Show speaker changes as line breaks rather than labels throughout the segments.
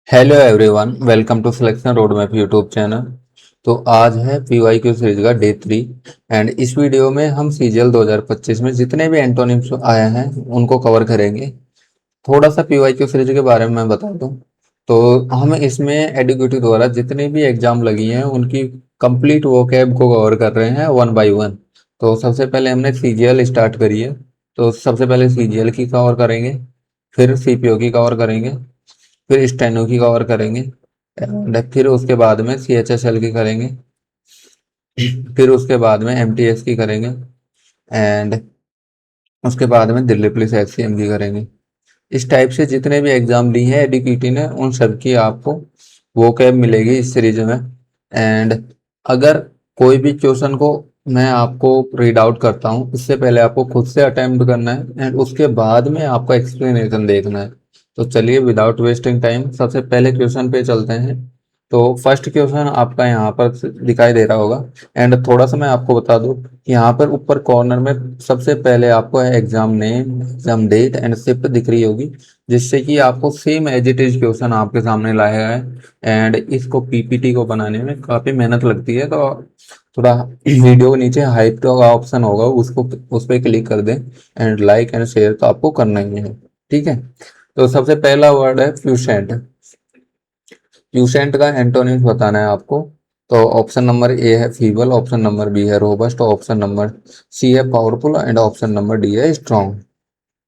Hello everyone, welcome to selection road map YouTube channel. तो आज है पीवाईक्यू सीरीज का डे 3 एंड इस वीडियो में हम सीजीएल 2025 में जितने भी एंटोनिम्स आए हैं उनको कवर करेंगे। थोड़ा सा पीवाईक्यू सीरीज के बारे में मैं बता दूं तो हम इसमें एडुकेटी द्वारा जितने भी एग्जाम लगी हैं उनकी कंप्लीट वोकैब को कवर कर रहे हैं वन बाय वन। तो सबसे पहले हमने सीजीएल स्टार्ट करी है। तो सबसे पहले सीजीएल की कवर करेंगे, फिर सीपीओ की कवर करेंगे, फिर स्टेनो की कवर करेंगे एंड फिर उसके बाद में सीएचएसएल की करेंगे, फिर उसके बाद में एमटीएस की करेंगे एंड उसके बाद में दिल्ली पुलिस एचसीएम की करेंगे। इस टाइप से जितने भी एग्जाम दी हैं एडुकेटी ने उन सब की आपको वो कैब मिलेगी इस सीरीज में। एंड अगर कोई भी क्वेश्चन को मैं आपको रीड आउट करता हूँ, इससे पहले आपको खुद से अटेम्प्ट करना है एंड उसके बाद में आपका एक्सप्लेनेशन देखना है। तो चलिए विदाउट वेस्टिंग टाइम सबसे पहले क्वेश्चन पे चलते हैं। तो फर्स्ट क्वेश्चन आपका यहाँ पर दिखाई दे रहा होगा एंड थोड़ा सा मैं आपको बता दूं, यहाँ पर ऊपर कॉर्नर में सबसे पहले आपको exam name, exam date and shift दिख रही होगी, जिससे कि आपको same as it is question आपके सामने लाया है। एंड इसको पीपीटी को बनाने में काफी मेहनत लगती है, तो थोड़ा वीडियो के नीचे हाइप का ऑप्शन होगा, उसको उस पर क्लिक कर दें एंड लाइक एंड शेयर तो आपको करना ही है। ठीक है, तो सबसे पहला वर्ड है फ्यूसेंट। फ्यूसेंट का एंटोनिम्स बताना है आपको। तो ऑप्शन नंबर ए है फीबल, ऑप्शन नंबर बी है रोबस्ट, ऑप्शन नंबर सी है powerful and option number D है स्ट्रॉन्ग।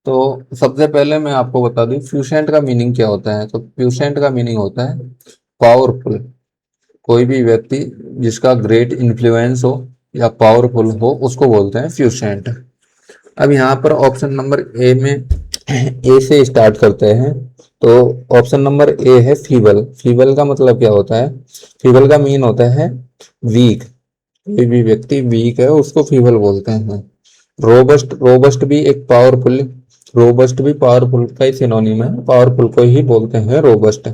तो सबसे पहले मैं आपको बता दूं फ्यूसेंट का मीनिंग क्या होता है। तो फ्यूसेंट का मीनिंग होता है पावरफुल। कोई भी व्यक्ति जिसका ग्रेट इन्फ्लुएंस हो या पावरफुल हो उसको बोलते हैं फ्यूसेंट। अब यहाँ पर ऑप्शन नंबर ए में ए से स्टार्ट करते हैं। तो ऑप्शन नंबर ए है फीबल। फीबल का मतलब क्या होता है? फीबल का मीन होता है वीक। कोई भी व्यक्ति वीक है उसको फीबल बोलते हैं। रोबस्ट, रोबस्ट भी एक पावरफुल, रोबस्ट भी पावरफुल का ही सिनोनिम है, पावरफुल को ही बोलते हैं रोबस्ट।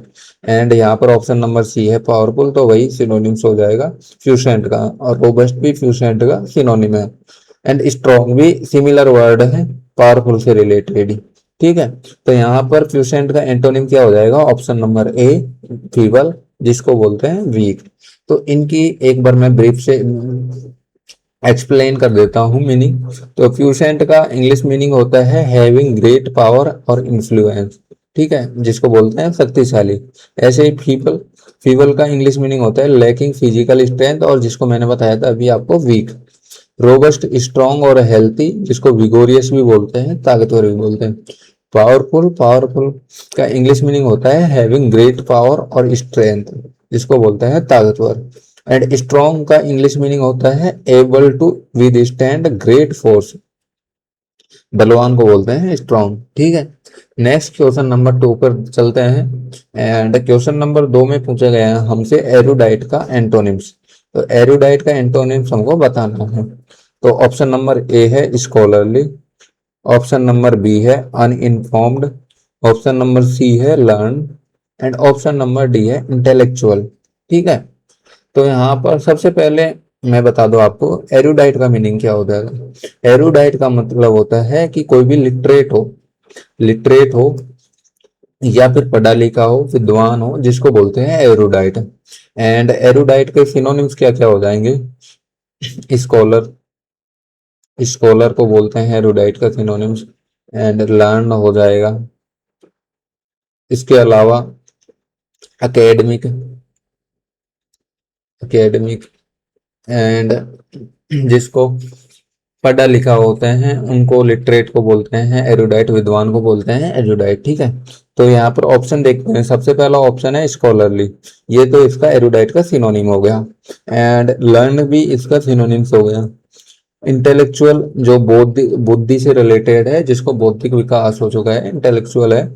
एंड यहाँ पर ऑप्शन नंबर सी है पावरफुल, तो वही सिनोनिम्स हो जाएगा फ्यूसेंट का, और रोबस्ट भी फ्यूसेंट का सिनोनिम है। एंड स्ट्रॉन्ग भी सिमिलर वर्ड है, पावरफुल से रिलेटेड ही। ठीक है, तो यहाँ पर फ्यूसेंट का एंटोनिम क्या हो जाएगा? ऑप्शन नंबर ए फीबल, जिसको बोलते हैं वीक। तो इनकी एक बार मैं ब्रीफ से एक्सप्लेन कर देता हूँ मीनिंग। तो फ्यूसेंट का इंग्लिश मीनिंग होता है हैविंग ग्रेट पावर और इन्फ्लुएंस। ठीक है, जिसको बोलते हैं शक्तिशाली। ऐसे ही फीबल, फीबल का इंग्लिश मीनिंग होता है लैकिंग फिजिकल स्ट्रेंथ, और जिसको मैंने बताया था अभी आपको वीक। रोबस्ट स्ट्रॉन्ग और हेल्थी, जिसको विगोरियस भी बोलते हैं, ताकतवर भी बोलते हैं। पावरफुल, पावरफुल का इंग्लिश मीनिंग होता है हैविंग ग्रेट पावर और स्ट्रेंथ, जिसको बोलते हैं ताकतवर। एंड स्ट्रॉन्ग का इंग्लिश मीनिंग होता है able to withstand great force, बलवान को बोलते हैं स्ट्रॉन्ग। ठीक है, नेक्स्ट क्वेश्चन नंबर 2 पर चलते हैं। एंड क्वेश्चन नंबर 2 में पूछा गया है हमसे एरुडाइट का एंटोनिम्स। तो एरुडाइट का एंटोनिम्स हमको बताना है। तो ऑप्शन नंबर ए है स्कॉलरली, ऑप्शन नंबर बी है अनइनफॉर्म्ड, ऑप्शन नंबर सी है learn and option number D है इंटेलेक्चुअल। ठीक है, तो यहाँ पर सबसे पहले मैं बता दूं आपको एरुडाइट का मीनिंग क्या होता है। एरुडाइट का मतलब होता है कि कोई भी लिटरेट हो, लिटरेट हो या फिर पढ़ा लिखा हो, विद्वान हो, जिसको बोलते हैं एरुडाइट। एंड एरुडाइट के सिनोनिम्स क्या क्या हो जाएंगे? स्कॉलर, स्कॉलर को बोलते हैं एरुडाइट का सिनोनिम्स। एंड लर्न हो जाएगा, इसके अलावा अकेडमिक, एकेडमिक एंड जिसको पढ़ा लिखा होते हैं उनको लिटरेट को बोलते हैं एरुडाइट, विद्वान को बोलते हैं एरुडाइट। ठीक है, तो यहाँ पर ऑप्शन देखते हैं। सबसे पहला ऑप्शन है स्कॉलरली, ये तो इसका एरुडाइट का सिनोनिम हो गया। एंड लर्न भी इसका सिनोनिम्स हो गया। इंटेलेक्चुअल जो बुद्धि, बुद्धि से रिलेटेड है, जिसको बौद्धिक विकास हो चुका है, इंटेलेक्चुअल है।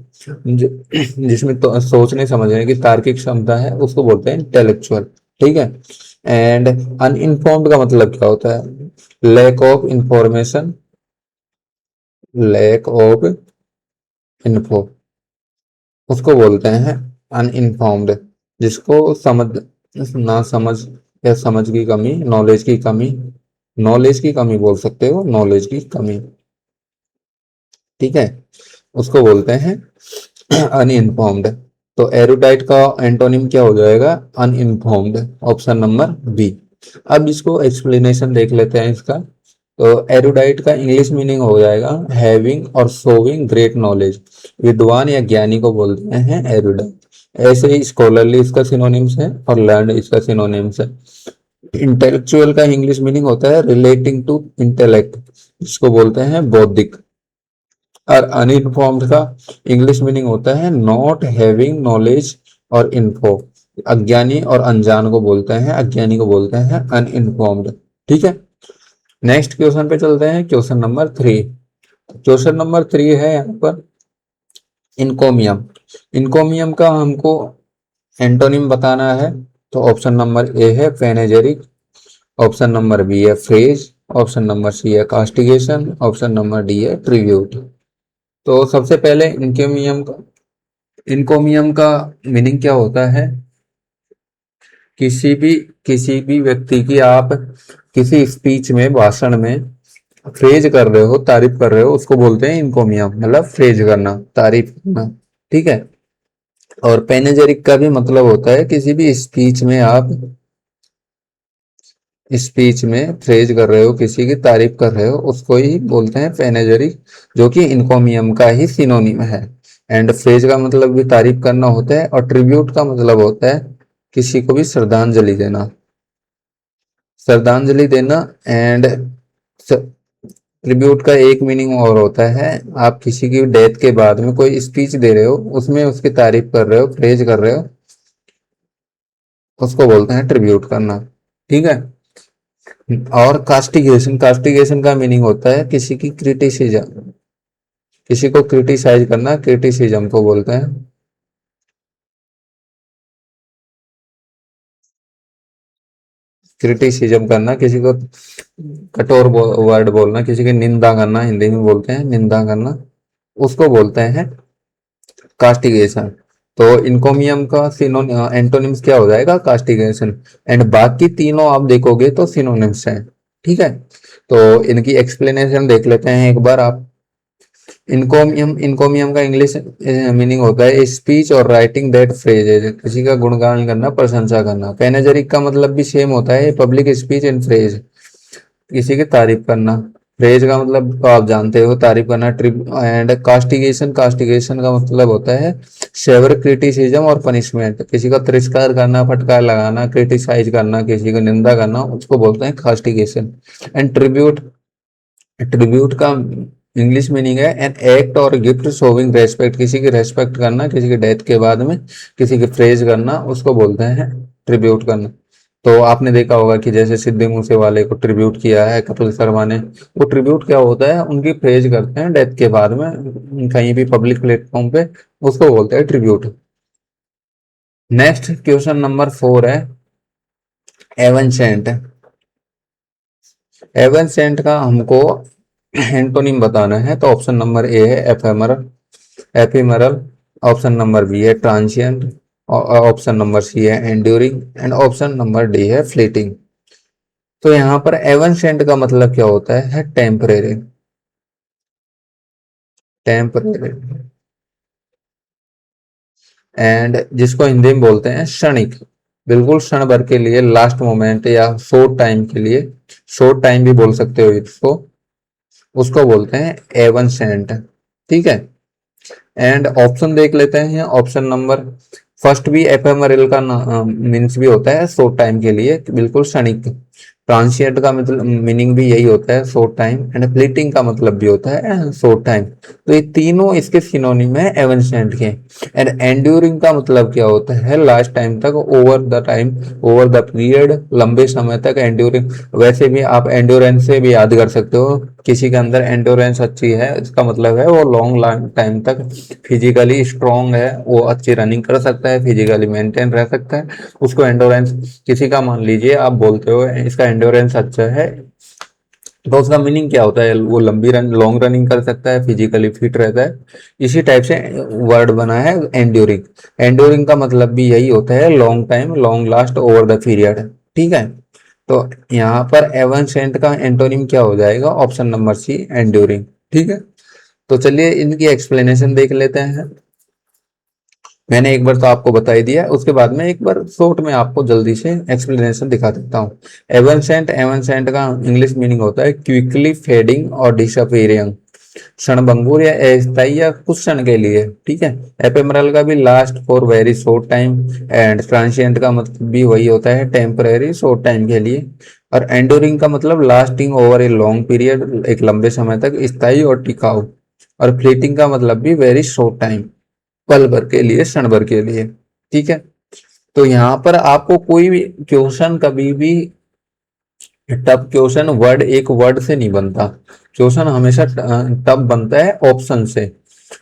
जिसमें तो सोचने समझने की तार्किक क्षमता है, उसको बोलते हैं इंटेलेक्चुअल। ठीक है, एंड अनइनफॉर्म्ड का मतलब क्या होता है? Lack of information, lack of info, उसको बोलते हैं अनइनफॉर्म्ड। जिसको समझ, ना समझ या समझ की कमी, नॉलेज की कमी, नॉलेज की कमी बोल सकते हो, नॉलेज की कमी। ठीक है, उसको बोलते हैं अनइनफॉर्म्ड। तो एरुडाइट का एंटोनिम क्या हो जाएगा? Uninformed, option number B. अब इसको एक्सप्लेनेशन देख लेते हैं इसका। तो एरुडाइट का इंग्लिश मीनिंग हो जाएगा हैविंग और शोविंग ग्रेट नॉलेज। विद्वान या ज्ञानी को बोलते हैं एरुडाइट। ऐसे ही स्कॉलरली इसका सिनोनिम्स है और लर्नड इसका सिनोनिम्स है। इंटेलेक्चुअल का इंग्लिश मीनिंग होता है रिलेटिंग टू इंटेलेक्ट, इसको बोलते हैं बौद्धिक। और अनइन्फॉर्म्ड का इंग्लिश मीनिंग होता है नॉट हैविंग नॉलेज और इन्फो। अज्ञानी और अनजान को बोलते हैं, अज्ञानी को बोलते हैं अनइन्फॉर्म्ड। ठीक है, नेक्स्ट क्वेश्चन पे चलते हैं, क्वेश्चन नंबर 3। क्वेश्चन नंबर 3 है यहाँ पर इनकोमियम। इनकोमियम का हमको एंटोनिम बताना है। तो ऑप्शन नंबर ए है पेनेजेरिक, ऑप्शन नंबर बी है फ्रेज, ऑप्शन नंबर सी है कास्टिगेशन, ऑप्शन नंबर डी है ट्रिब्यूट। तो सबसे पहले इनकोमियम का मीनिंग क्या होता है? किसी भी किसी भी व्यक्ति की आप किसी स्पीच में, भाषण में फ्रेज कर रहे हो, तारीफ कर रहे हो, उसको बोलते हैं इनकोमियम, मतलब फ्रेज करना, तारीफ करना। ठीक है। और पैनेजेरिक का भी मतलब होता है किसी भी स्पीच में फ्रेज कर रहे हो, किसी की तारीफ कर रहे हो, उसको ही बोलते हैं पैनेजेरिक, जो कि इनकोमियम का ही सिनोनिम है। एंड फ्रेज का मतलब भी तारीफ करना होता है, और ट्रिब्यूट का मतलब होता है किसी को भी श्रद्धांजलि देना, श्रद्धांजलि देना। एंड ट्रिब्यूट का एक मीनिंग और होता है, आप किसी की डेथ के बाद में कोई स्पीच दे रहे हो, उसमें उसकी तारीफ कर रहे हो, प्रेज कर रहे हो, उसको बोलते हैं ट्रिब्यूट करना। ठीक है। और कास्टिगेशन, कास्टिगेशन का मीनिंग होता है किसी की क्रिटिसिज्म, किसी को क्रिटिसाइज करना, क्रिटिसिज्म को बोलते हैं। क्रिटिसिज्म करना, किसी को कठोर वर्ड बोलना, किसी की निंदा करना, हिंदी में बोलते हैं निंदा करना, उसको बोलते हैं कास्टिगेशन। तो इनकोमियम का एंटोनिम्स क्या हो जाएगा? कास्टिगेशन। एंड बाकी तीनों आप देखोगे तो सिनोनिम्स हैं। ठीक है, तो इनकी एक्सप्लेनेशन देख लेते हैं एक बार आप। इनकोमियम इनकोमियम का इंग्लिश मीनिंग होता है स्पीच और राइटिंग दैट फ्रेज, किसी का गुणगान करना, प्रशंसा करना। पैनेजेरिक का मतलब भी सेम होता है, पब्लिक स्पीच इन फ्रेज, किसी की तारीफ करना। प्रेज का मतलब तो आप जानते हो, तारीफ करना। ट्रिप एंड कास्टिगेशन, कास्टिगेशन का मतलब होता है सेवर क्रिटिसिज्म और पनिशमेंट, किसी का तिरस्कार करना, फटकार लगाना, क्रिटिसाइज करना, किसी को निंदा करना, उसको बोलते हैं कास्टिगेशन। एंड ट्रिब्यूट, ट्रिब्यूट का इंग्लिश मीनिंग है एन एक्ट और गिफ्ट शोविंग रेस्पेक्ट, किसी की रेस्पेक्ट करना, किसी की डेथ के बाद में किसी की फ्रेज करना, उसको बोलते हैं ट्रिब्यूट करना। तो आपने देखा होगा कि जैसे सिद्धू मूसेवाले को ट्रिब्यूट किया है कपिल शर्मा ने। वो ट्रिब्यूट क्या होता है? उनकी प्रेज करते हैं डेथ के बाद में कहीं भी पब्लिक प्लेटफॉर्म पे, उसको बोलते हैं ट्रिब्यूट। नेक्स्ट क्वेश्चन नंबर 4 है एवनसेंट। एवनसेंट का हमको एंटोनिम बताना है। तो ऑप्शन नंबर ए है ephemeral, ephemeral, option number B है ट्रांसिएंट, ऑप्शन नंबर सी है enduring, and option number D है फ्लीटिंग। तो यहाँ पर एवनसेंट का मतलब क्या होता है? Temporary, temporary. एंड जिसको हिंदी में बोलते हैं क्षणिक, बिल्कुल क्षण भर के लिए, लास्ट मोमेंट या शॉर्ट टाइम के लिए, शॉर्ट टाइम भी बोल सकते हो इसको, उसको बोलते हैं एवनसेंट। ठीक है। एंड ऑप्शन देख लेते हैं। ऑप्शन नंबर फर्स्ट भी एफेमरल का मीन्स भी होता है शॉर्ट टाइम के लिए, बिल्कुल क्षणिक। ट्रांसिएंट का मतलब मीनिंग भी यही होता है शॉर्ट टाइम, एंड फ्लीटिंग का मतलब भी होता है शॉर्ट टाइम। तो ये तीनों इसके सिनोनिम है एवनसेंट के। एंड एंड्यूरिंग का मतलब क्या होता है? लास्ट टाइम तक, over the time, over the period, लंबे समय तक एंड्यूरिंग। वैसे भी आप एंड्योरेंस से भी याद कर सकते हो, किसी के अंदर एंड्योरेंस अच्छी है, इसका मतलब है वो लॉन्ग टाइम तक फिजिकली स्ट्रांग है, वो अच्छी रनिंग कर सकता है, फिजिकली मेंटेन रह सकता है, उसको एंड्योरेंस। किसी का मान लीजिए आप बोलते हो इसका एंड्योरेंस अच्छा है, तो उसका मीनिंग क्या होता है? वो लंबी लॉन्ग रनिंग कर सकता है, फिजिकली फिट रहता है। इसी टाइप से वर्ड बना है एंड्योरिंग। एंड्योरिंग का मतलब भी यही होता है long time, long last, over the period. ठीक है। तो यहाँ पर एवनसेंट का एंटोनिम क्या हो जाएगा? Option number C enduring. ठीक है। तो चलिए इनकी एक्सप्लेनेशन देख लेते हैं। मैंने एक बार तो आपको बता ही दिया, उसके बाद में एक बार शॉर्ट में आपको जल्दी से एक्सप्लेनेशन दिखा देता हूँ। एवनसेंट, एवनसेंट का इंग्लिश मीनिंग होता है क्विकली फेडिंग और डिसअपीयरिंग, क्षणभंगुर या अस्थायी या कुछ क्षण के लिए, ठीक है। एपेमरल का भी last for very short time, and transient का मतलब भी वही होता है, टेम्पररी शॉर्ट टाइम के लिए। और एंड्योरिंग का मतलब lasting over a long period, एक लंबे समय तक स्थायी और टिकाऊ। और फ्लीटिंग का मतलब भी वेरी शॉर्ट टाइम, पल भर के लिए, क्षण भर के लिए, ठीक है। तो यहाँ पर आपको कोई भी क्वेश्चन कभी भी टफ क्वेश्चन वर्ड एक वर्ड से नहीं बनता, क्वेश्चन हमेशा टफ बनता है ऑप्शन से।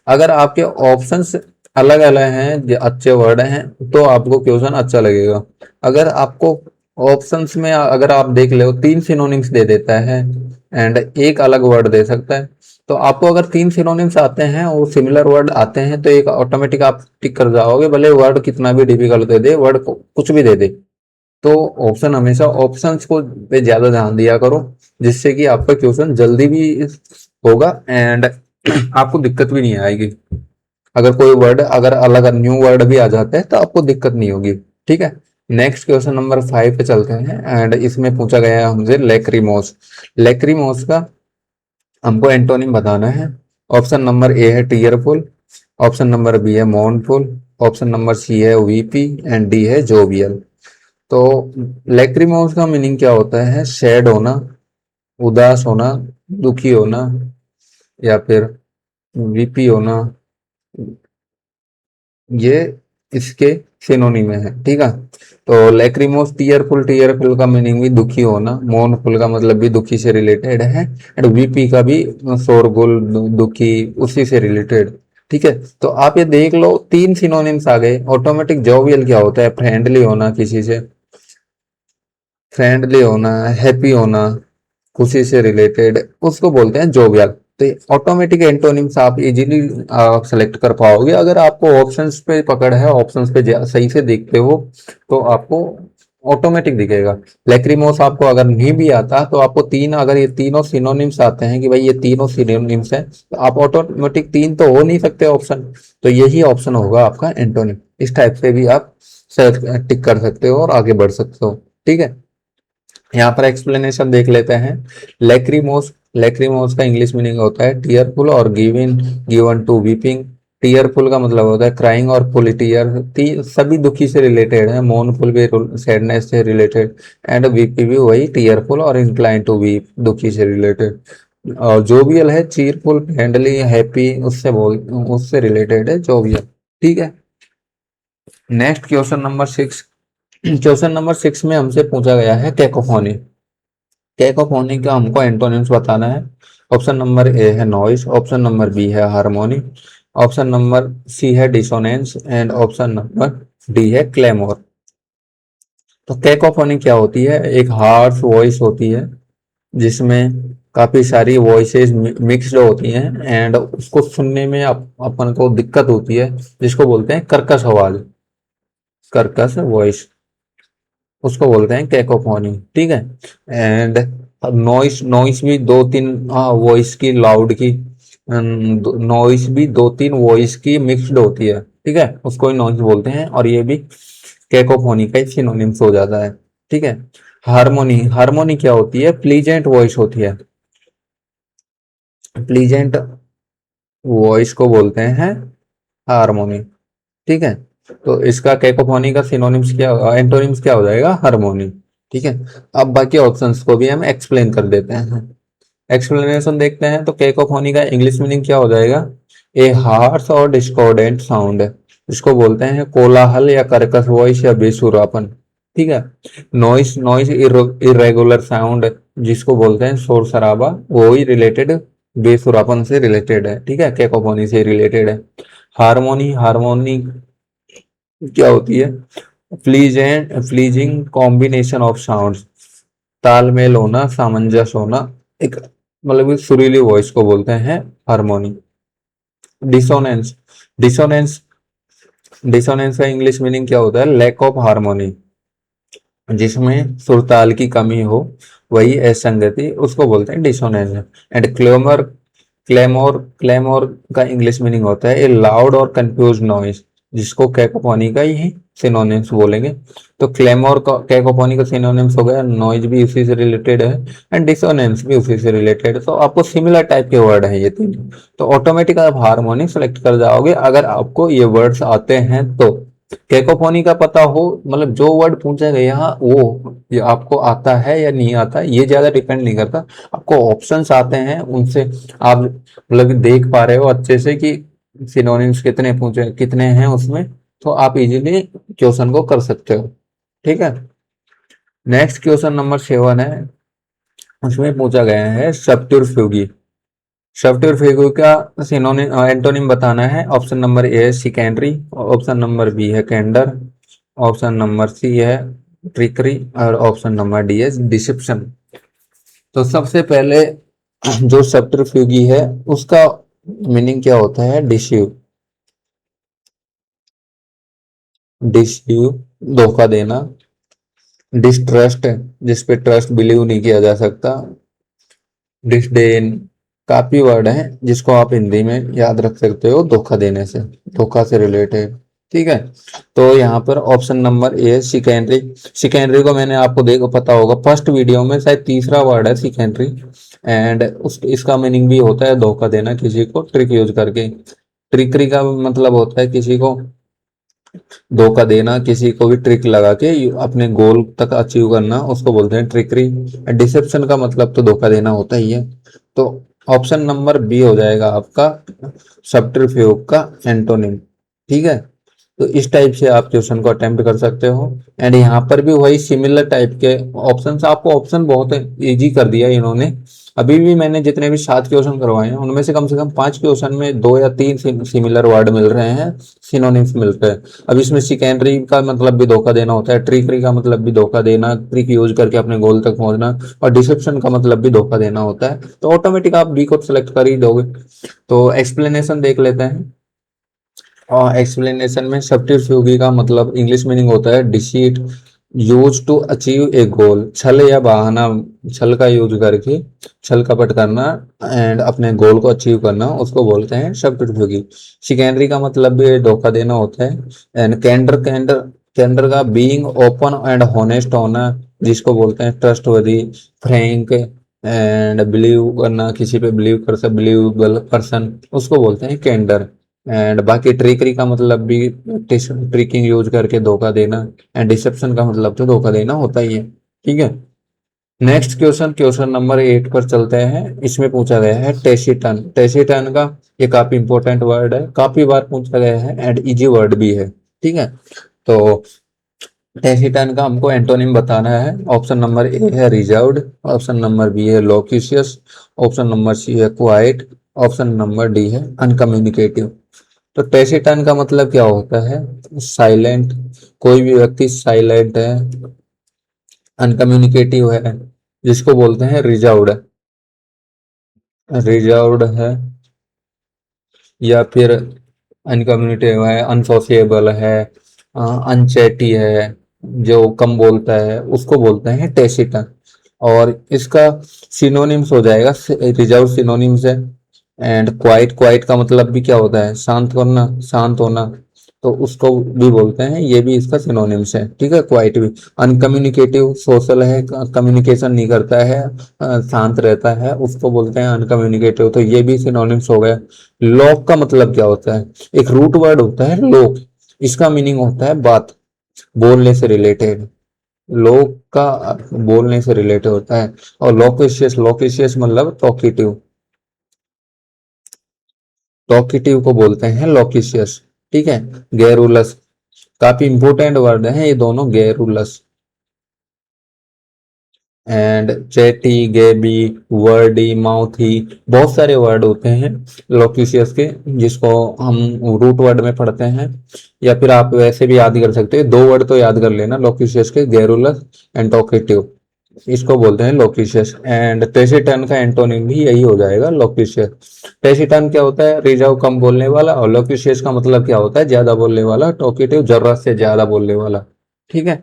अगर आपके ऑप्शंस अलग अलग हैं, अच्छे वर्ड हैं, तो आपको क्वेश्चन अच्छा लगेगा। अगर आपको ऑप्शंस में अगर आप देख ले 3 सिनोनिम्स दे देता है एंड एक अलग वर्ड दे सकता है, तो आपको अगर 3 सिनोनिम्स आते हैं और सिमिलर वर्ड आते हैं तो एक ऑटोमेटिक आप टिक कर जाओगे, भले वर्ड कितना भी डिफिकल्ट दे दे, वर्ड कुछ भी दे दे। तो ऑप्शन हमेशा ऑप्शंस को पे ज्यादा ध्यान दिया करो, जिससे कि आपका क्वेश्चन जल्दी भी होगा एंड आपको दिक्कत भी नहीं आएगी। अगर कोई वर्ड अगर अलग न्यू वर्ड भी आ जाता है तो आपको दिक्कत नहीं होगी, ठीक है। नेक्स्ट क्वेश्चन नंबर 5 पे चलते हैं एंड इसमें पूछा गया है हमसे लेक्रीमोस। लेक्रीमोस का हमको एंटोनिम बताना है। ऑप्शन नंबर ए है टीयरफुल, ऑप्शन नंबर बी है मोurnफुल, ऑप्शन नंबर सी है वीपी एंड डी है जोवियल। तो लेक्रीमोस का मीनिंग क्या होता है? सैड होना, उदास होना, दुखी होना, या फिर वीपी होना, ये इसके सिनोनिम है, ठीक है। तो लेक्रिमोस टीयरफुल, टीयरफुल का मीनिंग भी दुखी होना, मोurnफुल का मतलब भी दुखी से रिलेटेड है, एंड वीपी का भी शोरगुल, दुखी, उसी से रिलेटेड, ठीक है। तो आप ये देख लो 3 सिनोनिम्स आ गए। ऑटोमेटिक जोवियल क्या होता है? फ्रेंडली होना, किसी से फ्रेंडली होना, हैप्पी होना, खुशी से रिलेटेड, उसको बोलते हैं जोवियल। तो ऑटोमेटिक एंटोनिम्स आप इजीली सेलेक्ट कर पाओगे अगर आपको ऑप्शंस पे पकड़ है, ऑप्शंस पे सही से देखते हो तो आपको ऑटोमेटिक दिखेगा। लेक्रिमोस आपको अगर नहीं भी आता तो आपको तीन, अगर ये तीनों सिनोनिम्स आते हैं कि भाई ये तीनों सिनोनिम्स हैं, तो आप ऑटोमेटिक तीन तो हो नहीं सकते ऑप्शन, तो यही ऑप्शन होगा आपका एंटोनिम। इस टाइप से भी आप टिक कर सकते हो और आगे बढ़ सकते हो, ठीक है। यहाँ पर एक्सप्लेनेशन देख लेते हैं। लेक्रीमोस, लेक्रीमोस का इंग्लिश मीनिंग होता है टीयरफुल और given, given to weeping. Tearful का मतलब होता है क्राइंग और फुल टीयर, सभी दुखी से रिलेटेड है। मोurnफुल भी सैडनेस से रिलेटेड, एंड वीपी भी वही टीयरफुल और इंक्लाइन टू वीप, दुखी से रिलेटेड। और जोवियल है चीरफुल, फ्रेंडली, हैप्पी, उससे रिलेटेड है जोवियल, ठीक है। Next question number 6। Question number 6 में हमसे पूछा गया है कैकोफोनी। कैकोफोनी का हमको एंटोनिम्स बताना है। ऑप्शन नंबर ए है नॉइस, ऑप्शन नंबर बी है हार्मोनी, ऑप्शन नंबर सी है dissonance, and option number D है क्लेमोर। तो कैकोफोनी क्या होती है? एक हार्श वॉइस होती है जिसमें काफी सारी वॉइसेस मिक्स्ड होती हैं एंड उसको सुनने में अपन को दिक्कत होती है, जिसको बोलते हैं कर्कश आवाज, कर्कश वॉइस, उसको बोलते हैं कैकोफोनी, ठीक है। एंड नॉइस, नॉइस भी दो तीन वॉइस की, लाउड की, नॉइस भी दो तीन वॉइस की मिक्स्ड होती है, ठीक है, उसको ही नॉइस बोलते हैं, और ये भी कैकोफोनी का सिनोनिम्स हो जाता है, ठीक है। हार्मोनी, हार्मोनी क्या होती है? प्लीजेंट वॉइस होती है, प्लीजेंट वॉइस को बोलते हैं हार्मोनी, ठीक है। तो इसका कैकोफोनी का सिनोनिम्स क्या, एंटोनिम्स क्या हो जाएगा? हार्मोनी, ठीक है। अब बाकी ऑप्शंस को भी हम एक्सप्लेन कर देते हैं। एक्सप्लेनेशन देखते हैं। तो कैकोफोनी का इंग्लिश मीनिंग क्या हो जाएगा? ए हार्श और डिस्कॉर्डेंट साउंड, जिसको बोलते हैं कोलाहल या कर्कश वॉइस या बेसुरापन, ठीक है। नॉइस, नॉइस इरेगुलर साउंड, जिसको बोलते हैं शोर शराबा, वो ही रिलेटेड बेसुरापन से रिलेटेड है, ठीक है, कैकोफोनी से रिलेटेड है। हार्मोनी, हार्मोनी क्या होती है? Pleasant, pleasing combination of sounds, तालमेल होना, सामंजस्य होना, एक मतलब कि सुरीली वॉइस को बोलते हैं हार्मोनी। डिसोनेंस, डिसोनेंस, डिसोनेंस का इंग्लिश मीनिंग क्या होता है? लैक ऑफ हार्मोनी, जिसमें सुरताल की कमी हो, वही असंगति, उसको बोलते हैं dissonance. And claimer, claymore, claymore का इंग्लिश मीनिंग होता है ए लाउड और कंफ्यूज नॉइस, जिसको कैकोफोनी का ही सिनोनिम्स बोलेंगे। तो क्लेमोर का कैकोफोनी का सिनोनिम्स हो गया, नॉइज भी उसी से रिलेटेड है एंड डिसोनेंस भी उसी से रिलेटेड है। तो आपको सिमिलर टाइप के वर्ड हैं ये तीन, तो ऑटोमेटिक आप हार्मोनिक सेलेक्ट कर जाओगे अगर आपको ये वर्ड्स आते हैं तो। कैकोफोनी का पता हो, मतलब जो वर्ड पूछा गया वो ये आपको आता है या नहीं आता, ये ज्यादा डिपेंड नहीं करता। आपको ऑप्शंस आते हैं, उनसे आप मतलब देख पा रहे हो अच्छे से कि सिनोनिम्स कितने पूछे, कितने हैं उसमें, तो आप इजीली क्वेश्चन को कर सकते हो। ठीक है। नेक्स्ट क्वेश्चन नंबर 7 है, उसमें पूछा गया है सब्टरफ्यूगी। सब्टरफ्यूगी का सिनोनिम एंटोनिम बताना है। ऑप्शन नंबर ए है सिकेंडरी, ऑप्शन नंबर बी है कैंडर, ऑप्शन नंबर सी है ट्रिकरी और ऑप्शन नंबर डी है डिसेप्शन। तो सबसे पहले जो सब्टरफ्यूगी है उसका मीनिंग क्या होता है? डिसीव, डिसीव धोखा देना, डिस्ट्रस्ट जिसपे ट्रस्ट बिलीव नहीं किया जा सकता, डिसडेन, काफी वर्ड हैं जिसको आप हिंदी में याद रख सकते हो धोखा देने से, धोखा से रिलेटेड। ठीक है। तो यहाँ पर ऑप्शन नंबर ए सिकेंडरी। सिकेंडरी को मैंने आपको देखो पता होगा फर्स्ट वीडियो में, शायद तीसरा वर्ड है सिकेंडरी। एंड उस इसका मीनिंग भी होता है धोखा देना किसी को ट्रिक यूज करके। ट्रिकरी का मतलब होता है किसी को धोखा देना, किसी को भी ट्रिक लगा के अपने गोल तक अचीव करना, उसको बोलते हैं ट्रिकरी। डिसेप्शन का मतलब तो धोखा देना होता ही है। तो ऑप्शन नंबर बी हो जाएगा आपका सब्टरफ्यूग का एंटोनिम। ठीक है। तो इस टाइप से आप क्वेश्चन को अटेम्प्ट कर सकते हो। एंड यहाँ पर भी वही सिमिलर टाइप के ऑप्शन, आपको ऑप्शन बहुत इजी कर दिया इन्होंने। अभी भी मैंने जितने भी 7 क्वेश्चन करवाए हैं उनमें से कम 5 क्वेश्चन में 2 या 3 सिमिलर वर्ड मिल रहे हैं, सिनोनिम्स मिल रहे हैं। अब इसमें सिकेंडरी का मतलब भी धोखा देना होता है, ट्रिकरी का मतलब भी धोखा देना, ट्रिक यूज करके अपने गोल तक पहुंचना, और डिसेप्शन का मतलब भी धोखा देना होता है। तो ऑटोमेटिक आप बी को सिलेक्ट कर ही दोगे। तो एक्सप्लेनेशन देख लेते हैं। और एक्सप्लेनेशन में सब्टरफ्यूगी का मतलब इंग्लिश मीनिंग होता है deceit use to achieve a गोल, छल या बहाना, छल का यूज करके छल कपट करना एंड अपने गोल को अचीव करना, उसको बोलते हैं सब्टरफ्यूगी। शिकेंडरी का मतलब भी धोखा देना होता है। एंड कैंडर, कैंडर कैंडर का बीइंग ओपन एंड होनेस्ट होना, जिसको बोलते हैं ट्रस्टवर्दी, फ्रैंक एंड बिलीव करना, किसी पे बिलीव कर सकते, बिलीवेबल पर्सन, उसको बोलते हैं कैंडर। एंड बाकी ट्रिकरी का मतलब भी ट्रिकिंग यूज करके धोखा देना, एंड डिसेप्शन का मतलब तो धोखा देना होता ही है। ठीक है। नेक्स्ट क्वेश्चन, क्वेश्चन नंबर 8 पर चलते हैं। इसमें पूछा गया है टेसिटन। टेसिटन का ये काफी इंपॉर्टेंट वर्ड है, काफी बार पूछा गया है एंड इजी वर्ड भी है। ठीक है। तो टेसिटन का हमको एंटोनिम बताना है। ऑप्शन नंबर ए है रिजर्व्ड, ऑप्शन नंबर बी है लोक्यूशियस, ऑप्शन नंबर सी है क्वाइट, ऑप्शन नंबर डी है अनकम्युनिकेटिव। तो टेसिटन का मतलब क्या होता है? साइलेंट, कोई भी व्यक्ति साइलेंट है, अनकम्युनिकेटिव है, जिसको बोलते हैं रिजर्व्ड, रिजर्व्ड है, या फिर अनकम्युनिकेटिव है, अनसोशिएबल है, अनचैटी है, जो कम बोलता है, उसको बोलते हैं टेसिटन। और इसका सिनोनिम्स हो जाएगा, रिजर्व सिनोनिम्स है। एंड क्वाइट, क्वाइट का मतलब भी क्या होता है? शांत करना, शांत होना, तो उसको भी बोलते हैं, ये भी इसका सिनोनिम्स है। ठीक है। क्वाइट भी। अनकम्युनिकेटिव, सोशल है, कम्युनिकेशन नहीं करता है, शांत रहता है, उसको बोलते हैं अनकम्युनिकेटिव। तो ये भी सिनोनिम्स हो गया। लॉक का मतलब क्या होता है? एक रूट वर्ड होता है लोक, इसका मीनिंग होता है बात, बोलने से रिलेटेड। लोक का बोलने से रिलेटेड होता है। और लोकेशियस, लोकेशियस मतलब टॉकेटिव, टॉकेटिव को बोलते हैं लोकेशियस। ठीक है। गैरुलस, काफी इंपोर्टेंट वर्ड है ये दोनों, गैरुलस एंड चैटी, गैबी, वर्डी, माउथी, बहुत सारे वर्ड होते हैं लोक्यूशियस के, जिसको हम रूट वर्ड में पढ़ते हैं। या फिर आप वैसे भी याद कर सकते हैं, 2 वर्ड तो याद कर लेना लोक्यूशियस के, गैरुलस एंड टॉकेटिव, इसको बोलते हैं लोक्यूशियस। एंड टेसिटन का एंटोनिम भी यही हो जाएगा, लोक्यूशियस। टेसिटन क्या होता है? रिजर्व, कम बोलने वाला, और लोक्यूशियस का मतलब क्या होता है? ज्यादा बोलने वाला, टॉकेटिव जरूरत से ज्यादा बोलने वाला। ठीक है।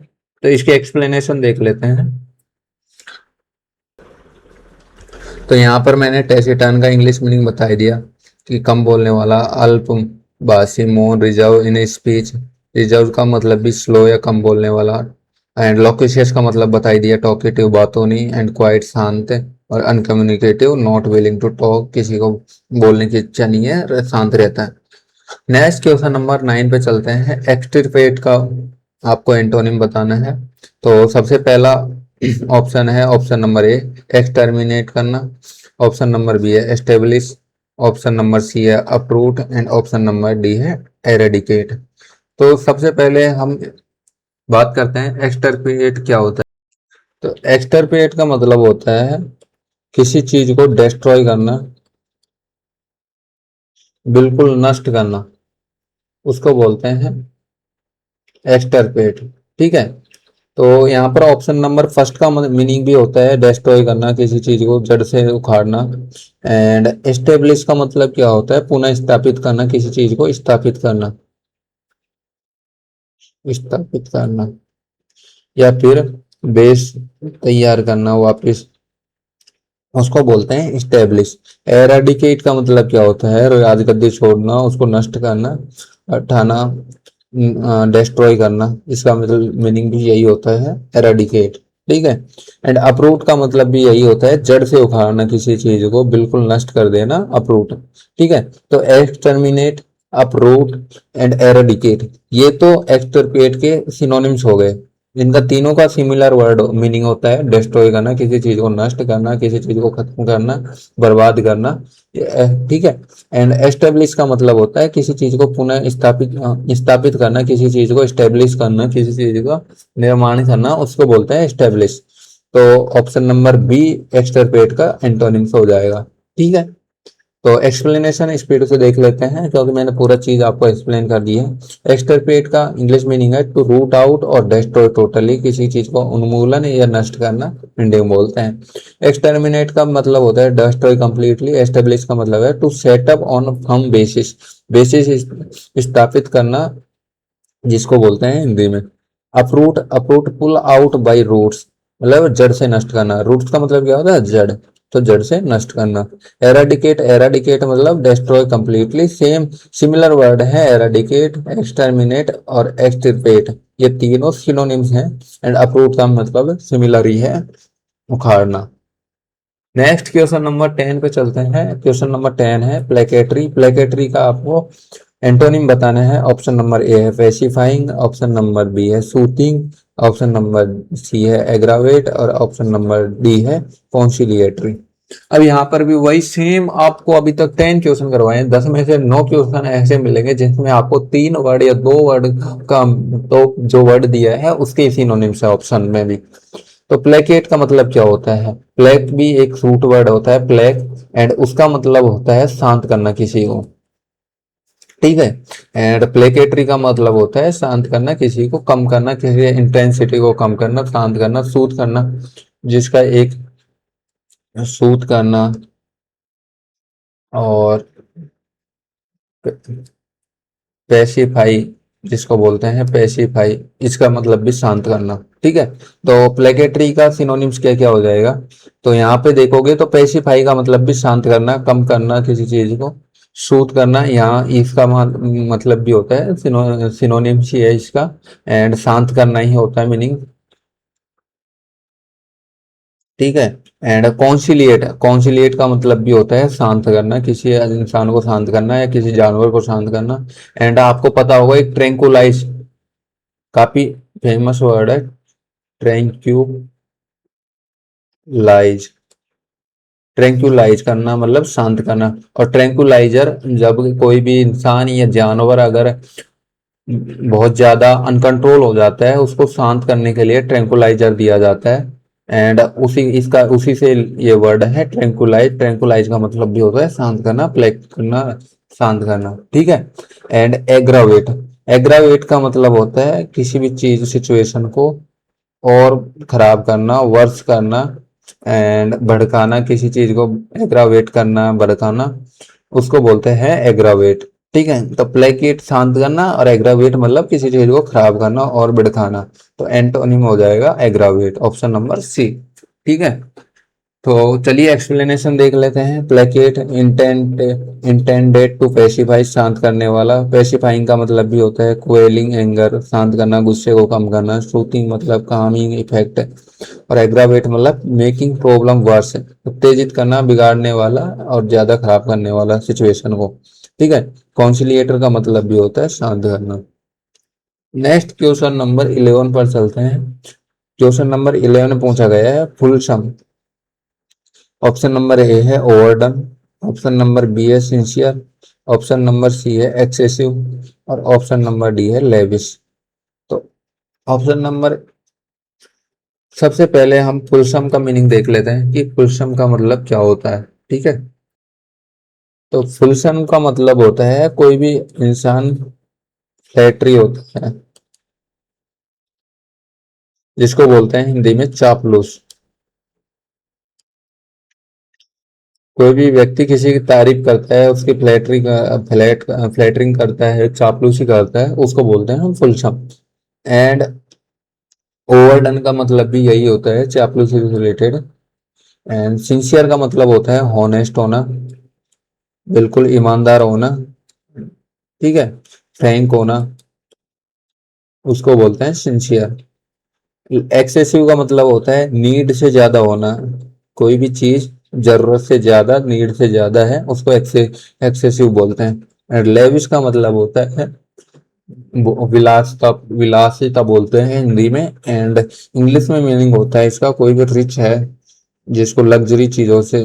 तो इसके एक्सप्लेनेशन देख लेते हैं। तो यहाँ पर मैंने टेसिटन का इंग्लिश मीनिंग बता ही दिया कि कम बोलने वाला, अल्प बासी, मौन, रिजर्व इन स्पीच। रिजर्व का मतलब भी स्लो या कम बोलने वाला। एंड लोकेशियस का मतलब बताई दिया, टॉकेटिव बातों नहीं, एंड क्वाइट शांत, और अनकम्युनिकेटिव नॉट विलिंग टू टॉक, किसी को बोलने की इच्छा नहीं है, शांत रहता है। नेक्स्ट क्वेश्चन नंबर 9 पे चलते हैं। एक्सटिरपेट का आपको एंटोनिम बताना है। तो सबसे पहला ऑप्शन है ऑप्शन नंबर ए, एक्सटर्मिनेट करना। ऑप्शन नंबर बी है एस्टेब्लिश। ऑप्शन नंबर सी है अप्रूट, एंड ऑप्शन नंबर डी है एरेडिकेट। तो सबसे पहले हम बात करते हैं एक्सटर्मिनेट क्या होता है। तो एक्सटर्मिनेट का मतलब होता है किसी चीज को डिस्ट्रॉय करना, बिल्कुल नष्ट करना, उसको बोलते हैं एक्सटर्मिनेट। ठीक है। तो यहाँ पर ऑप्शन नंबर फर्स्ट का मीनिंग भी होता है डिस्ट्रॉय करना, किसी चीज को जड़ से उखाड़ना। एंड एस्टेब्लिश का मतलब क्या होता है, पुनः स्थापित करना, किसी चीज को स्थापित करना, स्थापित करना, या फिर बेस तैयार करना वापिस, उसको बोलते हैं स्टेब्लिश। एराडिकेट का मतलब क्या होता है, राजगद्दी छोड़ना, उसको नष्ट करना, हटाना, डिस्ट्रॉय करना, इसका मतलब मीनिंग भी यही होता है एराडिकेट। ठीक है। एंड अप्रूट का मतलब भी यही होता है, जड़ से उखाड़ना, किसी चीज को बिल्कुल नष्ट कर देना, अप्रूट। ठीक है। तो एक्सटर्मिनेट, अप्रूट एंड एराडिकेट, ये तो एक्सटर्मिनेट के सिनोनिम्स हो गए। इनका तीनों का सिमिलर वर्ड मीनिंग होता है डिस्ट्रॉय करना, किसी चीज को नष्ट करना, किसी चीज को खत्म करना, बर्बाद करना। ठीक है। एंड एस्टेब्लिश का मतलब होता है किसी चीज को पुनः स्थापित करना, किसी चीज को स्टेब्लिश करना, किसी चीज का निर्माण करना, उसको बोलते हैं एस्टेब्लिश। तो ऑप्शन नंबर बी एक्सटर्पेट का एंटोनिम्स हो जाएगा। ठीक है। तो एक्सप्लेनेशन स्पीड से देख लेते हैं, क्योंकि मैंने पूरा चीज आपको एक्सप्लेन कर दी है। एक्सटर्पेट का इंग्लिश मीनिंग है टू रूट आउट और डिस्ट्रॉय टोटली, किसी चीज को उन्मूलन या नष्ट करना हिंदी में बोलते हैं। एक्सटर्मिनेट का मतलब होता है डिस्ट्रॉय कंप्लीटली। एस्टेब्लिश का मतलब है to set up on firm basis, basis स्थापित करना, जिसको बोलते हैं हिंदी में। Uproot, uproot pull out by roots, मतलब जड़ से नष्ट करना। रूट्स का मतलब क्या होता है, जड़, तो जड़ से नष्ट करना। एराडिकेट, एराडिकेट मतलब destroy completely. Same similar word है एराडिकेट, एक्सटर्मिनेट और एक्सटिरपेट, ये तीनों सिनोनिम्स हैं। एंड अपरूट का मतलब सिमिलर ही है, उखाड़ना। नेक्स्ट क्वेश्चन नंबर 10 पे चलते हैं। क्वेश्चन नंबर 10 है प्लेकेटरी। प्लेकेटरी का आपको एंटोनिम बताना है। ऑप्शन नंबर ए है पेसिफाइंग, ऑप्शन नंबर बी है सूथिंग, ऑप्शन नंबर सी है एग्रावेट, और ऑप्शन नंबर डी है कॉन्सिलिएटरी। अब यहाँ पर भी वही सेम, आपको अभी तक 10 क्वेश्चन करवाए हैं, 10 में से 9 क्वेश्चन ऐसे मिलेंगे जिसमें आपको 3 वर्ड या 2 वर्ड का, तो जो वर्ड दिया है उसके सिनोनिम्स है ऑप्शन में भी। तो प्लेकेट का मतलब क्या होता है, प्लेक भी एक रूट वर्ड होता है प्लेक, एंड उसका मतलब होता है शांत करना किसी को। ठीक है। एंड प्लेकेटरी का मतलब होता है शांत करना, किसी को कम करना, किसी इंटेंसिटी को कम करना, शांत करना, सूद करना, जिसका एक सूद करना, और पेसिफाई, जिसको बोलते हैं पेसिफाई, इसका मतलब भी शांत करना। ठीक है। तो प्लेकेटरी का सिनोनिम्स क्या क्या हो जाएगा, तो यहाँ पे देखोगे तो पेसिफाई का मतलब भी शांत करना, कम करना किसी चीज को, सूत करना, यहाँ इसका मतलब भी होता है, सिनोनिम्स ही है इसका। एंड शांत करना ही होता है मीनिंग। ठीक है। एंड कॉन्सिलिएट, कॉन्सिलिएट का मतलब भी होता है शांत करना, किसी इंसान को शांत करना या किसी जानवर को शांत करना। एंड आपको पता होगा एक ट्रैंकुलाइज, काफी फेमस वर्ड है, ट्रैंक्यूलाइज। ट्रैंक्यूलाइज करना मतलब शांत करना। और ट्रैंक्यूलाइजर, जब कोई भी इंसान या जानवर अगर बहुत ज्यादा अनकंट्रोल हो जाता है, उसको शांत करने के लिए ट्रैंक्यूलाइजर दिया जाता है। एंड उसी से ये वर्ड है ट्रैंक्यूलाइज। ट्रैंक्यूलाइज का मतलब भी होता है शांत करना, प्लेक करना, शांत करना। ठीक है। एंड एग्रावेट, एग्रावेट का मतलब होता है किसी भी चीज सिचुएशन को और खराब करना, वर्स करना, एंड भड़काना, किसी चीज को एग्रावेट करना, भड़काना, उसको बोलते हैं एग्रावेट। ठीक है। तो प्लेकेट शांत करना, और एग्रावेट मतलब किसी चीज को खराब करना और भड़काना। तो एंटोनिम हो जाएगा एग्रावेट, ऑप्शन नंबर सी। ठीक है। तो चलिए एक्सप्लेनेशन देख लेते हैं। प्लेकेट, इंटेंडेड टू पेसिफाई, शांत करने वाला। पेसिफाइंग का मतलब भी होता है क्वेलिंग एंगर, शांत करना, गुस्से को कम करना। सूथिंग मतलब कामिंग इफेक्ट। और एग्रावेट मतलब मेकिंग प्रॉब्लम वर्स, उत्तेजित करना, बिगाड़ने वाला और ज्यादा खराब करने वाला सिचुएशन को। ठीक है। कॉन्सिलिएटर का मतलब भी होता है शांत करना। नेक्स्ट क्वेश्चन नंबर 11 पर चलते हैं। क्वेश्चन नंबर 11 पूछा गया है fulsome. Option number A है ओवरडन, ऑप्शन नंबर बी है सिंसियर, ऑप्शन नंबर सी है एक्सेसिव और ऑप्शन नंबर डी है लेविश। तो ऑप्शन नंबर, सबसे पहले हम फुल सम का मीनिंग देख लेते हैं कि फुल सम का मतलब क्या होता है। ठीक है। तो फुल सम का मतलब होता है कोई भी इंसान फ्लैटरी होता है, जिसको बोलते हैं हिंदी में चापलूस। कोई भी व्यक्ति किसी की तारीफ करता है, उसकी फ्लैटरिंग करता है, चापलूसी करता है, उसको बोलते हैं हम फुल सम। एंड ओवरडन का मतलब भी यही होता है, चापलूसी से रिलेटेड। एंड सिंसियर का मतलब होता है हॉनेस्ट होना, बिल्कुल ईमानदार होना। ठीक है। फ्रैंक होना, उसको बोलते हैं सिंसियर। एक्सेसिव का मतलब होता है नीड से ज्यादा होना, कोई भी चीज जरूरत से ज्यादा, नीड से ज्यादा है, उसको एक्सेसिव बोलते हैं। एंड लेविश का मतलब होता है विलासता, विलासिता बोलते हैं हिंदी में। एंड इंग्लिश में मीनिंग होता है इसका कोई भी रिच है, जिसको लग्जरी चीजों से,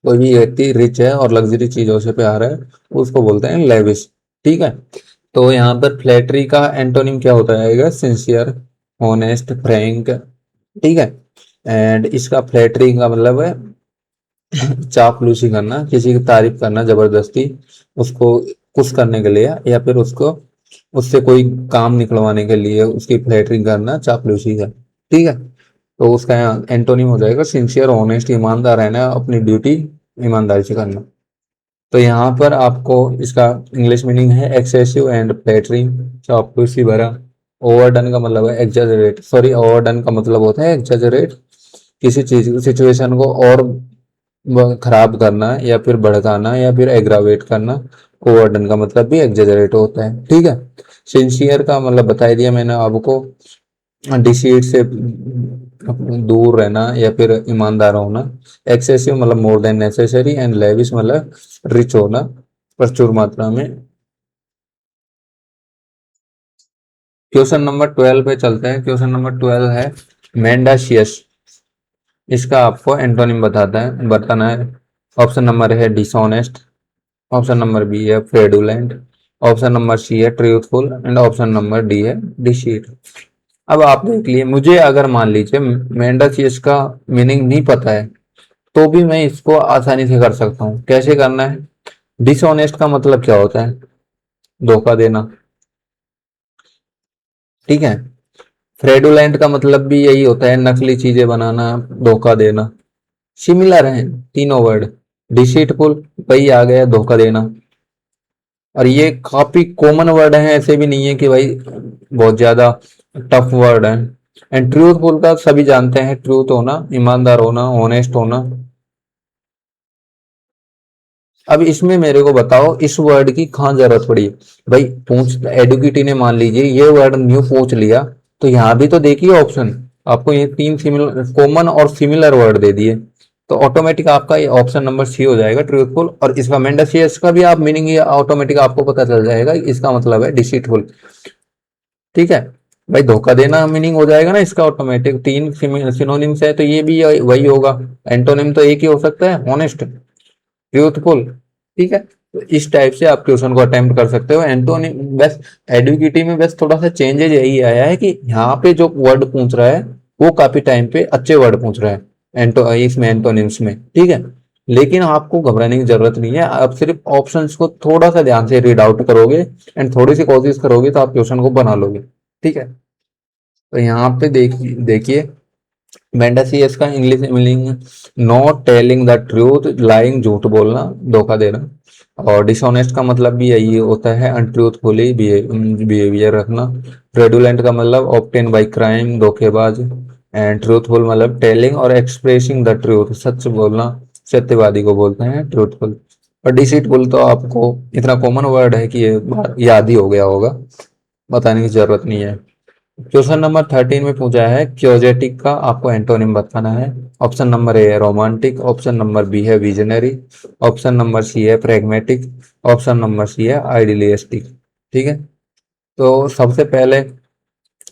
कोई भी व्यक्ति रिच है और लग्जरी चीजों से प्यार है, उसको बोलते हैं लेविश। ठीक है। तो यहाँ पर फ्लैटरी का एंटोनिम क्या होता है? Sincere, honest, Frank. ठीक है। एंड इसका फ्लैटरी का मतलब है चापलूसी करना, किसी की तारीफ करना जबरदस्ती, उसको खुश करने के लिए या फिर उसको, उससे कोई काम निकलवाने के लिए उसकी फ्लैटरिंग करना चापलूसी है। ठीक है। तो उसका एंटोनिम हो जाएगा सिंसियर, ऑनेस्ट, ईमानदार रहना, अपनी ड्यूटी ईमानदारी से करना। तो यहाँ पर आपको इसका इंग्लिश मीनिंग है एक्सेसिव एंड फ्लैटरिंग, चापलूसी भरा। ओवरडन का मतलब है एग्जैजरेट, सॉरी, ओवरडन का मतलब होता है एग्जैजरेट, किसी चीज सिचुएशन को और खराब करना या फिर भड़काना या फिर एग्रावेट करना। ओवरडन का मतलब भी एग्जैजरेट होता है। ठीक है। सिंसियर का मतलब बता दिया मैंने आपको, डिसीट से दूर रहना या फिर ईमानदार होना। एक्सेसिव मतलब more than necessary. And lavish मतलब रिच होना प्रचुर मात्रा में। क्वेश्चन नंबर 12 पे चलते हैं। क्वेश्चन नंबर 12 है मेंडाशियस। इसका आपको एंटोनिम बताना है। ऑप्शन नंबर है डिसऑनेस्ट, ऑप्शन नंबर बी है फ्रेडुलेंट, ऑप्शन नंबर सी है truthful and option number D है डिसीट। अब आप देख लिए, मुझे अगर मान लीजिए मेंडाशियस का मीनिंग नहीं पता है, तो भी मैं इसको आसानी से कर सकता हूँ। कैसे करना है? डिसऑनेस्ट का मतलब क्या होता है? धोखा देना। ठीक है। फ्रेडुलेंट का मतलब भी यही होता है, नकली चीजें बनाना, धोखा देना। सिमिलर हैं तीनों वर्ड। डिसीटफुल, वही आ गया धोखा देना। और ये काफी कॉमन वर्ड है, ऐसे भी नहीं है कि भाई बहुत ज्यादा टफ वर्ड है। एंड ट्रूथफुल का सभी जानते हैं, ट्रूथ होना, ईमानदार होना, ऑनेस्ट होना। अब इसमें मेरे को बताओ इस वर्ड की कहाँ जरूरत पड़ी? भाई पूछ, एडुकेटी ने मान लीजिए ये वर्ड न्यू पूछ लिया, तो यहाँ भी तो देखिए ऑप्शन, आपको ये तीन सिमिलर, कॉमन और सिमिलर वर्ड दे दिए, तो ऑटोमेटिक आपका ये ऑप्शन नंबर सी हो जाएगा ट्रूथफुल। और इसका मेंडसियस का भी आप मीनिंग ये ऑटोमेटिक आपको पता चल जाएगा, इसका मतलब है डिसीटफुल। ठीक है। भाई धोखा देना मीनिंग हो जाएगा ना इसका ऑटोमेटिक, तीन सिनोनिम्स है तो ये भी वही होगा। एंटोनिम तो एक ही हो सकता है, ऑनेस्ट, ट्रूथफुल। ठीक है। तो इस टाइप से आप क्वेश्चन को अटेम्प्ट कर सकते हो। एंटोनिम बस, एडुकेटिव में बस थोड़ा सा चेंजेज यही आया है कि यहाँ पे जो वर्ड पूछ रहा है वो काफी टाइम पे अच्छे वर्ड पूछ रहा है इसमें एंटोनिम्स में। ठीक है। लेकिन आपको घबराने की जरूरत नहीं है, आप सिर्फ ऑप्शंस को थोड़ा सा ध्यान से रीड आउट करोगे एंड थोड़ी सी कोशिश करोगे तो आप क्वेश्चन को बना लोगे। ठीक है। तो यहाँ पे देखिए देखिए, मेंडासियस का English meaning not telling the truth, lying, झूठ बोलना, धोखा देना। और डिसऑनेस्ट का मतलब भी यही होता है अनट्रूथफुली बिहेवियर रखना। फ्रेडुलेंट का मतलब ऑब्टेन बाय क्राइम, धोखेबाज। एंड ट्रूथफुल मतलब टेलिंग और एक्सप्रेसिंग द ट्रूथ, सच बोलना, सत्यवादी को बोलते हैं ट्रूथफुल। और डिसीटफुल तो आपको इतना कॉमन वर्ड है कि ये याद ही हो गया होगा, बताने की जरूरत नहीं है। क्वेश्चन नंबर 13 में पूछा है क्योजेटिक का आपको एंटोनिम बताना है। ऑप्शन नंबर ए है रोमांटिक, ऑप्शन नंबर बी है विजनरी, ऑप्शन नंबर सी है प्रेगमेटिक, ऑप्शन नंबर सी है आइडियलिस्टिक। ठीक है, तो सबसे पहले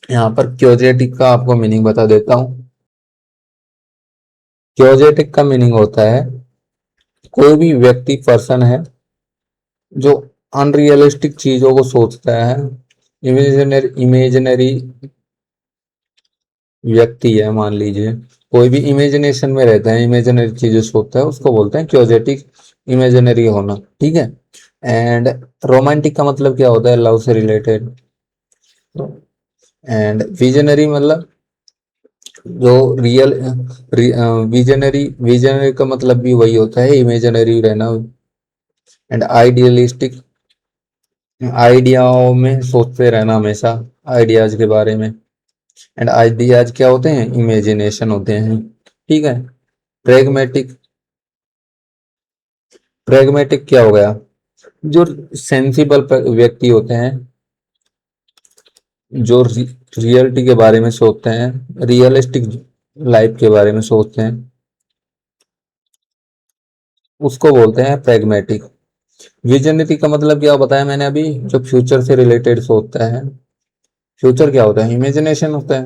यहाँ पर क्योजेटिक का आपको मीनिंग बता देता हूँ। क्योजेटिक का मीनिंग होता है कोई भी व्यक्ति पर्सन है जो अनरियलिस्टिक चीजों को सोचता है, इमेजिनरी इमेजिनरी व्यक्ति है, मान लीजिए कोई भी इमेजिनेशन में रहता है, इमेजिनरी चीजें सोचता है, उसको बोलते हैं क्योजेटिक, इमेजिनरी होना। ठीक है, एंड रोमांटिक का मतलब क्या होता है, लव से रिलेटेड। एंड विजनरी मतलब जो रियल, विजनरी, विजनरी का मतलब भी वही होता है, इमेजिनरी रहना। एंड आइडियलिस्टिक, आइडियाओं में सोचते रहना हमेशा, आइडियाज के बारे में। एंड आइडियाज क्या होते हैं, इमेजिनेशन होते हैं। ठीक है, प्रेगमेटिक, प्रेगमेटिक क्या हो गया, जो सेंसिबल व्यक्ति होते हैं, जो रियलिटी के बारे में सोचते हैं, रियलिस्टिक लाइफ के बारे में सोचते हैं, उसको बोलते हैं प्रेगमेटिक। विजनरी का मतलब क्या बताया मैंने अभी, जो फ्यूचर से रिलेटेड सोचता है। फ्यूचर क्या होता है, इमेजिनेशन होता है।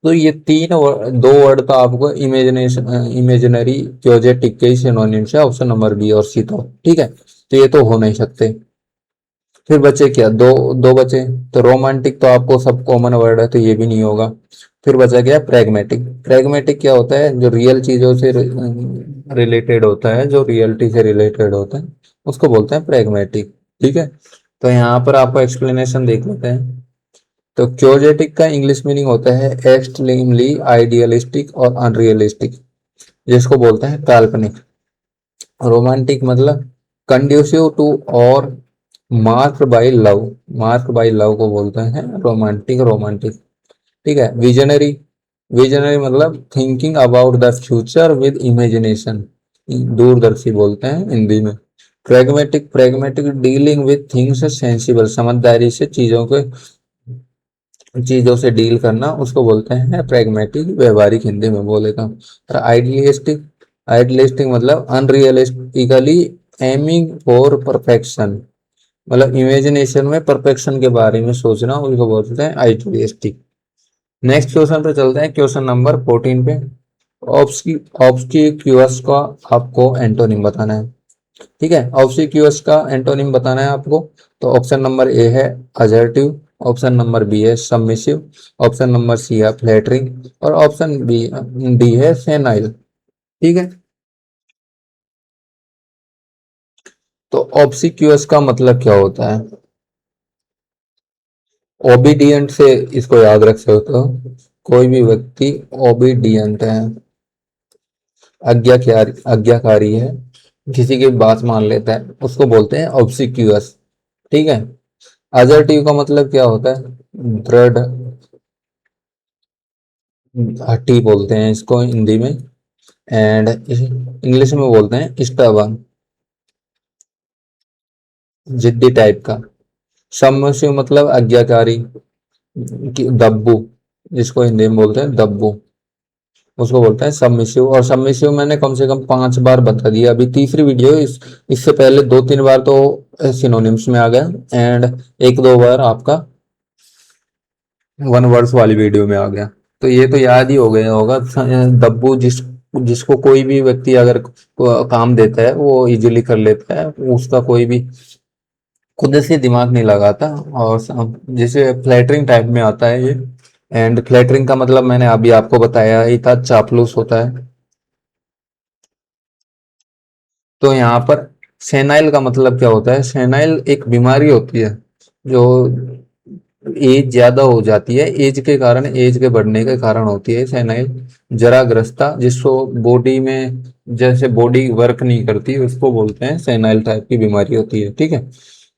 तो ये दो वर्ड तो आपको इमेजिनेशन, इमेजिनरी, क्योजेटिक के सिनोनिम्स है, ऑप्शन नंबर बी और सी। तो ठीक है, तो ये तो हो नहीं सकते। फिर बचे क्या, दो दो बचे। तो रोमांटिक तो आपको सब कॉमन वर्ड है, तो ये भी नहीं होगा। फिर बचा गया प्रैग्मेटिक। प्रैग्मेटिक क्या होता है, जो रियल चीजों से रिलेटेड होता है, जो रियलिटी से रिलेटेड होता है, उसको बोलते हैं प्रैग्मेटिक। ठीक है, तो यहाँ पर आपको एक्सप्लेनेशन देख लेते हैं। तो क्योजेटिक का इंग्लिश मीनिंग होता है एक्सट्रीमली आइडियलिस्टिक और अनरियलिस्टिक, जिसको बोलते हैं काल्पनिक। रोमांटिक मतलब कंड्यूसिव टू और marked by love, marked by love को बोलते हैं रोमांटिक, रोमांटिक। ठीक है, विजनरी, विजनरी मतलब thinking about the future with imagination, दूरदर्शी बोलते हैं हिंदी में। Pragmatic, pragmatic dealing with things sensible, समझदारी से चीजों के, चीजों से डील करना, उसको बोलते हैं प्रेगमेटिक, व्यवहारिक हिंदी में बोले तो। और आइडियलिस्टिक, आइडियलिस्टिक मतलब अनरियलिस्टिकली एमिंग फॉर परफेक्शन, मतलब इमेजिनेशन में परफेक्शन के बारे में सोचना, उसको बोलते हैं आइडियलिस्टिक। नेक्स्ट क्वेश्चन पे चलते हैं, क्वेश्चन नंबर 14 पे। ऑब्सक्यूअस का आपको एंटोनिम बताना है। ठीक है, ऑब्सिक्यूअस का एंटोनिम बताना है आपको। तो ऑप्शन नंबर ए है असर्टिव, ऑप्शन नंबर बी है सबमिसिव, ऑप्शन नंबर सी है फ्लैटरिंग, और ऑप्शन बी डी है सेनाइल। ठीक है, तो ऑब्सिक्यूअस का मतलब क्या होता है, ओबीडियंट से इसको याद रख सकते हो। कोई भी व्यक्ति ओबीडियंट है, आज्ञाकारी, आज्ञाकारी है, किसी की बात मान लेता है, उसको बोलते हैं ऑब्सिक्यूअस। ठीक है, असर्टिव का मतलब क्या होता है, दृढ़, हट्टी बोलते हैं इसको हिंदी में। एंड इंग्लिश में बोलते हैं स्टबर्न, जिद्दी टाइप का। सबमिसिव मतलब आज्ञाकारी, दब्बू, जिसको हिंदी में बोलते हैं दब्बू, उसको बोलते हैं सबमिसिव। और सबमिसिव मैंने कम से कम 5 बार बता दिया, अभी तीसरी वीडियो, इससे पहले 2-3 बार तो सिनोनिम्स में आ गया, एंड 1-2 बार आपका वन वर्ड्स वाली वीडियो में आ गया। तो ये तो याद ही हो गया होगा। दब्बू, जिसको कोई भी व्यक्ति अगर काम देता है वो इजीली कर लेता है, उसका कोई भी खुद से दिमाग नहीं लगाता। और जैसे फ्लैटरिंग टाइप में आता है ये। एंड फ्लैटरिंग का मतलब मैंने अभी आपको बताया ही था, चापलूस होता है। तो यहाँ पर सेनाइल का मतलब क्या होता है, सेनाइल एक बीमारी होती है, जो एज ज्यादा हो जाती है, एज के कारण, एज के बढ़ने के कारण होती है सेनाइल। जराग्रस्ता, जिसको बॉडी में जैसे बॉडी वर्क नहीं करती, उसको बोलते हैं सेनाइल टाइप की बीमारी होती है। ठीक है,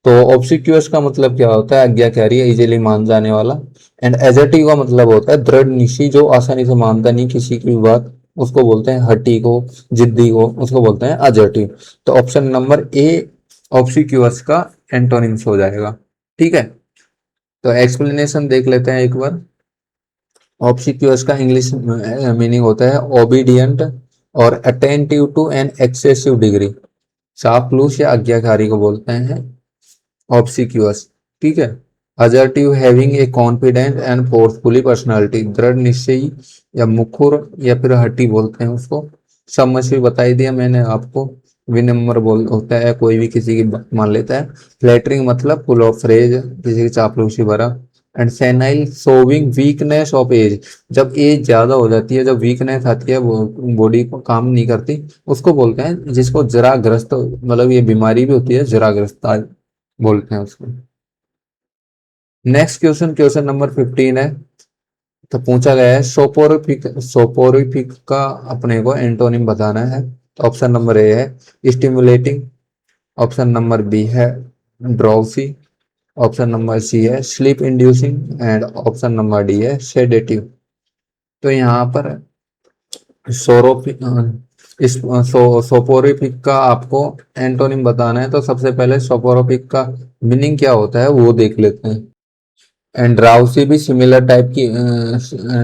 तो ऑब्सिक्यूअस का मतलब क्या होता है? आज्ञाकारी, इजीली मान जाने वाला। एंड एजर्टिव का मतलब होता है दृढ़ निश्चयी, जो आसानी से मानता नहीं किसी की बात, उसको बोलते हैं हठी को, जिद्दी को, उसको बोलते हैं अजर्टिव। तो ऑप्शन नंबर ए ऑब्सिक्यूअस का एंटोनिम्स हो जाएगा। ठीक है, तो एक्सप्लेनेशन देख लेते हैं एक बार। ऑब्सिक्यूअस का इंग्लिश मीनिंग होता है ओबीडियंट और attentive to an excessive degree. चापलूस या आज्ञाकारी को बोलते हैं ऑब्सिक्यूअस। ठीक है। Assertive, having a confident and forcefully personality, दृढ़ निश्चयी या मुखर या फिर हठी बोलते हैं उसको। समझ बताई दिया मैंने आपको। विनम्र बोल होता है, कोई भी किसी की बात मान लेता है। फ्लैटरिंग मतलब फुल ऑफ फ्रेज, किसी की चापलूसी भरा। And senile, showing weakness of age, जब एज ज्यादा हो जाती है, जब वीकनेस आती है, वो बॉडी को काम नहीं करती, उसको बोलते हैं, जिसको जराग्रस्त, मतलब ये बीमारी भी होती है, जराग्रस्त बोलते हैं उसको। नेक्स्ट क्वेश्चन, क्वेश्चन नंबर 15 है। तो पूछा गया है सोपोरिफिक, सोपोरिफिक का अपने को एंटोनिम बताना है। तो ऑप्शन नंबर ए है स्टिमुलेटिंग, ऑप्शन नंबर बी है ड्राउसी, ऑप्शन नंबर सी है sleep inducing and option number D है सेडेटिव। तो यहाँ पर सोरोफिक, इस सोपोरिफिक का आपको एंटोनिम बताना है। तो सबसे पहले सोपोरोफिक का मीनिंग क्या होता है वो देख लेते हैं। एंड ड्राउसी भी सिमिलर टाइप की,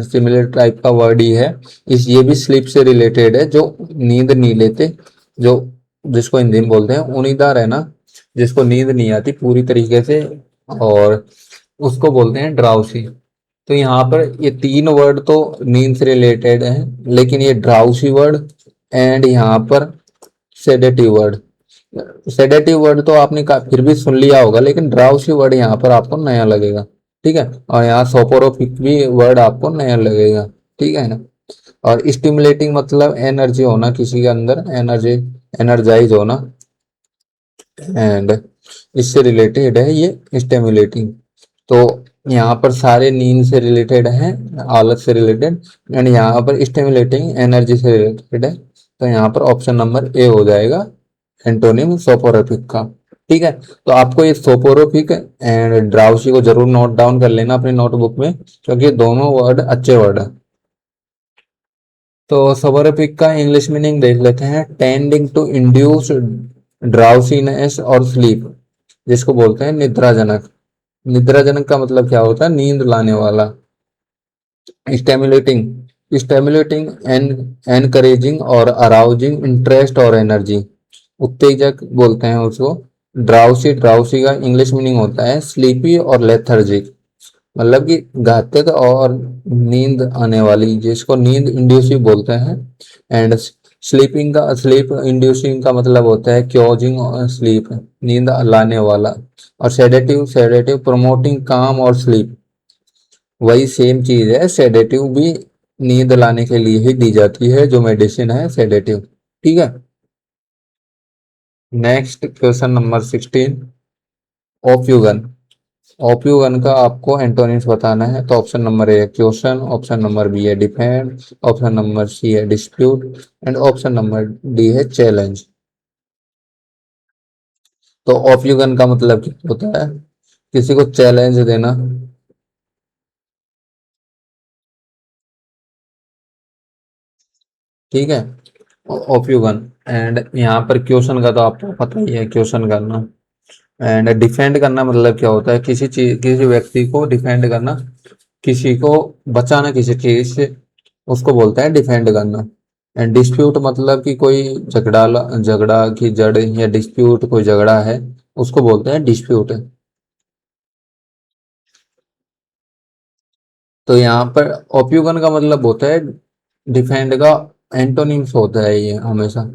सिमिलर टाइप का वर्ड ही है। इस ये भी स्लीप से रिलेटेड है, जो नींद नहीं लेते, जो जिसको हिंदी में बोलते हैं उनीदार है ना, जिसको नींद नहीं आती पूरी तरीके से, और उसको बोलते हैं ड्राउसी। तो यहाँ पर ये तीन वर्ड तो नींद से रिलेटेड है, लेकिन ये ड्राउसी वर्ड एंड यहाँ पर सेडेटिव वर्ड, सेडेटिव वर्ड तो आपने फिर भी सुन लिया होगा, लेकिन ड्राउसी वर्ड यहाँ पर आपको नया लगेगा। ठीक है, और यहाँ सोपोरोफिक भी वर्ड आपको नया लगेगा। ठीक है ना। और स्टिमुलेटिंग मतलब एनर्जी होना, किसी के अंदर एनर्जी, एनर्जाइज होना। एंड इससे रिलेटेड है ये स्टिमुलेटिंग। तो यहाँ पर सारे नींद से रिलेटेड हैं, आलस से रिलेटेड, एंड यहाँ पर स्टिमुलेटिंग एनर्जी से रिलेटेड है। तो यहाँ पर ऑप्शन नंबर ए हो जाएगा एंटोनिम सोपोरोफिक का। ठीक है, तो आपको ये सोपोरोफिक एंड ड्राउसी को जरूर नोट डाउन कर लेना अपनी नोटबुक में, क्योंकि दोनों वर्ड अच्छे वर्ड है। तो सोपोरोफिक का इंग्लिश मीनिंग देख लेते हैं। टेंडिंग टू इंड्यूस ड्राउसीनेस और स्लीप, जिसको बोलते हैं निद्राजनक। निद्राजनक का मतलब क्या होता है? नींद लाने वाला। स्टेमुलेटिंग, स्टेमुलेटिंग एनकरेजिंग और अराउजिंग इंटरेस्ट और एनर्जी, उत्तेजक बोलते हैं उसको। ड्राउसी, ड्राउसी का इंग्लिश मीनिंग होता है स्लीपी और लेथर्जिक, मतलब कि घातक और नींद आने वाली, जिसको नींद इंड्यूसिव बोलते हैं। एंड स्लीपिंग का, स्लीप इंड्यूसिंग का मतलब होता है क्योजिंग स्लीप, नींद लाने वाला। और सेडेटिव, सेडेटिव प्रमोटिंग काम और स्लीप, वही सेम चीज है। सेडेटिव भी नींद लाने के लिए ही दी जाती है, जो मेडिसिन है सेडेटिव। ठीक है। Next question number 16, ओप्यूगन। ओप्यूगन का आपको एंटोनिम्स बताना है। तो ऑप्शन नंबर ए है क्वेश्चन, ऑप्शन नंबर बी है डिफेंड, ऑप्शन नंबर सी है dispute and option number D है चैलेंज। तो ओप्यूगन का मतलब क्या होता है? किसी को चैलेंज देना। ठीक है, ओप्यूगन। एंड यहाँ पर क्वेश्चन का तो आपको पता ही है, क्वेश्चन करना। एंड डिफेंड करना मतलब क्या होता है? किसी चीज, किसी व्यक्ति को डिफेंड करना, किसी को बचाना किसी चीज से, उसको बोलते हैं डिफेंड करना। एंड डिस्प्यूट मतलब कि कोई झगड़ा, झगड़ा की जड़ या डिस्प्यूट, कोई झगड़ा है, उसको बोलते हैं डिस्प्यूट। तो यहाँ पर ओप्यूगन का मतलब होता है डिफेंड का एंटोनिम्स होता है ये हमेशा।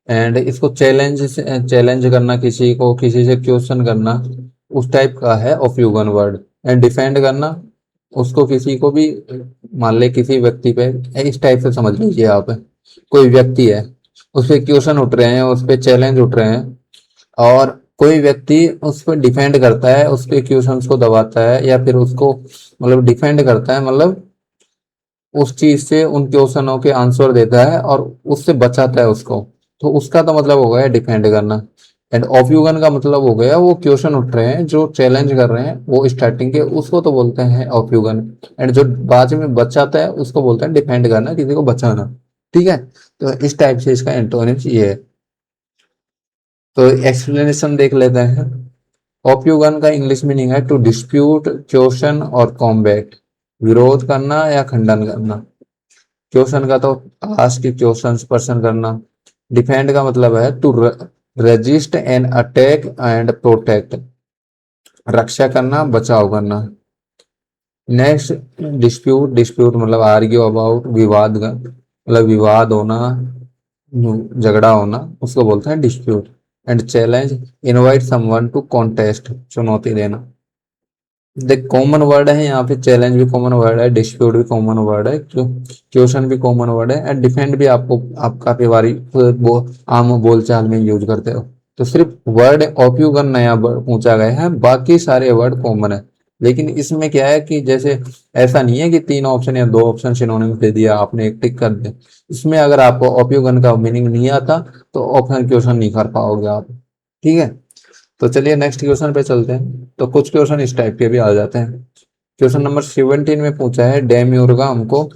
एंड इसको चैलेंज से, चैलेंज करना किसी को, किसी से क्वेश्चन करना, उस टाइप का है ओप्यूगन वर्ड। एंड डिफेंड करना, उसको किसी को भी, मान ले किसी व्यक्ति पे, इस टाइप से समझ लीजिए आप। कोई व्यक्ति है, उस पे क्वेश्चन उठ रहे हैं, उस पे चैलेंज उठ रहे हैं, और कोई व्यक्ति उस पर डिफेंड करता है, उसके क्वेश्चंस को दबाता है, या फिर उसको मतलब डिफेंड करता है, मतलब उस चीज से उन क्वेश्चनों के आंसर देता है और उससे बचाता है उसको। तो उसका तो मतलब हो गया डिफेंड करना। एंड ऑफ्यूगन का मतलब हो गया वो क्वेश्चन उठ रहे हैं जो चैलेंज कर रहे हैं वो स्टार्टिंग के, उसको तो बोलते हैं ऑफ्यूगन। एंड जो बाद में बचाता है उसको बोलते हैं डिफेंड करना, किसी को बचाना। ठीक है, तो इस टाइप से इसका एंटोनिम्स ये है। तो एक्सप्लेनेशन देख लेते हैं। ऑप्यूगन का इंग्लिश मीनिंग है टू डिस्प्यूट, क्वेश्चन और कॉम्बैट, विरोध करना या खंडन करना। क्वेश्चन का तो आस्क क्वेश्चन, प्रश्न करना। डिफेंड का मतलब है to resist and attack and protect, रक्षा करना, बचाव करना। नेक्स्ट डिस्प्यूट, डिस्प्यूट मतलब आर्ग्यू अबाउट, विवाद का मतलब विवाद होना, झगड़ा होना, उसको बोलते हैं dispute. And challenge, invite someone to contest, चुनौती देना। देख कॉमन वर्ड है यहाँ पे, चैलेंज भी कॉमन वर्ड है, डिस्प्यूट भी कॉमन वर्ड है, क्वेश्चन भी कॉमन वर्ड है, एंड डिफेंड भी आपको आप काफी बारी आम बोलचाल में यूज करते हो। तो सिर्फ वर्ड ऑप्यूगन नया पूछा गया है, बाकी सारे वर्ड कॉमन है। लेकिन इसमें क्या है कि जैसे ऐसा नहीं है कि तीन ऑप्शन या दो ऑप्शन सिनोनिम दे दिया आपने एक टिक कर दिया। इसमें अगर आपको ऑप्यूगन का मीनिंग नहीं आता तो ऑप्शन क्वेश्चन नहीं कर पाओगे आप। ठीक है, तो चलिए नेक्स्ट क्वेश्चन पे चलते हैं। तो कुछ क्वेश्चन इस टाइप के भी आ जाते हैं। क्वेश्चन नंबर 17 में पूछा है डेम्यूर का हमको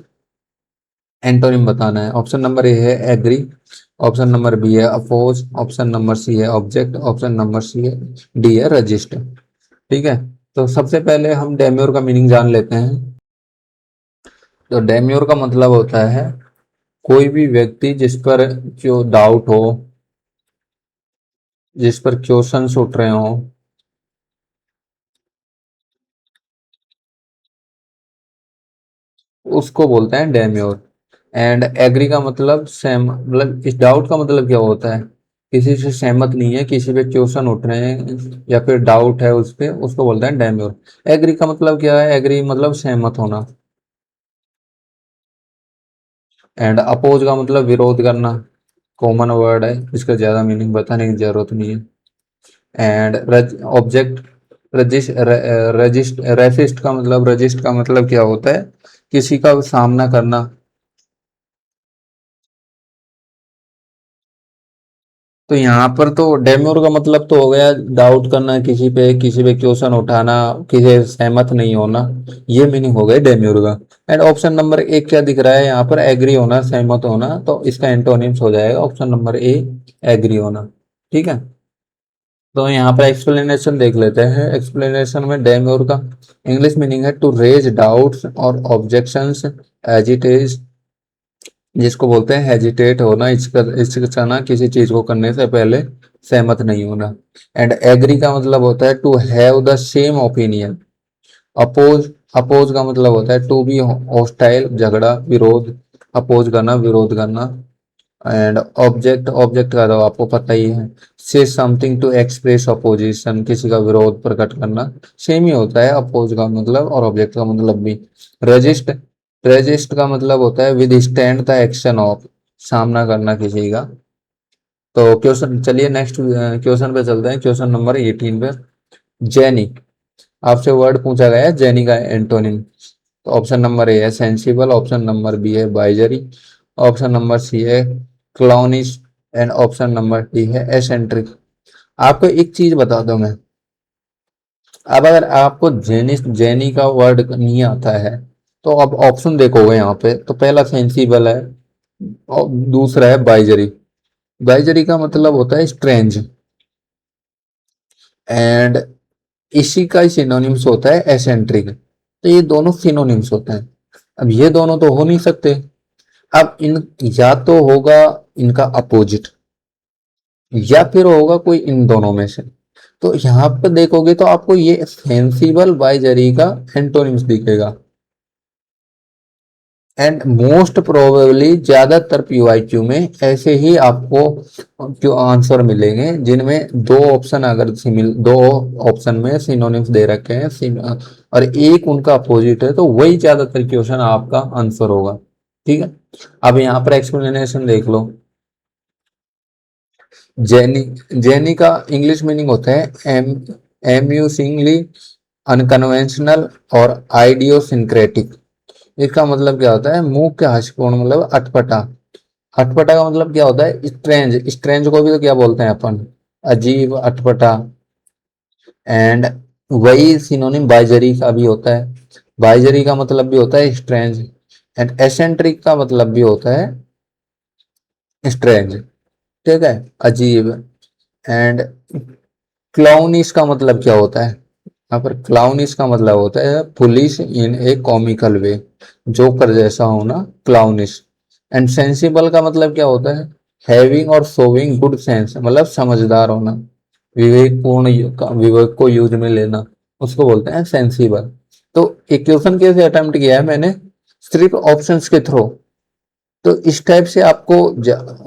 एंटोनिम बताना है। ऑप्शन नंबर ए है एग्री, ऑप्शन नंबर बी है अपोज, ऑप्शन नंबर सी है ऑब्जेक्ट, ऑप्शन नंबर सी है डी है रजिस्ट। ठीक है, तो सबसे पहले हम डेम्योर का मीनिंग जान लेते हैं। तो डेम्योर का मतलब होता है कोई भी व्यक्ति जिस पर जो डाउट हो, जिस पर क्वेश्चन उठ रहे हो, उसको बोलते हैं डेम्योर। एंड एग्री का मतलब सहम, मतलब इस डाउट का मतलब क्या होता है, किसी से सहमत नहीं है, किसी पे क्वेश्चन उठ रहे हैं या फिर डाउट है उस पे, उसको बोलते हैं डेम्योर। एग्री का मतलब क्या है, एग्री मतलब सहमत होना। एंड अपोज का मतलब विरोध करना, कॉमन वर्ड है, इसका ज्यादा मीनिंग बताने की जरूरत नहीं है। एंड ऑब्जेक्ट, रजिस्ट, रेसिस्ट का मतलब, रजिस्ट का मतलब क्या होता है, किसी का सामना करना। तो यहाँ पर तो डेम्योर का मतलब तो हो गया डाउट करना किसी पे, किसी पे क्वेश्चन उठाना, किसी से सहमत नहीं होना, ये मीनिंग हो गया डेम्योर का। एंड ऑप्शन नंबर एक क्या दिख रहा है यहाँ पर, एग्री होना, सहमत होना, तो इसका एंटोनिम्स हो जाएगा ऑप्शन नंबर ए, एग्री होना। ठीक है, तो यहाँ पर एक्सप्लेनेशन देख लेते हैं। एक्सप्लेनेशन में डेम्योर का इंग्लिश मीनिंग है टू रेज डाउट्स और ऑब्जेक्शंस, एजिटेट, जिसको बोलते हैं हेजिटेट होना, हिचकिचाना, किसी चीज को करने से पहले सहमत नहीं होना। एंड एग्री का मतलब होता है to have the same opinion. Oppose, oppose का मतलब होता है टू बी हॉस्टाइल, झगड़ा, विरोध, अपोज करना, विरोध करना। एंड ऑब्जेक्ट, ऑब्जेक्ट का तो आपको पता ही है, से समथिंग टू एक्सप्रेस अपोजिशन, किसी का विरोध प्रकट करना, सेम ही होता है अपोज का मतलब और ऑब्जेक्ट का मतलब भी। रजिस्ट, रजिस्ट का मतलब होता है with stand the action of, सामना करना किसी का। तो क्वेश्चन, चलिए नेक्स्ट क्वेश्चन पे चलते हैं, क्वेश्चन नंबर 18 पे। जेनी, आपसे वर्ड पूछा गया है जेनी का एंटोनिम। तो ऑप्शन नंबर ए है सेंसिबल, ऑप्शन नंबर बी है बाइजरी, ऑप्शन नंबर सी है क्लाउनिश, एंड ऑप्शन नंबर डी है एसेंट्रिक। आपको एक चीज बता दूं मैं, अब अगर आपको जेनी, जेनी का वर्ड नहीं आता है तो अब ऑप्शन देखोगे यहाँ पे, तो पहला सेंसिबल है और दूसरा है बाइजरी। बाइजरी का मतलब होता है स्ट्रेंज, एंड इसी का ही सिनोनिम्स होता है एसेंट्रिक। तो ये दोनों सिनोनिम्स होते हैं। अब ये दोनों तो हो नहीं सकते, अब इन या तो होगा इनका अपोजिट, या फिर होगा कोई इन दोनों में से। तो यहाँ पर देखोगे तो आपको ये सेंसिबल बाय जरी का एंटोनिम्स दिखेगा। एंड मोस्ट प्रोबेबली ज्यादातर पीवाईक्यू में ऐसे ही आपको क्यों आंसर मिलेंगे जिनमें दो ऑप्शन, अगर सिमिल दो ऑप्शन में सिनोनिम्स दे रखे हैं और एक उनका अपोजिट है, तो वही ज्यादातर क्वेश्चन आपका आंसर होगा। ठीक है, अब यहाँ पर एक्सप्लेनेशन देख लो। जेनी, जेनी का इंग्लिश मीनिंग होता है एम, एम्यूसिंगली, अनकन्वेंशनल और आइडियोसिंक्रेटिक। इसका मतलब क्या होता है, मुंह के हास्यपूर्ण, मतलब अटपटा। अटपटा का मतलब क्या होता है, स्ट्रेंज, स्ट्रेंज को भी तो क्या बोलते हैं अपन, अजीब, अटपटा। एंड वही सिनोनिम बाइजरी का भी होता है। बाइजरी का मतलब भी होता है स्ट्रेंज, एंड एसेंट्रिक का मतलब भी होता है स्ट्रेंज। ठीक है, अजीब। एंड क्लाउनिश का मतलब क्या होता है? यहाँ पर क्लाउनिश का मतलब होता है पुलिस इन ए कॉमिकल वे, जोकर जैसा होना, क्लाउनिश। एंड सेंसिबल का मतलब क्या होता है? हैविंग और शोविंग गुड सेंस, मतलब समझदार होना, विवेक को यूज में लेना, उसको बोलते हैं सेंसिबल। तो एक क्वेश्चन कैसे अटेम्प्ट किया है मैंने? सिर्फ ऑप्शंस के थ्रू। तो इस टाइप से आपको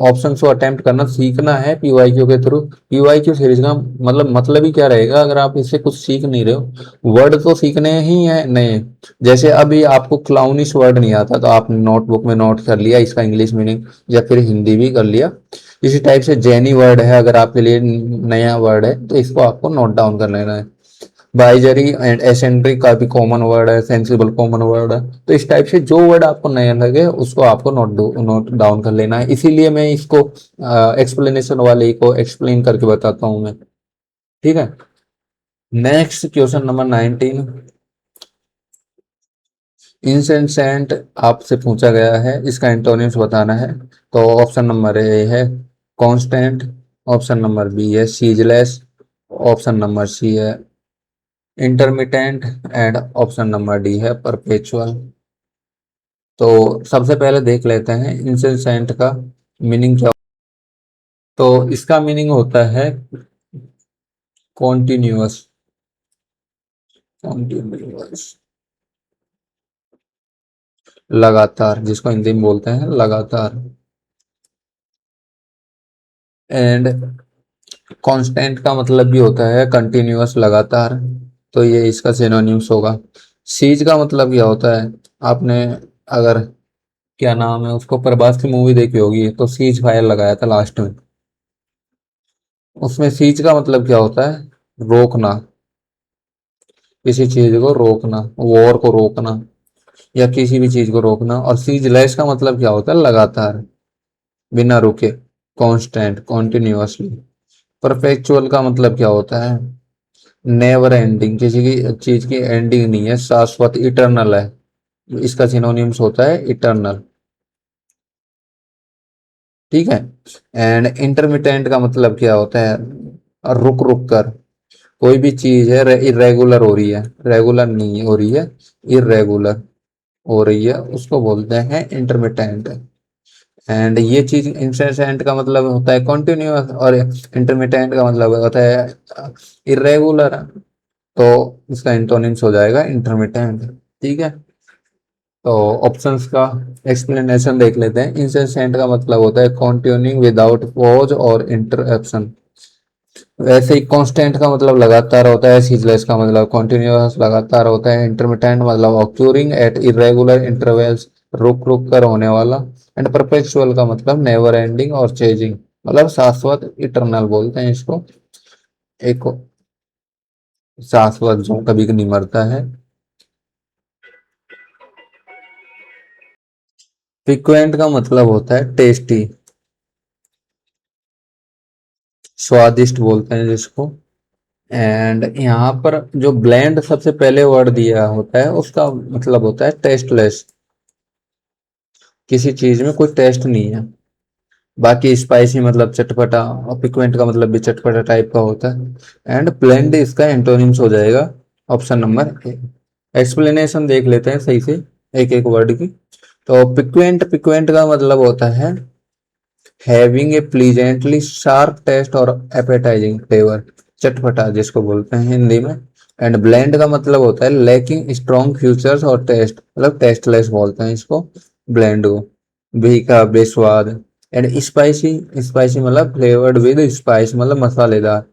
ऑप्शन को अटेम्प्ट करना सीखना है पीवाईक्यू के थ्रू। पीवाईक्यू सीरीज का मतलब ही क्या रहेगा अगर आप इससे कुछ सीख नहीं रहे हो? वर्ड तो सीखने ही है नए। जैसे अभी आपको क्लाउनिश वर्ड नहीं आता तो आपने नोटबुक में नोट कर लिया इसका इंग्लिश मीनिंग, या फिर हिंदी भी कर लिया। इसी टाइप से जेनी वर्ड है, अगर आपके लिए नया वर्ड है तो इसको आपको नोट डाउन कर लेना है। बाइजरी एंड एसेंट्रिक का भी कॉमन वर्ड है, सेंसिबल कॉमन वर्ड है। तो इस टाइप से जो वर्ड आपको नया लगे उसको आपको नोट डाउन कर लेना है। इसीलिए मैं इसको एक्सप्लेनेशन वाले को एक्सप्लेन करके बताता हूँ मैं। ठीक है। Next question number 19। इंसेंसेंट आपसे पूछा गया है, इसका एंटोनिम्स बताना है। तो ऑप्शन नंबर ए है कांस्टेंट, ऑप्शन नंबर बी है सीजलेस, ऑप्शन नंबर सी है intermittent, and option number D है परपेचुअल। तो सबसे पहले देख लेते हैं इंसेंसेंट का मीनिंग क्या। तो इसका मीनिंग होता है कॉन्टिन्यूअस, कॉन्टिन्यूअस, लगातार, जिसको हिंदी में बोलते हैं लगातार। एंड कांस्टेंट का मतलब भी होता है कंटिन्यूअस, लगातार। तो ये इसका सिनोनिम्स होगा। सीज का मतलब क्या होता है? आपने अगर, क्या नाम है उसको, प्रभास की मूवी देखी होगी तो सीज फायर लगाया था लास्ट में। उसमें सीज का मतलब क्या होता है? रोकना, किसी चीज को रोकना, वॉर को रोकना, या किसी भी चीज को रोकना। और सीज लेस का मतलब क्या होता है? लगातार, बिना रुके, कांस्टेंट, कॉन्टिन्यूअसली। परपेचुअल का मतलब क्या होता है? नेवर एंडिंग, किसी की चीज की एंडिंग नहीं है, शाश्वत, इटर्नल है। इसका सिनोनिम्स होता है इटर्नल। ठीक है। एंड इंटरमिटेंट का मतलब क्या होता है? रुक रुक कर, कोई भी चीज है इरेगुलर हो रही है, रेगुलर नहीं हो रही है, इरेगुलर हो रही है, उसको बोलते हैं इंटरमिटेंट। एंड ये चीज, इंटरमिटेंट का मतलब होता है कॉन्टिन्यूअस, और इंटरमिटेंट का मतलब होता है इरेगुलर। तो इसका इंटोनिम्स हो जाएगा इंटरमिटेंट। ठीक है। तो ऑप्शंस का एक्सप्लेनेशन देख लेते हैं। इंसेंट का मतलब होता है कंटिन्यूइंग विदाउट पॉज और इंटरप्शन। वैसे ही कांस्टेंट का मतलब लगातार होता है, सीजलेस का मतलब कंटिन्यूअस, लगातार होता है, इंटरमिटेंट मतलब ऑक्यूरिंग एट इरेगुलर इंटरवल्स, रुक रुक कर होने वाला। एंड परपेचुअल का मतलब नेवर एंडिंग और चेंजिंग, मतलब शाश्वत, इटरनल बोलते हैं इसको। एक शाश्वत जो कभी नहीं मरता है। फ्रिक्वेंट का मतलब होता है टेस्टी, स्वादिष्ट बोलते हैं जिसको। एंड यहाँ पर जो ब्लेंड सबसे पहले वर्ड दिया होता है उसका मतलब होता है टेस्टलेस, किसी चीज में कोई टेस्ट नहीं है। बाकी स्पाइसी मतलब चटपटा, और पिक्वेंट का मतलब भी चटपटा टाइप का होता है। एंड ब्लेंड इसका एंटोनिम्स हो जाएगा ऑप्शन नंबर ए। एक्सप्लेनेशन देख लेते हैं सही से एक एक वर्ड की। तो पिक्वेंट, पिक्वेंट का मतलब होता है having a pleasantly sharp taste और एपेटाइजिंग फ्लेवर, चटपटा जिसको बोलते हैं हिंदी में। एंड ब्लेंड का मतलब होता है लैकिंग स्ट्रॉन्ग फ्यूचर्स और टेस्ट, मतलब टेस्टलेस बोलते हैं इसको, ब्लेंड को। फीका, बेस्वाद। एंड स्पाइसी, स्पाइसी मतलब फ्लेवर्ड विद स्पाइस, मतलब मसालेदार।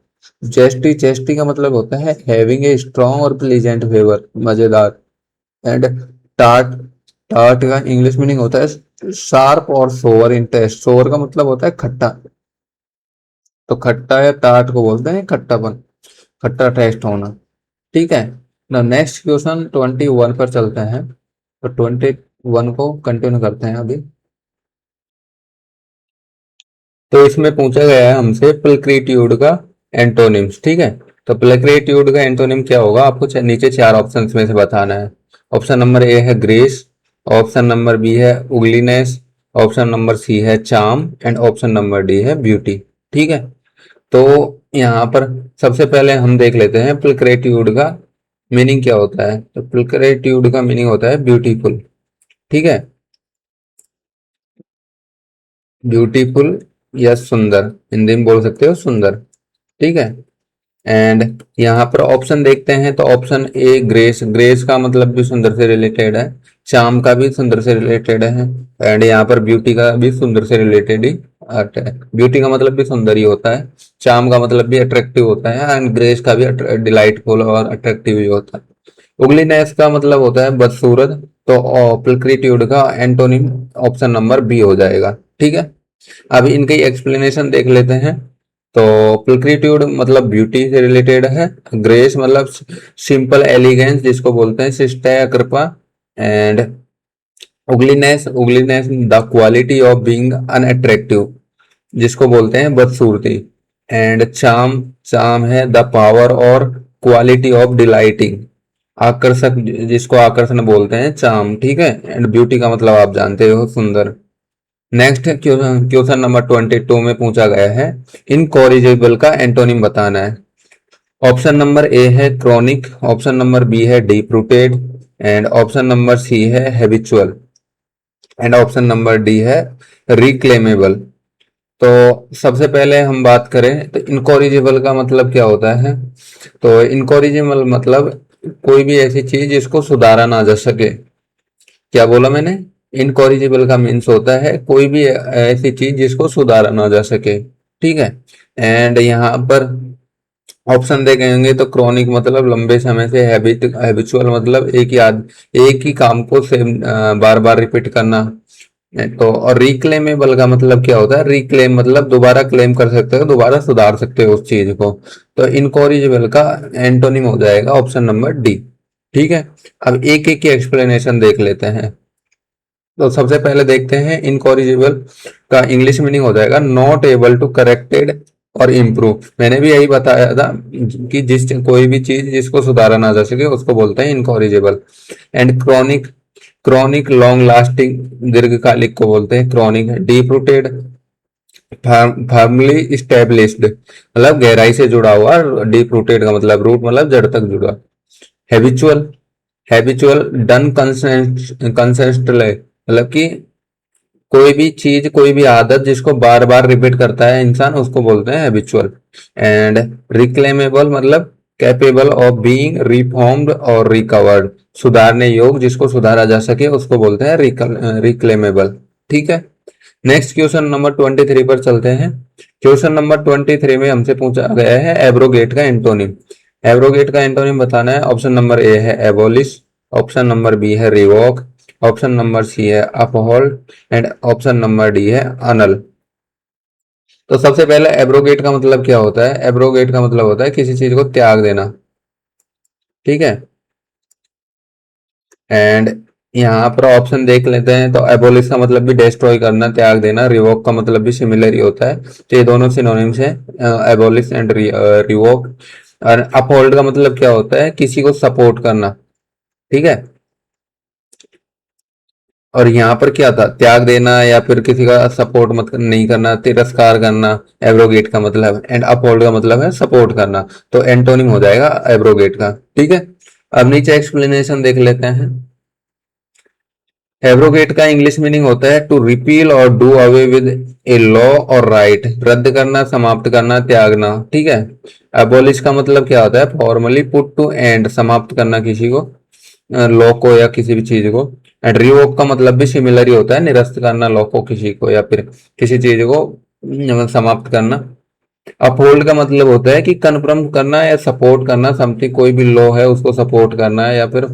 चेस्टी, चेस्टी का मतलब होता है हैविंग ए स्ट्रॉन्ग और प्लीजेंट फ्लेवर, मजेदार। एंड टार्ट, टार्ट का इंग्लिश मीनिंग होता है शार्प और सोवर इन टेस्ट। सोवर का मतलब होता है खट्टा, तो खट्टा या टार्ट को बोलते हैं खट्टापन, खट्टा टेस्ट होना। ठीक है ना। नेक्स्ट क्वेश्चन 21 पर चलते हैं। तो 21 को कंटिन्यू करते हैं अभी। तो इसमें पूछा गया है हमसे प्लक्रीट्यूड का एंटोनिम्स, ठीक है। तो प्लक्रेट्यूड का एंटोनिम क्या होगा, आपको नीचे चार ऑप्शंस में से बताना है। ऑप्शन नंबर ए है ग्रेस, ऑप्शन नंबर बी है उगलीनेस, ऑप्शन नंबर सी है charm and option number D है ब्यूटी, ठीक है। तो यहाँ पर सबसे पहले हम देख लेते हैं प्लक्रेट्यूड का मीनिंग क्या होता है। तो प्लक्रेट्यूड का मीनिंग होता है ब्यूटीफुल, ठीक है, ब्यूटीफुल या सुंदर, हिंदी में बोल सकते हो सुंदर, ठीक है। एंड यहाँ पर ऑप्शन देखते हैं तो ऑप्शन ए ग्रेस, ग्रेस का मतलब भी सुंदर से रिलेटेड है, चार्म का भी सुंदर से रिलेटेड है, एंड यहाँ पर ब्यूटी का भी सुंदर से रिलेटेड ही आता है। ब्यूटी का मतलब भी सुंदर ही होता है, चार्म का मतलब भी अट्रैक्टिव होता है, एंड ग्रेस का भी डिलाइटफुल और अट्रैक्टिव ही होता है। उगलीनेस का मतलब होता है बदसूरत। तो प्लक्रीट्यूड का एंटोनिम ऑप्शन नंबर बी हो जाएगा, ठीक है। अभी इनकी एक्सप्लेनेशन देख लेते हैं। तो प्लक्रीट्यूड मतलब ब्यूटी से रिलेटेड है, ग्रेस मतलब सिंपल एलिगेंस जिसको बोलते हैं शिष्ट या कृपा, and ugliness, ugliness the quality of being unattractive जिसको बोलते हैं बदसूरती, एंड चार्म, चार्म है द पावर और क्वालिटी ऑफ डिलाइटिंग, आकर्षक जिसको आकर्षण बोलते हैं चार्म, ठीक है। एंड ब्यूटी का मतलब आप जानते हो सुंदर। नेक्स्ट क्वेश्चन नंबर 22 में पूछा गया है इनकॉरिजिबल का एंटोनिम बताना है। ऑप्शन नंबर ए है क्रॉनिक, ऑप्शन नंबर बी है deep rooted, and option number C है habitual, and option number D है रिक्लेमेबल। तो सबसे पहले हम बात करें तो इनकॉरिजिबल का मतलब क्या होता है। तो इनकॉरिजिबल मतलब कोई भी ऐसी चीज जिसको सुधारा ना जा सके। क्या बोला मैंने, इनकॉरिजिबल का मीन्स होता है कोई भी ऐसी चीज जिसको सुधारा ना जा सके, ठीक है। एंड यहाँ पर ऑप्शन देखे होंगे तो क्रॉनिक मतलब लंबे समय से, हैबिचुअल मतलब एक ही काम को सेम बार बार रिपीट करना। तो और रिक्लेमेबल का मतलब क्या होता है, रिक्लेम मतलब दोबारा क्लेम कर सकते हो, दोबारा सुधार सकते हो उस चीज को। तो इनकॉरिजिबल का एंटोनिम हो जाएगा ऑप्शन नंबर डी, ठीक है। अब एक एक की एक्सप्लेनेशन देख लेते हैं। तो सबसे पहले देखते हैं इनकॉरिजिबल का इंग्लिश मीनिंग हो जाएगा नॉट एबल टू करेक्टेड और इम्प्रूव। मैंने भी यही बताया था कि जिस कोई भी चीज जिसको सुधारा ना जा सके उसको बोलते हैं incorrigible. And chronic, chronic long lasting दीर्घकालिक को बोलते हैं chronic. Deep rooted firmly established मतलब गहराई से जुड़ा हुआ, डीप रूटेड का मतलब रूट मतलब जड़ तक जुड़ा। हैबिचुअल, हैबिचुअल डन कंसिस्टेंटली मतलब कि कोई भी चीज कोई भी आदत जिसको बार बार रिपीट करता है इंसान उसको बोलते हैं हैबिचुअल। एंड रिक्लेमेबल मतलब कैपेबल ऑफ बीइंग रिफॉर्म्ड और रिकवर्ड, सुधारने योग्य जिसको सुधारा जा सके उसको बोलते हैं रिक्लेमेबल, ठीक है। नेक्स्ट क्वेश्चन नंबर 23 पर चलते हैं। क्वेश्चन नंबर 23 में हमसे पूछा गया है एब्रोगेट का एंटोनिम। एब्रोगेट का एंटोनिम बताना है। ऑप्शन नंबर ए है एबोलिश, ऑप्शन नंबर बी है रिवॉक, ऑप्शन नंबर सी है uphold, and option number D है अनल। तो सबसे पहले एब्रोगेट का मतलब क्या होता है, एब्रोगेट का मतलब होता है किसी चीज को त्याग देना, ठीक है। एंड यहाँ पर ऑप्शन देख लेते हैं तो एबोलिश का मतलब भी डिस्ट्रॉय करना, त्याग देना, रिवोक का मतलब भी सिमिलर ही होता है, तो ये दोनों सिनोनिम्स है, एबोलिश एंड रिवोक। और अपहोल्ड का मतलब क्या होता है, किसी को सपोर्ट करना, ठीक है। और यहाँ पर क्या था, त्याग देना या फिर किसी का सपोर्ट मत नहीं करना, तिरस्कार करना एब्रोगेट का मतलब, एंड अपहोल्ड का मतलब है सपोर्ट करना। तो एंटोनिम हो जाएगा एब्रोगेट का, ठीक है। अब नीचे एक्सप्लेनेशन देख लेते हैं। एब्रोगेट का इंग्लिश मीनिंग होता है टू रिपील और do away with a law और राइट, रद्द करना, समाप्त करना, त्यागना, ठीक है। एबोलिश का मतलब क्या होता है, फॉर्मली पुट टू एंड, समाप्त करना किसी को, लॉ को या किसी भी चीज को। एंड रिवोक का मतलब भी सिमिलर ही होता है, निरस्त करना लॉ को किसी को या फिर किसी चीज को समाप्त करना। अपहोल्ड का मतलब होता है कि कन्फर्म करना या सपोर्ट करना समथिंग, कोई भी लॉ है उसको सपोर्ट करना या फिर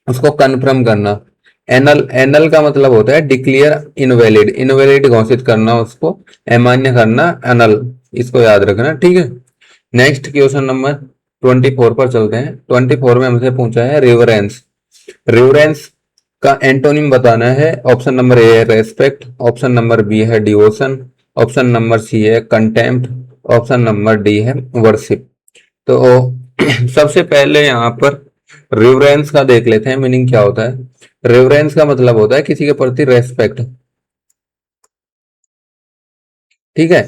उसको कन्फर्म करना। एनल, एनल का मतलब होता है डिक्लेयर इनवैलिड, इनवैलिड घोषित करना उसको, अमान्य करना एनल, इसको याद रखना, ठीक है। नेक्स्ट क्वेश्चन नंबर 24 पर चलते हैं। 24 में हमसे पूछा है रिवरेंस। रिवरेंस का एंटोनिम बताना है। ऑप्शन नंबर ए है रेस्पेक्ट, ऑप्शन नंबर बी है डिवोशन, ऑप्शन नंबर सी है कंटेम्प्ट, ऑप्शन नंबर डी है वर्शिप। तो सबसे पहले यहाँ पर रिवरेंस का देख लेते हैं मीनिंग क्या होता है। रिवरेंस का मतलब होता है किसी के प्रति रेस्पेक्ट। ठीक है,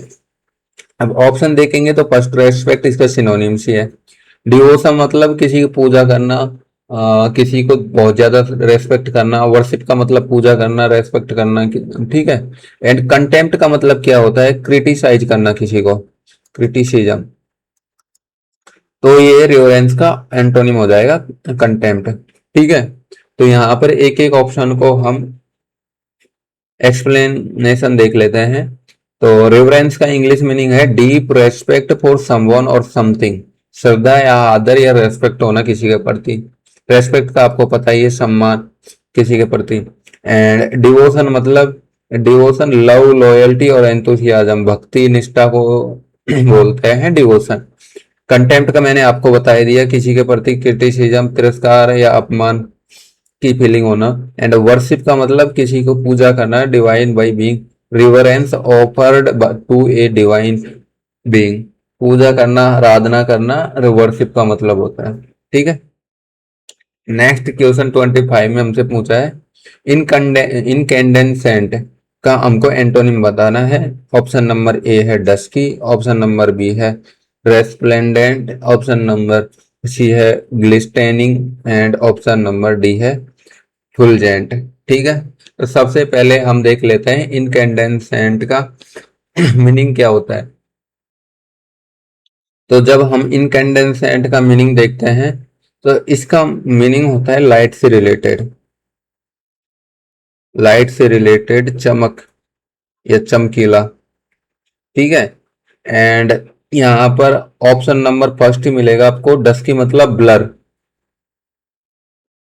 अब ऑप्शन देखेंगे तो फर्स्ट रेस्पेक्ट इसका सिनोनिम्स ही है। डिवोशन मतलब किसी की पूजा करना, किसी को बहुत ज्यादा रेस्पेक्ट करना। वर्शिप का मतलब पूजा करना, रेस्पेक्ट करना। ठीक है। एंड कंटेम्प्ट का मतलब क्या होता है, क्रिटिसाइज करना किसी को, क्रिटिसिज्म। तो ये रिवरेंस का एंटोनिम हो जाएगा कंटेम्प्ट। ठीक है, तो यहाँ पर एक एक ऑप्शन को हम एक्सप्लेनेशन देख लेते हैं। तो रिवरेंस का इंग्लिश मीनिंग है डीप रेस्पेक्ट फॉर समवन और समथिंग। श्रद्धा या आदर या रेस्पेक्ट होना किसी के प्रति। रेस्पेक्ट का आपको पता ही है, सम्मान किसी के प्रति। एंड डिवोशन मतलब डिवोशन लव, लॉयल्टी और एंथुसियाज्म, भक्ति निष्ठा को बोलते हैं डिवोशन। कंटेम्प्ट का मैंने आपको बता ही दिया, किसी के प्रति क्रिटिसिज्म, तिरस्कार या अपमान की फीलिंग होना। एंड वर्शिप का मतलब किसी को पूजा करना, divine by being, reverence offered to a divine being. पूजा करना, आराधना करना वर्शिप का मतलब होता है। ठीक है, नेक्स्ट क्वेश्चन 25 में हमसे पूछा है इनकैंडेसेंट का हमको एंटोनिम बताना है। ऑप्शन नंबर ए है डस्की, ऑप्शन नंबर बी है रेस्प्लेंडेंट, ऑप्शन नंबर सी है ग्लिस्टेनिंग एंड ऑप्शन नंबर डी है फुलजेंट। ठीक है, तो सबसे पहले हम देख लेते हैं इनकैंडेसेंट का मीनिंग क्या होता है। तो जब हम इनकैंडेसेंट का मीनिंग देखते हैं तो इसका मीनिंग होता है लाइट से रिलेटेड, लाइट से रिलेटेड, चमक या चमकीला। ठीक है, एंड यहाँ पर ऑप्शन नंबर फर्स्ट ही मिलेगा आपको। डस्की मतलब ब्लर,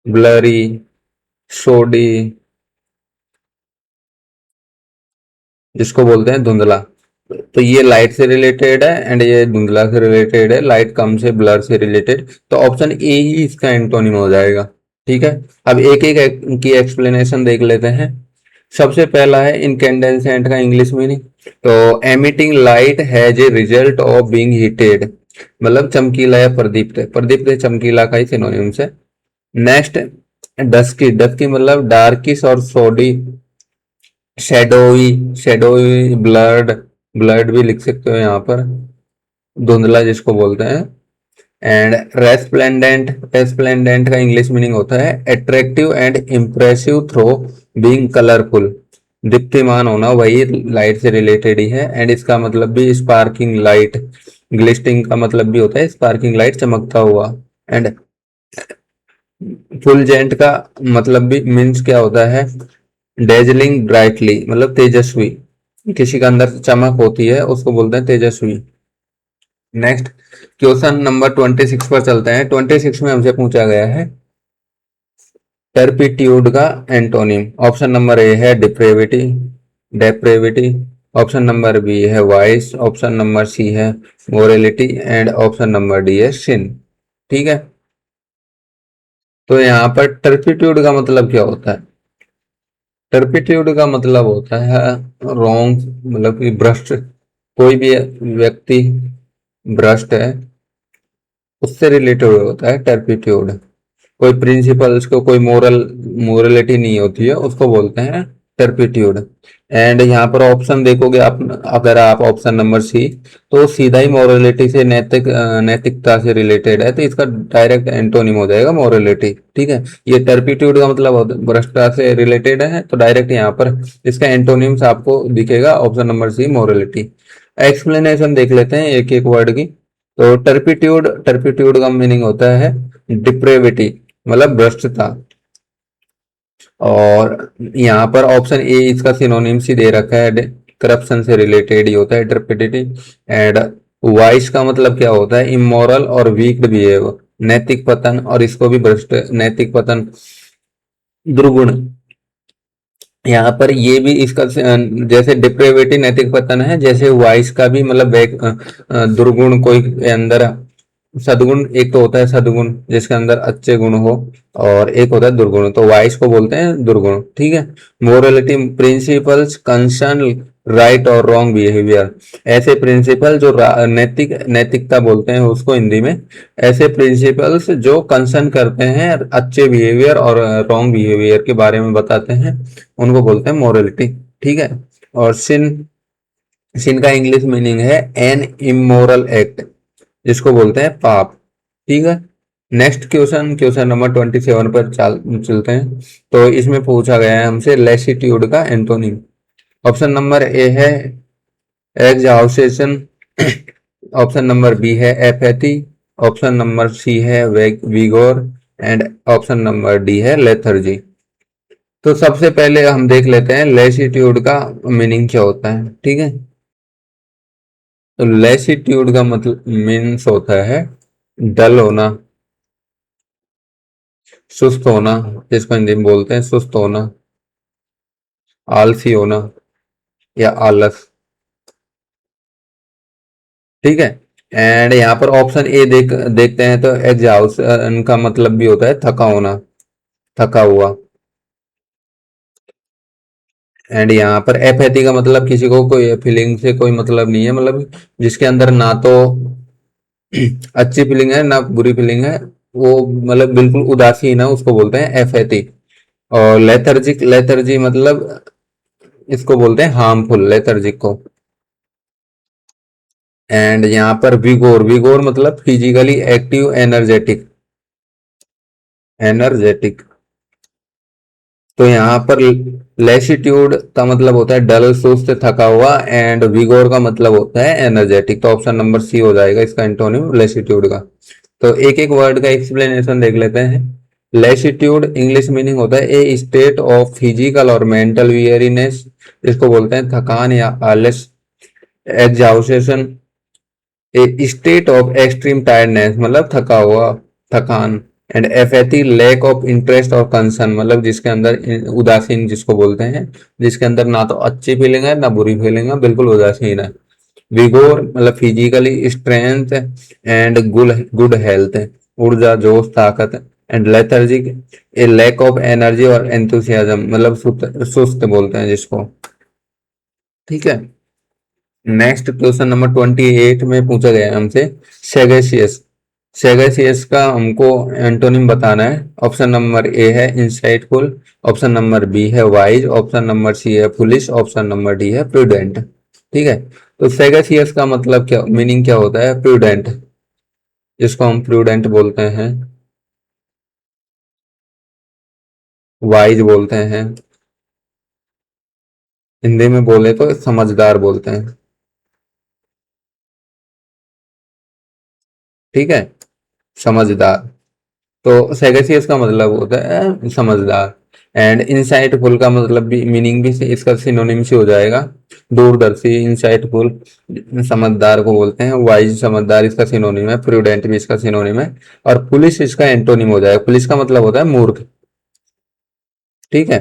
ब्लरी, शोडी, जिसको बोलते हैं धुंधला। तो ये लाइट से रिलेटेड है एंड ये धुंधला से रिलेटेड है, लाइट कम से ब्लर से रिलेटेड। तो ऑप्शन ए ही इसका एंटोनिम हो जाएगा। ठीक है, अब एक एक की एक्सप्लेनेशन देख लेते हैं। सबसे पहला है इनकैंडेसेंट का इंग्लिश मीनिंग। तो emitting light has a result of being heated, मतलब चमकीला या प्रदीप्त। प्रदीप्त चमकीला का ही सिनोनिम्स है। नेक्स्ट डस्की, डस्की मतलब डार्किश और सोडी, शेडोई, शेडोई, ब्लड, ब्लड भी लिख सकते हो यहाँ पर, धुंधला जिसको बोलते हैं। एंड रेस्प्लेंडेंट, रेस्प्लेंडेंट का इंग्लिश मीनिंग होता है attractive and impressive through being colourful, दीप्तिमान होना, वही लाइट से रिलेटेड ही है। एंड इसका मतलब भी स्पार्किंग लाइट, ग्लिस्टिंग का मतलब भी होता है स्पार्किंग लाइट, चमकता हुआ। एंड फुलजेंट का मतलब भी मीन्स क्या होता है, डेजलिंग ब्राइटली, मतलब तेजस्वी, किसी का अंदर चमक होती है उसको बोलते हैं तेजस्वी। नेक्स्ट क्वेश्चन नंबर 26 पर चलते हैं। 26 में हमसे पूछा गया है टर्पिट्यूड का एंटोनिम। ऑप्शन नंबर ए है डिप्रेविटी, डेप्रेविटी, ऑप्शन नंबर बी है वाइस, ऑप्शन नंबर सी है morality and option number D है सिन। ठीक है, तो यहाँ पर टर्पिट्यूड का मतलब क्या होता है। टर्पिट्यूड का मतलब होता है रॉन्ग, मतलब कि भ्रष्ट, कोई भी व्यक्ति भ्रष्ट है उससे रिलेटेड होता है टर्पिट्यूड। कोई प्रिंसिपल्स को, कोई मोरलिटी नहीं होती है उसको बोलते हैं टर्पिट्यूड। एंड यहाँ पर ऑप्शन देखोगे आप, अगर आप ऑप्शन नंबर सी, तो सीधा ही मोरलिटी से, नैतिकता से रिलेटेड है, तो इसका डायरेक्ट एंटोनिम हो जाएगा मोरलिटी। ठीक है, ये टर्पिट्यूड का मतलब भ्रष्टता से रिलेटेड है, तो डायरेक्ट यहाँ पर इसका एंटोनिम्स आपको दिखेगा option number C morality. Explanation देख लेते हैं एक एक वर्ड की। तो टर्पिट्यूड, टर्पिट्यूड का मीनिंग होता है डिप्रेविटी, मतलब भ्रष्टता। और यहाँ पर ऑप्शन ए इसका सिनोनिम्स ही दे रखा है, करप्शन से रिलेटेड ही होता है टर्पिडिटी। एंड वाइस का मतलब क्या होता है, इमोरल और वीक बिहेव, नैतिक पतन, और इसको भी भ्रष्ट, नैतिक पतन, दुर्गुण। यहाँ पर ये भी इसका जैसे डिप्रेविटी नैतिक पतन है, जैसे वाइस का भी मतलब दुर्गुण कोई के अंदर, सदगुण एक तो होता है सदगुण जिसके अंदर अच्छे गुण हो, और एक होता है दुर्गुण, तो वाइस को बोलते हैं दुर्गुण। ठीक है, मोरलिटी प्रिंसिपल्स कंसर्न राइट और रॉन्ग बिहेवियर। ऐसे प्रिंसिपल जो नैतिकता बोलते हैं उसको हिंदी में। ऐसे प्रिंसिपल्स जो कंसर्न करते हैं अच्छे बिहेवियर और रॉन्ग बिहेवियर के बारे में बताते हैं, उनको बोलते हैं मोरलिटी। ठीक है। और सिन, सिन का इंग्लिश मीनिंग है एन इमोरल एक्ट, जिसको बोलते हैं पाप। ठीक है। नेक्स्ट क्वेश्चन, क्वेश्चन नंबर 27 पर चलते हैं। तो इसमें पूछा गया है हमसे लेसिट्यूड का एंटोनिम। ऑप्शन नंबर ए है एग्जाउसेशन, ऑप्शन नंबर बी है एपैथी, ऑप्शन नंबर सी है विगोर, एंड ऑप्शन नंबर डी है लेथर्जी। तो सबसे पहले हम देख लेते हैं लेसिट्यूड का मीनिंग क्या होता है। ठीक है। तो लेसिट्यूड का मतलब मीन्स होता है डल होना, सुस्त होना, जिसको हिंदी में बोलते हैं सुस्त होना, आलसी होना या आलस। ठीक है। एंड यहाँ पर ऑप्शन ए देखते हैं तो एग्जाउशन का मतलब भी होता है थका होना, थका हुआ। एंड यहाँ पर एपैथी का मतलब किसी को कोई फीलिंग से कोई मतलब नहीं है, मतलब जिसके अंदर ना तो अच्छी फीलिंग है ना बुरी फीलिंग है, वो मतलब बिल्कुल उदासीन है, उसको बोलते हैं एपैथी। और लेथर्जिक, लेथर्जी मतलब इसको बोलते हैं हार्मफुल लेथर्जिक को। एंड यहाँ पर विगोर, विगोर मतलब फिजिकली एक्टिव, एनर्जेटिक, एनर्जेटिक। तो यहाँ पर लेसिट्यूड का मतलब होता है डल, सुस्त, थका हुआ, एंड विगोर का मतलब होता है एनर्जेटिक। तो ऑप्शन नंबर सी हो जाएगा इसका एंटोनिम लेसिट्यूड का। तो एक एक वर्ड का एक्सप्लेनेशन देख लेते हैं। लेसिट्यूड इंग्लिश मीनिंग होता है ए स्टेट ऑफ फिजिकल और मेंटल वियरीनेस, इसको बोलते हैं थकान या आलस। Exhaustion a state of extreme tiredness, मतलब थका हुआ, थकान। And apathy lack of interest और कंसर्न, मतलब जिसके अंदर उदासीन जिसको बोलते हैं, जिसके अंदर ना तो अच्छी फीलिंग है ना बुरी फीलिंग है, बिल्कुल उदासीन है। विगोर मतलब physically strength and good good health, ऊर्जा, जोश, ताकत। And lethargic a lack of energy और एंथुसियाज्म, मतलब सुस्त बोलते हैं जिसको। ठीक है। नेक्स्ट क्वेश्चन नंबर 28 में पूछा गया है हमसे सेगेसियस। सेगेसियस का हमको एंटोनिम बताना है। ऑप्शन नंबर ए है इंसाइटफुल, ऑप्शन नंबर बी है वाइज, ऑप्शन नंबर सी है फुलिश, ऑप्शन नंबर डी है प्रूडेंट। ठीक है। तो सेगेसियस का मतलब क्या, मीनिंग क्या होता है प्रूडेंट, जिसको हम प्रूडेंट बोलते हैं, वाइज बोलते हैं, हिंदी में बोले तो समझदार बोलते हैं। ठीक है, समझदार। तो सेगेसियस का मतलब होता है समझदार। एंड इंसाइटफुल का मतलब भी, मीनिंग भी इसका सिनोनिम से हो जाएगा दूरदर्शी, इंसाइटफुल समझदार को बोलते हैं, वाइज समझदार इसका सिनोनिम है, प्रूडेंट भी इसका सिनोनिम है। और पुलिस इसका एंटोनिम हो जाएगा, पुलिस का मतलब होता है मूर्ख। ठीक है।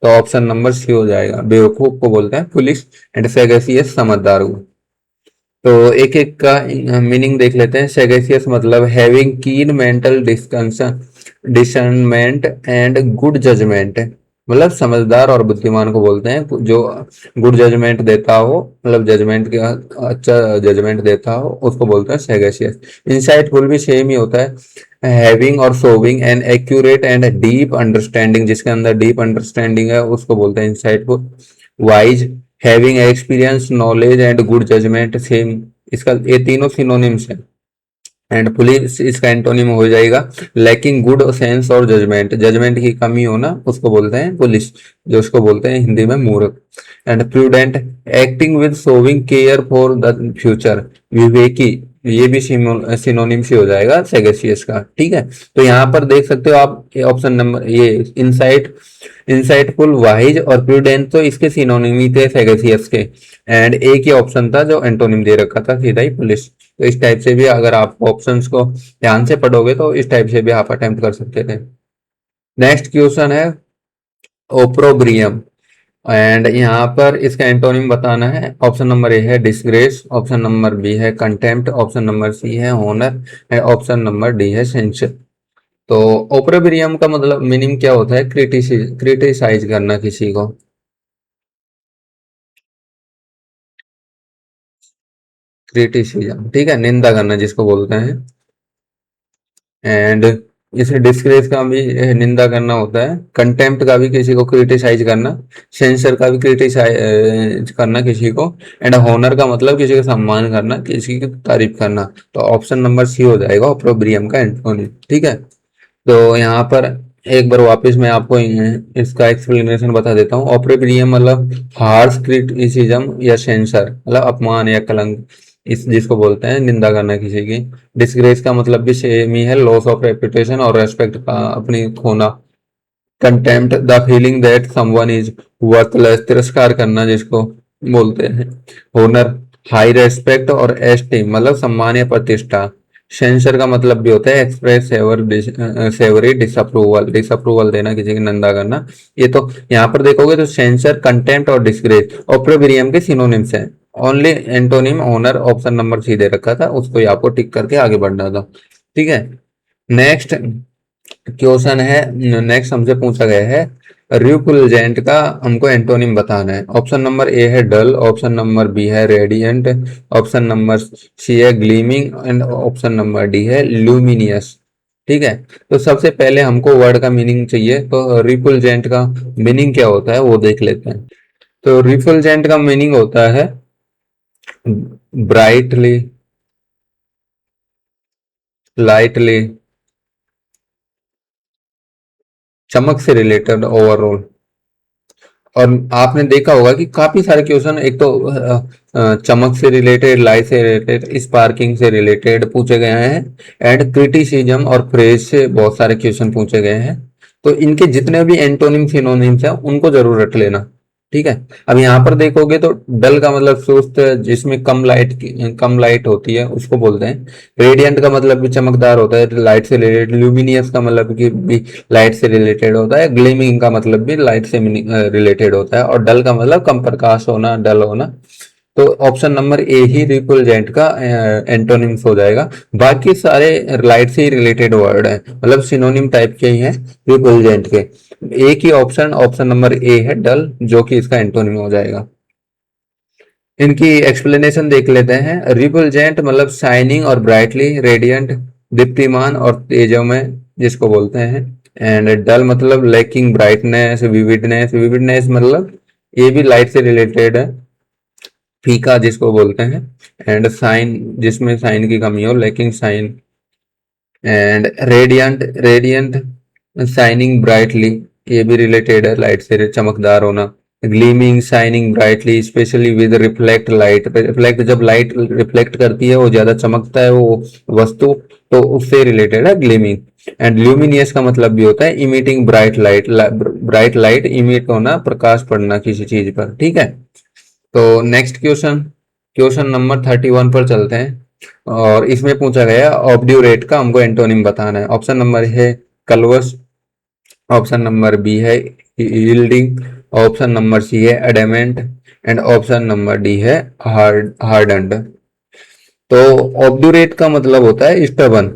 तो ऑप्शन नंबर सी हो जाएगा, बेवकूफ को बोलते हैं पुलिस, एंड सेगेसियस समझदार को। तो एक एक का मीनिंग देख लेते हैं। सेगेसियस मतलब having keen mental discernment and good judgement, मतलब समझदार और बुद्धिमान को बोलते हैं जो गुड जजमेंट देता हो, मतलब जजमेंट का अच्छा जजमेंट देता हो, उसको बोलते हैं सेगेसियस। इंसाइटफुल भी सेम ही होता है, हैविंग और showing an accurate and deep understanding, जिसके अंदर डीप अंडरस्टैंडिंग है उसको बोलते हैं insightful. Wise having experience, knowledge and good judgement, same इसका, ये तीनों सिनोनिम्स है। एंड पुलिस इसका एंटोनिम हो जाएगा लैकिंग गुड सेंस और जजमेंट, जजमेंट की कमी होना उसको बोलते हैं पुलिस, जो उसको बोलते हैं हिंदी में मूर्ख। And prudent acting with showing care for the future, विवेकी, ये भी सिनोनिम से हो जाएगा सेगेसियस का। ठीक है। तो यहाँ पर देख सकते हो आप ऑप्शन नंबर ये इंसाइट, इंसाइटफुल, वाइज और प्रूडेंट तो इसके सिनोनिम ही थे सेगेसियस के। एंड एक ही ऑप्शन था जो एंटोनिम दे रखा था सीधा ही पुलिस। तो इस टाइप से भी अगर आप ऑप्शंस को ध्यान से पढ़ोगे तो इस टाइप से भी आप अटेम्प्ट कर सकते थे। नेक्स्ट क्वेश्चन है ओप्रोब्रियम। एंड यहाँ पर इसका एंटोनिम बताना है। ऑप्शन नंबर ए है डिसग्रेस, ऑप्शन नंबर बी है कंटेम्प्ट, ऑप्शन नंबर सी है honour, and option number D है सेंसर। तो ओप्रोब्रियम का मतलब मीनिंग क्या होता है, क्रिटिसाइज करना किसी को। क्रिटिसिज्म, ठीक है, निंदा करना जिसको बोलते हैं। एंड इसे डिस्ग्रेस का भी निंदा करना होता है, कंटेम्प्ट का भी किसी को क्रिटिसाइज करना, सेंसर का भी क्रिटिसाइज करना किसी को, एंड होनर का मतलब किसी का सम्मान करना, किसी की तारीफ करना। तो ऑप्शन नंबर सी हो जाएगा ऑप्रोब्रियम का एंटोनिम, ठीक है। तो यहाँ पर एक बार वापस मैं आपको इसका एक्सप्लेनेशन बता देता हूँ। ऑप्रोब्रियम मतलब हार्श क्रिटिसिज्म या सेंसर, मतलब अपमान या कलंक, इस जिसको बोलते हैं निंदा करना किसी की। डिस्ग्रेस का मतलब भी सेम ही है, लॉस ऑफ रेपुटेशन और रेस्पेक्ट का अपनी खोना। Contempt the feeling that someone is worthless, तिरस्कार करना जिसको बोलते हैं। होनर हाई रेस्पेक्ट और एस्टीम मतलब सम्मान या प्रतिष्ठा। सेंसर का मतलब भी होता है एक्सप्रेस सेवरी डिसअप्रूवल, डिसअप्रूवल देना, किसी की निंदा करना। ये तो यहाँ पर देखोगे तो सेंसर, कंटेम्प्ट और डिस्ग्रेस ऑप्रोब्रियम के सिनोनिम्स हैं। Only antonym honour option number C दे रखा था, उसको ही आपको टिक करके आगे बढ़ना था, ठीक है। नेक्स्ट क्वेश्चन है, नेक्स्ट हमसे पूछा गया है रिपल्जेंट का हमको एंटोनिम बताना है। ऑप्शन नंबर ए है डल, ऑप्शन नंबर बी है रेडियंट, ऑप्शन नंबर सी है gleaming and option number D है ल्यूमिनियस, ठीक है। तो सबसे पहले हमको वर्ड का मीनिंग चाहिए, तो रिपल्जेंट का मीनिंग क्या होता है वो देख लेते हैं। तो रिपल्जेंट का मीनिंग होता है ब्राइटली, लाइटली, चमक से रिलेटेड ओवरऑल। और आपने देखा होगा कि काफी सारे क्वेश्चन एक तो चमक से रिलेटेड, लाइट से रिलेटेड, स्पार्किंग से रिलेटेड पूछे गए हैं, एंड क्रिटिसिज्म और प्रेज से बहुत सारे क्वेश्चन पूछे गए हैं। तो इनके जितने भी एंटोनिम सिनोनिम्स हैं उनको जरूर रख लेना, ठीक है। अब यहाँ पर देखोगे तो डल का मतलब सुस्त, जिसमें कम लाइट होती है उसको बोलते हैं। रेडियंट का मतलब भी चमकदार होता है, लाइट से रिलेटेड। ल्यूमिनियस का मतलब कि भी लाइट से रिलेटेड होता है। ग्लेमिंग का मतलब भी लाइट से रिलेटेड होता है। और डल का मतलब कम प्रकाश होना, डल होना। तो ऑप्शन नंबर ए ही रिपल्जेंट का एंटोनिम्स हो जाएगा। बाकी सारे लाइट से ही रिलेटेड वर्ड है, मतलब सिनोनिम टाइप के ही हैं रिपल्जेंट के। एक ही ऑप्शन, ऑप्शन नंबर ए है डल, जो कि इसका एंटोनिम हो जाएगा। इनकी एक्सप्लेनेशन देख लेते हैं। रिपल्जेंट मतलब शाइनिंग और ब्राइटली, रेडियंट दीप्तिमान और तेजोमय जिसको बोलते हैं। एंड डल मतलब लैकिंग ब्राइटनेस, विविडनेस, विविडनेस मतलब ये भी लाइट से रिलेटेड है, फीका जिसको बोलते हैं। एंड साइन जिसमें साइन की कमी हो, lacking shine. And radiant, radiant shining brightly, ये भी रिलेटेड है लाइट से, चमकदार होना। Gleaming shining brightly specially with reflect light, reflect जब लाइट रिफ्लेक्ट करती है वो ज्यादा चमकता है वो वस्तु, तो उससे रिलेटेड है ग्लीमिंग। एंड ल्यूमिनियस का मतलब भी होता है emitting bright light, bright light emit होना, प्रकाश पड़ना किसी चीज पर, ठीक है। तो नेक्स्ट क्वेश्चन, क्वेश्चन नंबर 31 पर चलते हैं। और इसमें पूछा गया ऑब्ड्यूरेट का हमको एंटोनिम बताना है। ऑप्शन नंबर है कलवस, ऑप्शन नंबर बी है यील्डिंग, ऑप्शन नंबर सी है adamant, and option number D है हार्डन्ड। तो ऑब्ड्यूरेट का मतलब होता है स्टबन,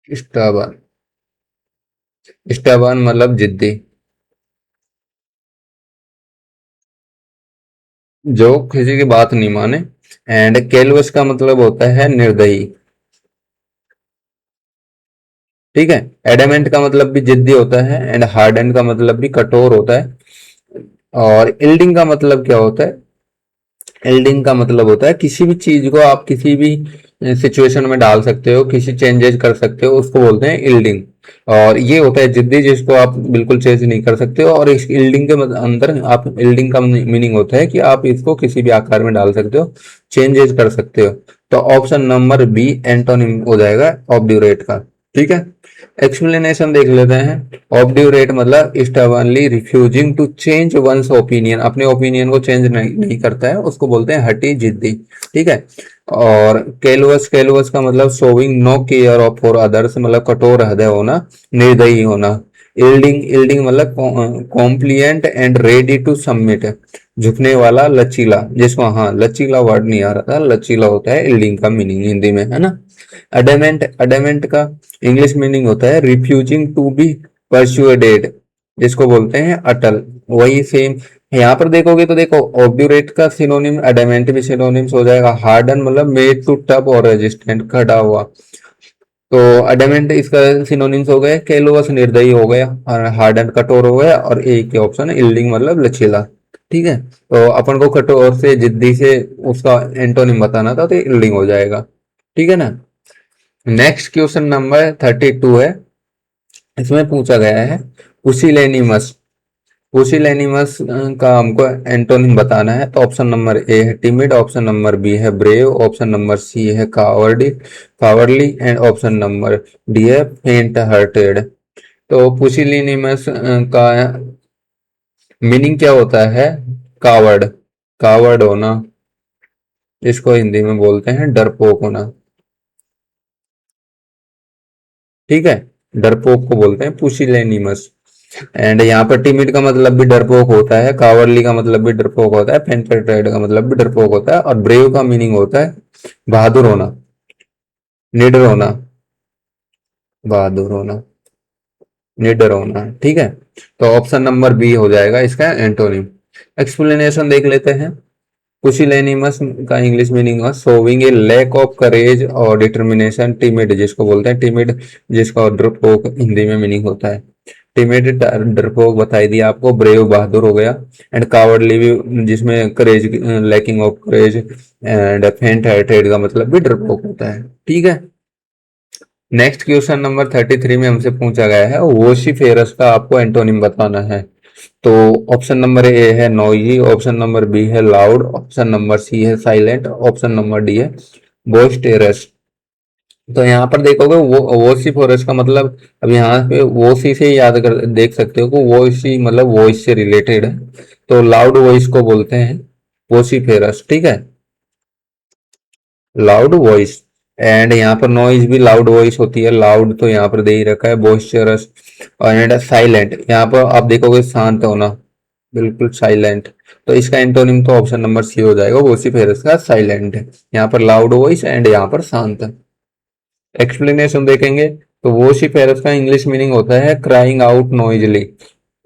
स्टबन, स्टबन मतलब जिद्दी, जो किसी की बात नहीं माने। एंड केलवस का मतलब होता है निर्दयी, ठीक है। एडामेंट का मतलब भी जिद्दी होता है, एंड हार्डन का मतलब भी कठोर होता है। और इल्डिंग का मतलब क्या होता है? इल्डिंग का मतलब होता है किसी भी चीज को आप किसी भी सिचुएशन में डाल सकते हो, किसी चेंजेस कर सकते हो, उसको बोलते हैं इल्डिंग। और ये होता है जिद्दी, जिसको आप बिल्कुल चेंज नहीं कर सकते हो। और इस इल्डिंग के अंदर आप, इल्डिंग का मीनिंग होता है कि आप इसको किसी भी आकार में डाल सकते हो, चेंजेस कर सकते हो। तो ऑप्शन नंबर बी एंटोनिम हो जाएगा ऑब्ड्यूरेट का, ठीक है। एक्सप्लेनेशन देख लेते हैं। ऑब्ड्यूरेट मतलब stubbornly refusing to change one's opinion, अपने ओपिनियन को चेंज नहीं करता है, उसको बोलते हैं हठी जिद्दी, ठीक है। और केलवस, केलवस का मतलब showing no care of for others, मतलब कठोर हृदय होना, निर्दयी होना। इल्डिंग, इल्डिंग मतलब compliant and ready to submit, झुकने वाला, लचीला, जिसको, हाँ लचीला वर्ड नहीं आ रहा था, लचीला होता है इल्डिंग का मीनिंग हिंदी में, है ना। अडेमेंट, अडेमेंट का इंग्लिश मीनिंग होता है रिफ्यूजिंग टू बी परसुएडेड, जिसको बोलते हैं अटल, वही सेम यहाँ पर देखोगे तो देखो ऑब्ड्यूरेट का सिनोनिम एडेमेंट भी सिनोनिम्स हो जाएगा। हार्डन मतलब मेड टू टफ और रेजिस्टेंट, खड़ा हुआ। तो एडेमेंट इसका सिनोनिम्स हो गए, केलोस निर्दयी हो गया, और हार्डन कठोर हो गया, और एक के ऑप्शन है इल्डिंग मतलब लचीला। ठीक है, तो अपन को कठोर से जिद्दी से उसका एंटोनिम बताना था, तो इल्डिंग हो जाएगा। ठीक है ना। नेक्स्ट क्वेश्चन नंबर 32 है। इसमें पूछा गया है पुसिलेनिमस। पुसिलेनिमस का हमको एंटोनिम बताना है। तो ऑप्शन नंबर ए है टिमिड, ऑप्शन नंबर बी है ब्रेव, ऑप्शन नंबर सी है cowardy cowardly, and option number D है फेंट हार्टेड। तो पुसिलेनिमस का मीनिंग क्या होता है? कावर्ड, कावर्ड होना, इसको हिंदी में बोलते हैं डरपोक होना। ठीक है, डरपोक को बोलते हैं पुसिलेनिमस। एंड यहाँ पर टिमिड का मतलब भी डरपोक होता है, कावर्डली का मतलब भी डरपोक होता है, पेंटेट्राइड का मतलब भी डरपोक होता है, और ब्रेव का मीनिंग होता है बहादुर होना, निडर होना, बहादुर होना, निडर होना। ठीक है, तो ऑप्शन नंबर बी हो जाएगा इसका एंटोनिम। एक्सप्लेनेशन देख लेते हैं। पुसिलेनिमस का इंग्लिश मीनिंग है showing a lack of courage और डिटर्मिनेशन। टिमिड जिसको बोलते हैं टिमिड, जिसका डरपोक हिंदी में मीनिंग होता है। टिमिड डरपोक बताई दिया आपको, ब्रेव बहादुर हो गया, एंड कावर्डली भी जिसमें करेज, लैकिंग ऑफ करेज, एंड फेंट हार्टेड का मतलब भी डरपोक होता है। ठीक है। नेक्स्ट क्वेश्चन नंबर 33 में हमसे पूछा गया है वोसिफेरस का आपको एंटोनिम बताना है। तो ऑप्शन नंबर ए है नॉइजी, ऑप्शन नंबर बी है लाउड, ऑप्शन नंबर सी है साइलेंट, ऑप्शन नंबर डी है बोस्टेरस। तो यहाँ पर देखोगे वो वोसिफोरस का मतलब, अब यहाँ पे वोसी से ही याद कर देख सकते हो कि वोसी मतलब वॉइस से रिलेटेड है, तो लाउड वॉइस को बोलते हैं वोसिफेरस। ठीक है, लाउड वॉइस। एंड यहाँ पर नॉइज भी लाउड वॉइस होती है, लाउड तो यहाँ पर दे ही रखा है बोस्चरस। और एंड साइलेंट, यहाँ पर आप देखोगे शांत होना, बिल्कुल साइलेंट। तो इसका एंटोनिम तो ऑप्शन नंबर सी हो जाएगा, वोसिफेरस का साइलेंट है। यहाँ पर लाउड वॉइस एंड यहाँ पर शांत। एक्सप्लेनेशन देखेंगे तो वोसिफेरस का इंग्लिश मीनिंग होता है क्राइंग आउट नॉइजली,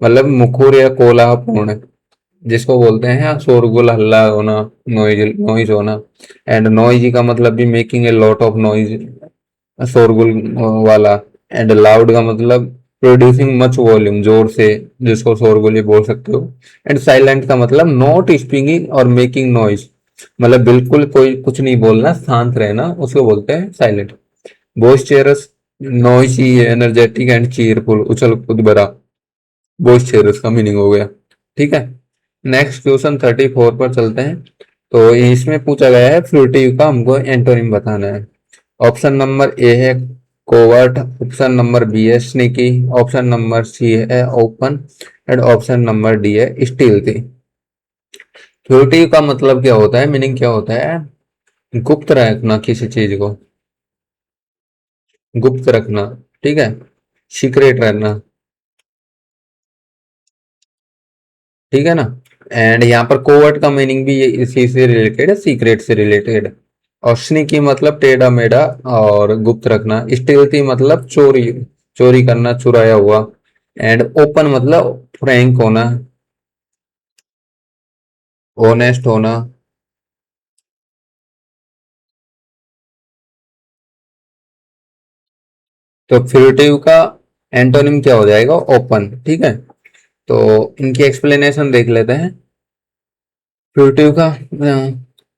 मतलब मुखर या कोलाहलपूर्ण, जिसको बोलते हैं शोरगुल, हल्ला होना, नॉइज नॉइज होना। एंड नॉइजी का मतलब भी making a lot of noise, शोरगुल वाला। एंड लाउड का मतलब प्रोड्यूसिंग मच वॉल्यूम, जोर से, जिसको शोरगुल ही बोल सकते हो। एंड साइलेंट का मतलब नॉट स्पीकिंग और मेकिंग नॉइज, मतलब बिल्कुल कोई कुछ नहीं बोलना, शांत रहना, उसको बोलते हैं silent. Boisterous, noisy, energetic and cheerful, उछल कूद भरा, बोस्चेरस का मीनिंग हो गया। ठीक है। नेक्स्ट क्वेश्चन 34 पर चलते हैं। तो इसमें पूछा गया है फ्लूटिव का हमको एंटोनिम बताना है। ऑप्शन नंबर ए है कोवर्ट, ऑप्शन नंबर बी है स्नेकी, ऑप्शन नंबर सी है open, and option number D है स्टील्थी। फ्लूटिव का मतलब क्या होता है, मीनिंग क्या होता है? गुप्त रखना किसी चीज को, गुप्त रखना। ठीक है, सीक्रेट रहना। ठीक है ना। एंड यहाँ पर कोवर्ट का मीनिंग भी ये इसी से रिलेटेड है, सीक्रेट से रिलेटेड। और स्नीकी मतलब टेढ़ा मेढ़ा और गुप्त रखना। स्टील्थी मतलब चोरी, चोरी करना, चुराया हुआ। एंड ओपन मतलब फ्रैंक होना, ऑनेस्ट होना। तो फ्यूटिव का एंटोनिम क्या हो जाएगा? ओपन। ठीक है, तो इनकी एक्सप्लेनेशन देख लेते हैं। फ्यूटिव का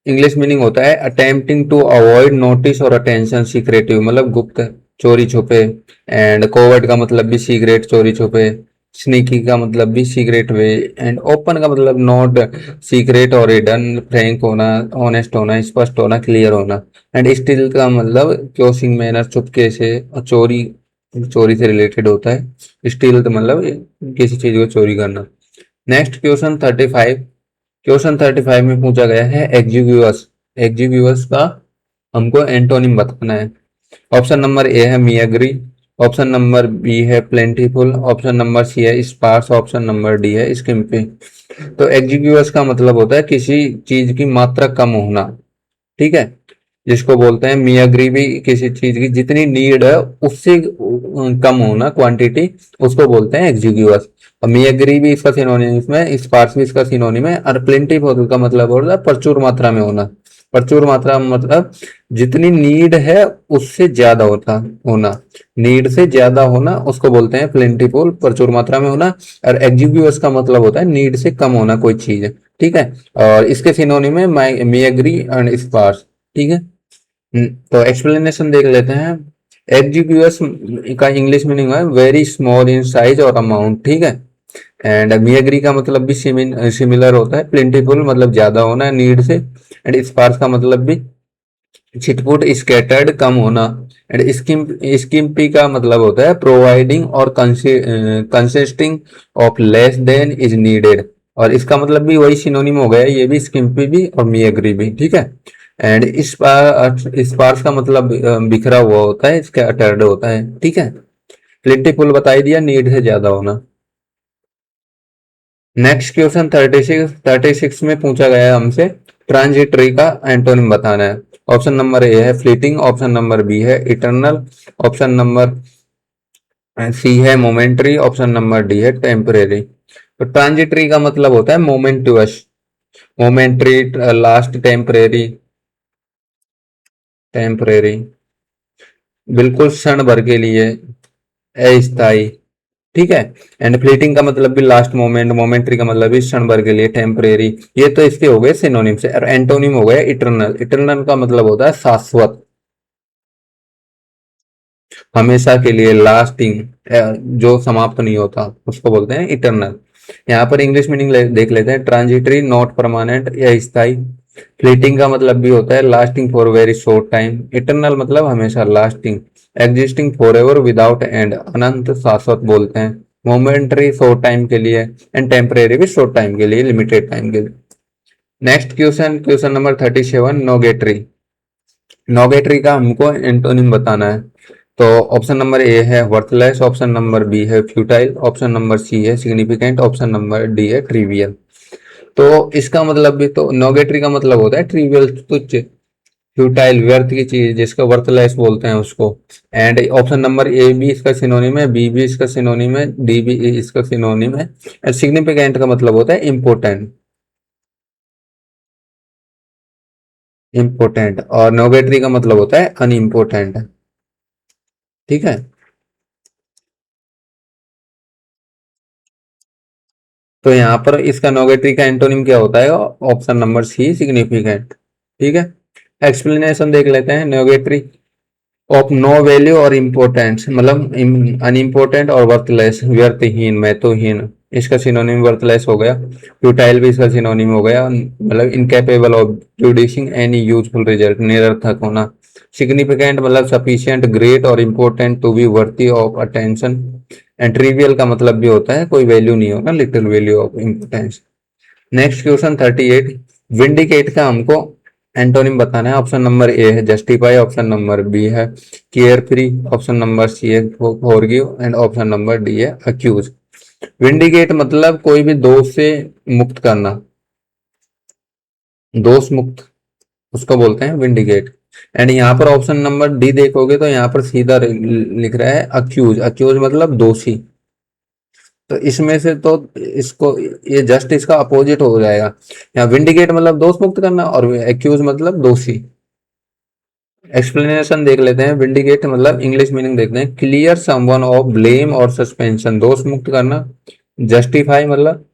इंग्लिश मीनिंग होता है अटेम्प्टिंग टू अवॉइड नोटिस और अटेंशन, सीक्रेटिव मतलब गुप्त, चोरी छुपे। एंड कोवर्ट का मतलब भी सीक्रेट, चोरी छुपे। स्नीकी का मतलब भी सीक्रेट वे। एंड ओपन का मतलब नॉट सीक्रेट और हिडन, फ्रैंक होना, ऑनेस्ट होना, स्पष्ट होना, क्लियर होना। एंड स्टिल का मतलब क्लोसिंग मैनर, चुपके से, और चोरी, चोरी से रिलेटेड होता है। स्टील तो मतलब किसी चीज को चोरी करना। Next question 35। क्वेश्चन 35 में पूछा गया है एग्जीग्यूअस। एग्जीग्यूअस का हमको एंटोनिम बताना है। ऑप्शन नंबर ए है मियाग्री, ऑप्शन नंबर बी है प्लेंटीफुल, ऑप्शन नंबर सी है स्पार्स, ऑप्शन नंबर डी है स्किम्पी। तो एग्जीग्यूअस का मतलब होता है किसी चीज की मात्रा कम होना। ठीक है, जिसको बोलते हैं मी एग्री भी, किसी चीज की जितनी नीड है उससे कम होना क्वांटिटी, उसको बोलते हैं एग्जीग्यूअस। और मी एग्री भी इसका सिनोनिम है, स्पार्स भी इसका सिनोनिम है, और प्लेंटिफुल का मतलब होता है प्रचुर मात्रा में होना। प्रचुर मात्रा मतलब जितनी नीड है उससे ज्यादा होता होना, नीड से ज्यादा होना, उसको बोलते हैं प्लेंटिफुल, प्रचुर मात्रा में होना। और एग्जीग्यूअस का मतलब होता है नीड से कम होना कोई चीज, ठीक है। और इसके सिनोनिम है मी एग्री एंड स्पार्स, ठीक है। तो एक्सप्लेनेशन देख लेते हैं। एग्जीक्यूएस का इंग्लिश मीनिंग है वेरी स्मॉल इन साइज और अमाउंट, ठीक है। एंड मियाग्री का मतलब भी सिमिलर होता है, प्लेंटीफुल मतलब ज्यादा होना नीड से, एंड स्पार्स का मतलब भी छिटपुट स्कैटर्ड कम होना, एंड स्किम्पी का मतलब होता है प्रोवाइडिंग और consisting of less than is needed. और इसका मतलब भी वही सिनोनिम हो गया, ये भी स्किम्पी भी और मियाग्री भी, ठीक है। एंड स्पार्स का मतलब बिखरा हुआ होता है, स्कैटर्ड होता है, ठीक है। प्लेंटीफुल बता ही दिया, नीड से ज्यादा होना। नेक्स्ट क्वेश्चन 36 में पूछा गया है हमसे, ट्रांजिटरी का एंटोनिम बताना है। ऑप्शन नंबर ए है फ्लीटिंग, ऑप्शन नंबर बी है इटर्नल, ऑप्शन नंबर सी है मोमेंट्री, ऑप्शन नंबर डी है टेम्परेरी। तो ट्रांजिटरी का मतलब होता है मोमेंटुअस, मोमेंट्री, लास्ट, टेम्परेरी। टेम्परेरी बिल्कुल क्षण भर के लिए, अस्थाई, ठीक है। एंड फ्लीटिंग का मतलब भी लास्ट मोमेंट, मोमेंट्री का मतलब भी क्षण भर के लिए, टेम्परेरी। ये तो इसके हो गए सिनोनिम से। और एंटोनिम हो गया इटर्नल, इटर्नल का मतलब होता है शाश्वत, हमेशा के लिए, लास्टिंग, जो समाप्त नहीं होता उसको बोलते हैं इटर्नल। यहाँ पर इंग्लिश मीनिंग देख लेते हैं। ट्रांजिटरी नॉट परमानेंट या स्थाई, फ्लीटिंग का मतलब भी होता है lasting for very short time, eternal मतलब हमेशा, lasting, existing for ever without end, अनंत शाश्वत बोलते हैं। मोमेंटरी शॉर्ट टाइम के लिए, एंड टेम्परेरी भी शॉर्ट टाइम के लिए, लिमिटेड टाइम के लिए। Next question, question number 37, nugatory. Nugatory का हमको एंटोनिम बताना है। तो ऑप्शन नंबर ए है वर्थलेस, ऑप्शन नंबर बी है फ्यूटाइल, ऑप्शन नंबर सी है सिग्निफिकेंट, ऑप्शन नंबर डी है ट्रिवियल। तो इसका मतलब भी, तो नोगेटरी का मतलब होता है ट्रिवियल, तुच्छ, फ्यूटाइल, व्यर्थ की चीज, जिसको वर्थलेस बोलते हैं उसको। एंड ऑप्शन नंबर ए भी इसका सिनोनिम है, बी भी इसका सिनोनिम है, डी भी इसका सिनोनिम है। एंड सिग्निफिकेंट का मतलब होता है इम्पोर्टेंट, इम्पोर्टेंट। और नोगेटरी का मतलब होता है अनइम्पोर्टेंट, ठीक है। तो यहाँ पर इसका नोगेटरी का एंटोनिम क्या होता है? ऑप्शन नंबर सी सिग्निफिकेंट, ठीक है। एक्सप्लेनेशन देख लेते हैं। नोगेटरी ऑफ नो वैल्यू और इम्पोर्टेंस मतलब अनइम्पोर्टेंट और वर्थलेस, व्यर्थहीन, महत्वहीन, इसका सिनोनिम वर्थलेस हो गया। फ्यूटाइल भी इसका सिनोनिम हो गया, मतलब incapable of producing any useful result, निरर्थक होना। सिग्निफिकेंट मतलब सफिशिएंट, ग्रेट और important to be worthy of attention. And trivial का मतलब भी होता है कोई वैल्यू नहीं होगा, little value of importance. Next question 38, vindicate का हमको एंटोनिम बताना है। ऑप्शन नंबर ए है जस्टिफाई, ऑप्शन नंबर बी है carefree, option number C है forgive, and option number D है अक्यूज। विंडिकेट मतलब कोई भी दोष से मुक्त करना, दोष मुक्त, उसको बोलते हैं विंडिकेट। एंड यहाँ पर ऑप्शन नंबर डी देखोगे तो यहाँ पर सीधा लिख रहा है अक्यूज, अक्यूज मतलब दोषी। तो इसमें से तो इसको, ये जस्ट इसका अपोजिट हो जाएगा। यहाँ विंडिकेट मतलब दोष मुक्त करना, और एक्यूज मतलब दोषी। एक्सप्लेनेशन देख लेते हैं। विंडिकेट मतलब इंग्लिश मीनिंग देखते हैं, क्लियर समवन ऑफ ब्लेम और सस्पेंशन, दोष मुक्त करना। जस्टिफाई मतलब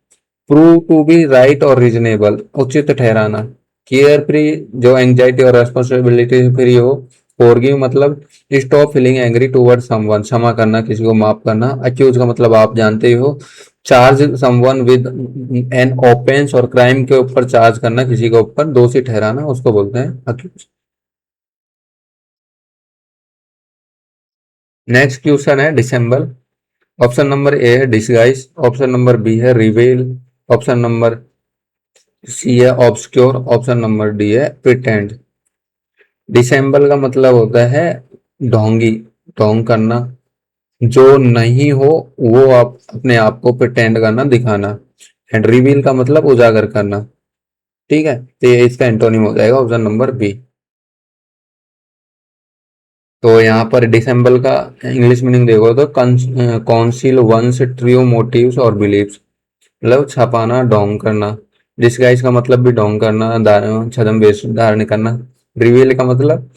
प्रूव टू बी राइट और रीजनेबल, उचित ठहराना। केयर फ्री जो एंजाइटी और रेस्पॉन्सिबिलिटी फ्री हो। फॉरगिव मतलब stop feeling angry toward someone, क्षमा करना, किसी को माफ करना। अक्यूज का मतलब आप जानते ही हो, charge someone with an offence और क्राइम के ऊपर चार्ज करना, किसी के ऊपर दोषी ठहराना, उसको बोलते हैं अक्यूज। नेक्स्ट क्वेश्चन है डिसेंबल। ऑप्शन नंबर ए है डिसगाइज, ऑप्शन नंबर बी है रिवेल, ऑप्शन नंबर सी है ऑब्सक्योर, ऑप्शन नंबर डी है प्रिटेंड। डिसेंबल का मतलब होता है ढोंगी, ढोंग करना, जो नहीं हो वो आप अपने आप को प्रिटेंड करना, दिखाना। एंड रिवील का मतलब उजागर करना, ठीक है। तो ये इसका एंटोनिम हो जाएगा ऑप्शन नंबर बी। तो यहाँ पर डिसेंबल का इंग्लिश मीनिंग देखो तो काउंसिल वंस ट्रू मोटिव्स और बिलीव्स, मतलब छपाना ढोंग करना। डिस्गाइज का मतलब भी ढोंग करना, छद्म वेश धारण करना। रिवील का मतलब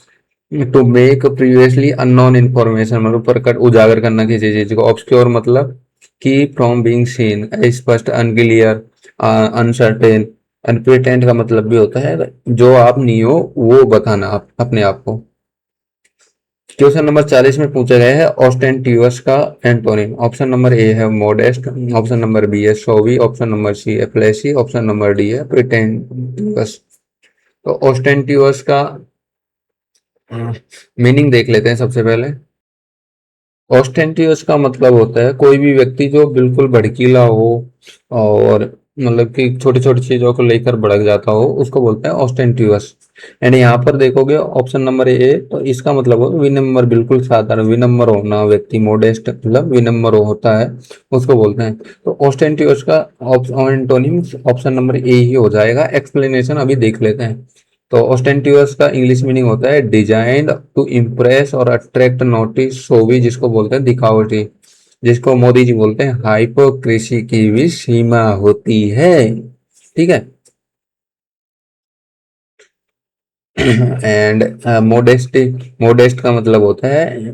to make previously unknown information, मतलब प्रकट उजागर करना किसी चीज को। ऑब्सक्योर मतलब की फ्रॉम बीइंग सीन, स्पष्ट, अनक्लियर, अनसर्टेन। अनप्रिटेंड का मतलब भी होता है जो आप नहीं हो वो बताना आप अपने आप को। क्वेश्चन नंबर 40 में पूछा गया है ऑस्टेंटियस का एंटोनिम। ऑप्शन नंबर ए है मोडेस्ट, ऑप्शन नंबर बी है शोवी, ऑप्शन नंबर सी है फ्लैशी, ऑप्शन नंबर डी है प्रिटेंटियस। तो ऑस्टेंटियस का मीनिंग देख लेते हैं सबसे पहले। ऑस्टेंटियस का मतलब होता है कोई भी व्यक्ति जो बिल्कुल भड़कीला हो और मतलब कि छोटी छोटी चीजों को लेकर भड़क जाता हो उसको बोलते हैं ऑस्टेंटियस। एंड यहाँ पर देखोगे ऑप्शन नंबर ए, तो इसका मतलब हो विनम्र, बिल्कुल साधारण विनम्र होना व्यक्ति। मोडेस्ट मतलब विनम्र होता है उसको बोलते हैं। तो ऑस्टेंटियस का एंटोनिम ऑप्शन नंबर ए ही हो जाएगा। एक्सप्लेनेशन अभी देख लेते हैं। तो ऑस्टेंटियस का इंग्लिश मीनिंग होता है डिजाइन्ड टू इम्प्रेस और अट्रैक्ट नोटिस। शोवी जिसको बोलते हैं दिखावटी, जिसको मोदी जी बोलते हैं हाइपोक्रेसी की भी सीमा होती है। ठीक है। एंड मोडेस्टी, मोडेस्ट का मतलब होता है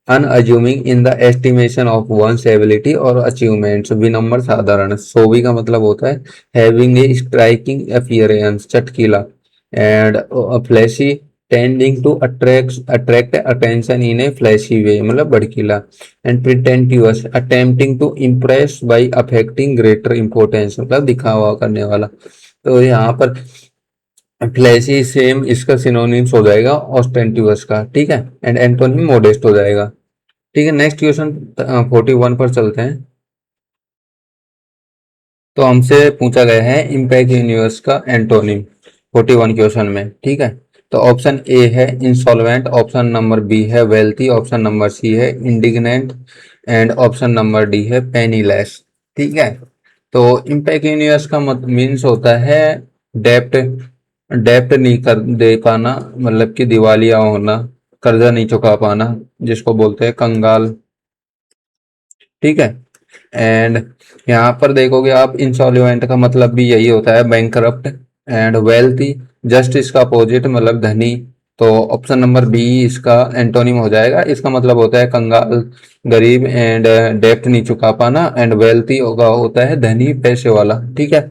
unassuming in the estimation of one's ability और अचीवमेंट्स, विनम्र साधारण। सोवी का मतलब होता है हैविंग ए स्ट्राइकिंग अपीयरेंस, चटकीला। And flashy, tending to attract attention in a flashy way, मतलब भड़कीला। And pretentious, attempting to impress by affecting greater importance, मतलब दिखावा करने वाला। तो यहाँ पर फ्लैशी सेम इसका सिनोनिम्स हो जाएगा ऑस्टेंटिवस का। ठीक है। एंड एंटोनिम मोडेस्ट हो जाएगा। ठीक है। नेक्स्ट क्वेश्चन 41 पर चलते हैं। तो हमसे पूछा गया है इम्पैक्ट यूनिवर्स का एंटोनिम 41 क्वेश्चन में। ठीक है। तो ऑप्शन ए है इंसॉल्वेंट, ऑप्शन नंबर बी है वेल्थी, ऑप्शन नंबर सी है indignant, and option number D है पेनीलेस। ठीक है। तो इम्पैक्ट यूनिवर्स का मीन्स होता है डेप्ट, डेप्ट नहीं कर दे पाना, मतलब कि दिवालिया होना, कर्जा नहीं चुका पाना, जिसको बोलते हैं कंगाल। ठीक है। एंड यहाँ पर देखोगे आप इंसॉल्वेंट का मतलब भी यही होता है बैंकरप्ट। एंड वेल्थी जस्ट इसका अपोजिट, मतलब धनी। तो ऑप्शन नंबर बी इसका एंटोनिम हो जाएगा। इसका मतलब होता है कंगाल, गरीब। एंड डेप्ट नहीं चुका पाना। एंड वेल्थी होगा होता है धनी, पैसे वाला। ठीक है।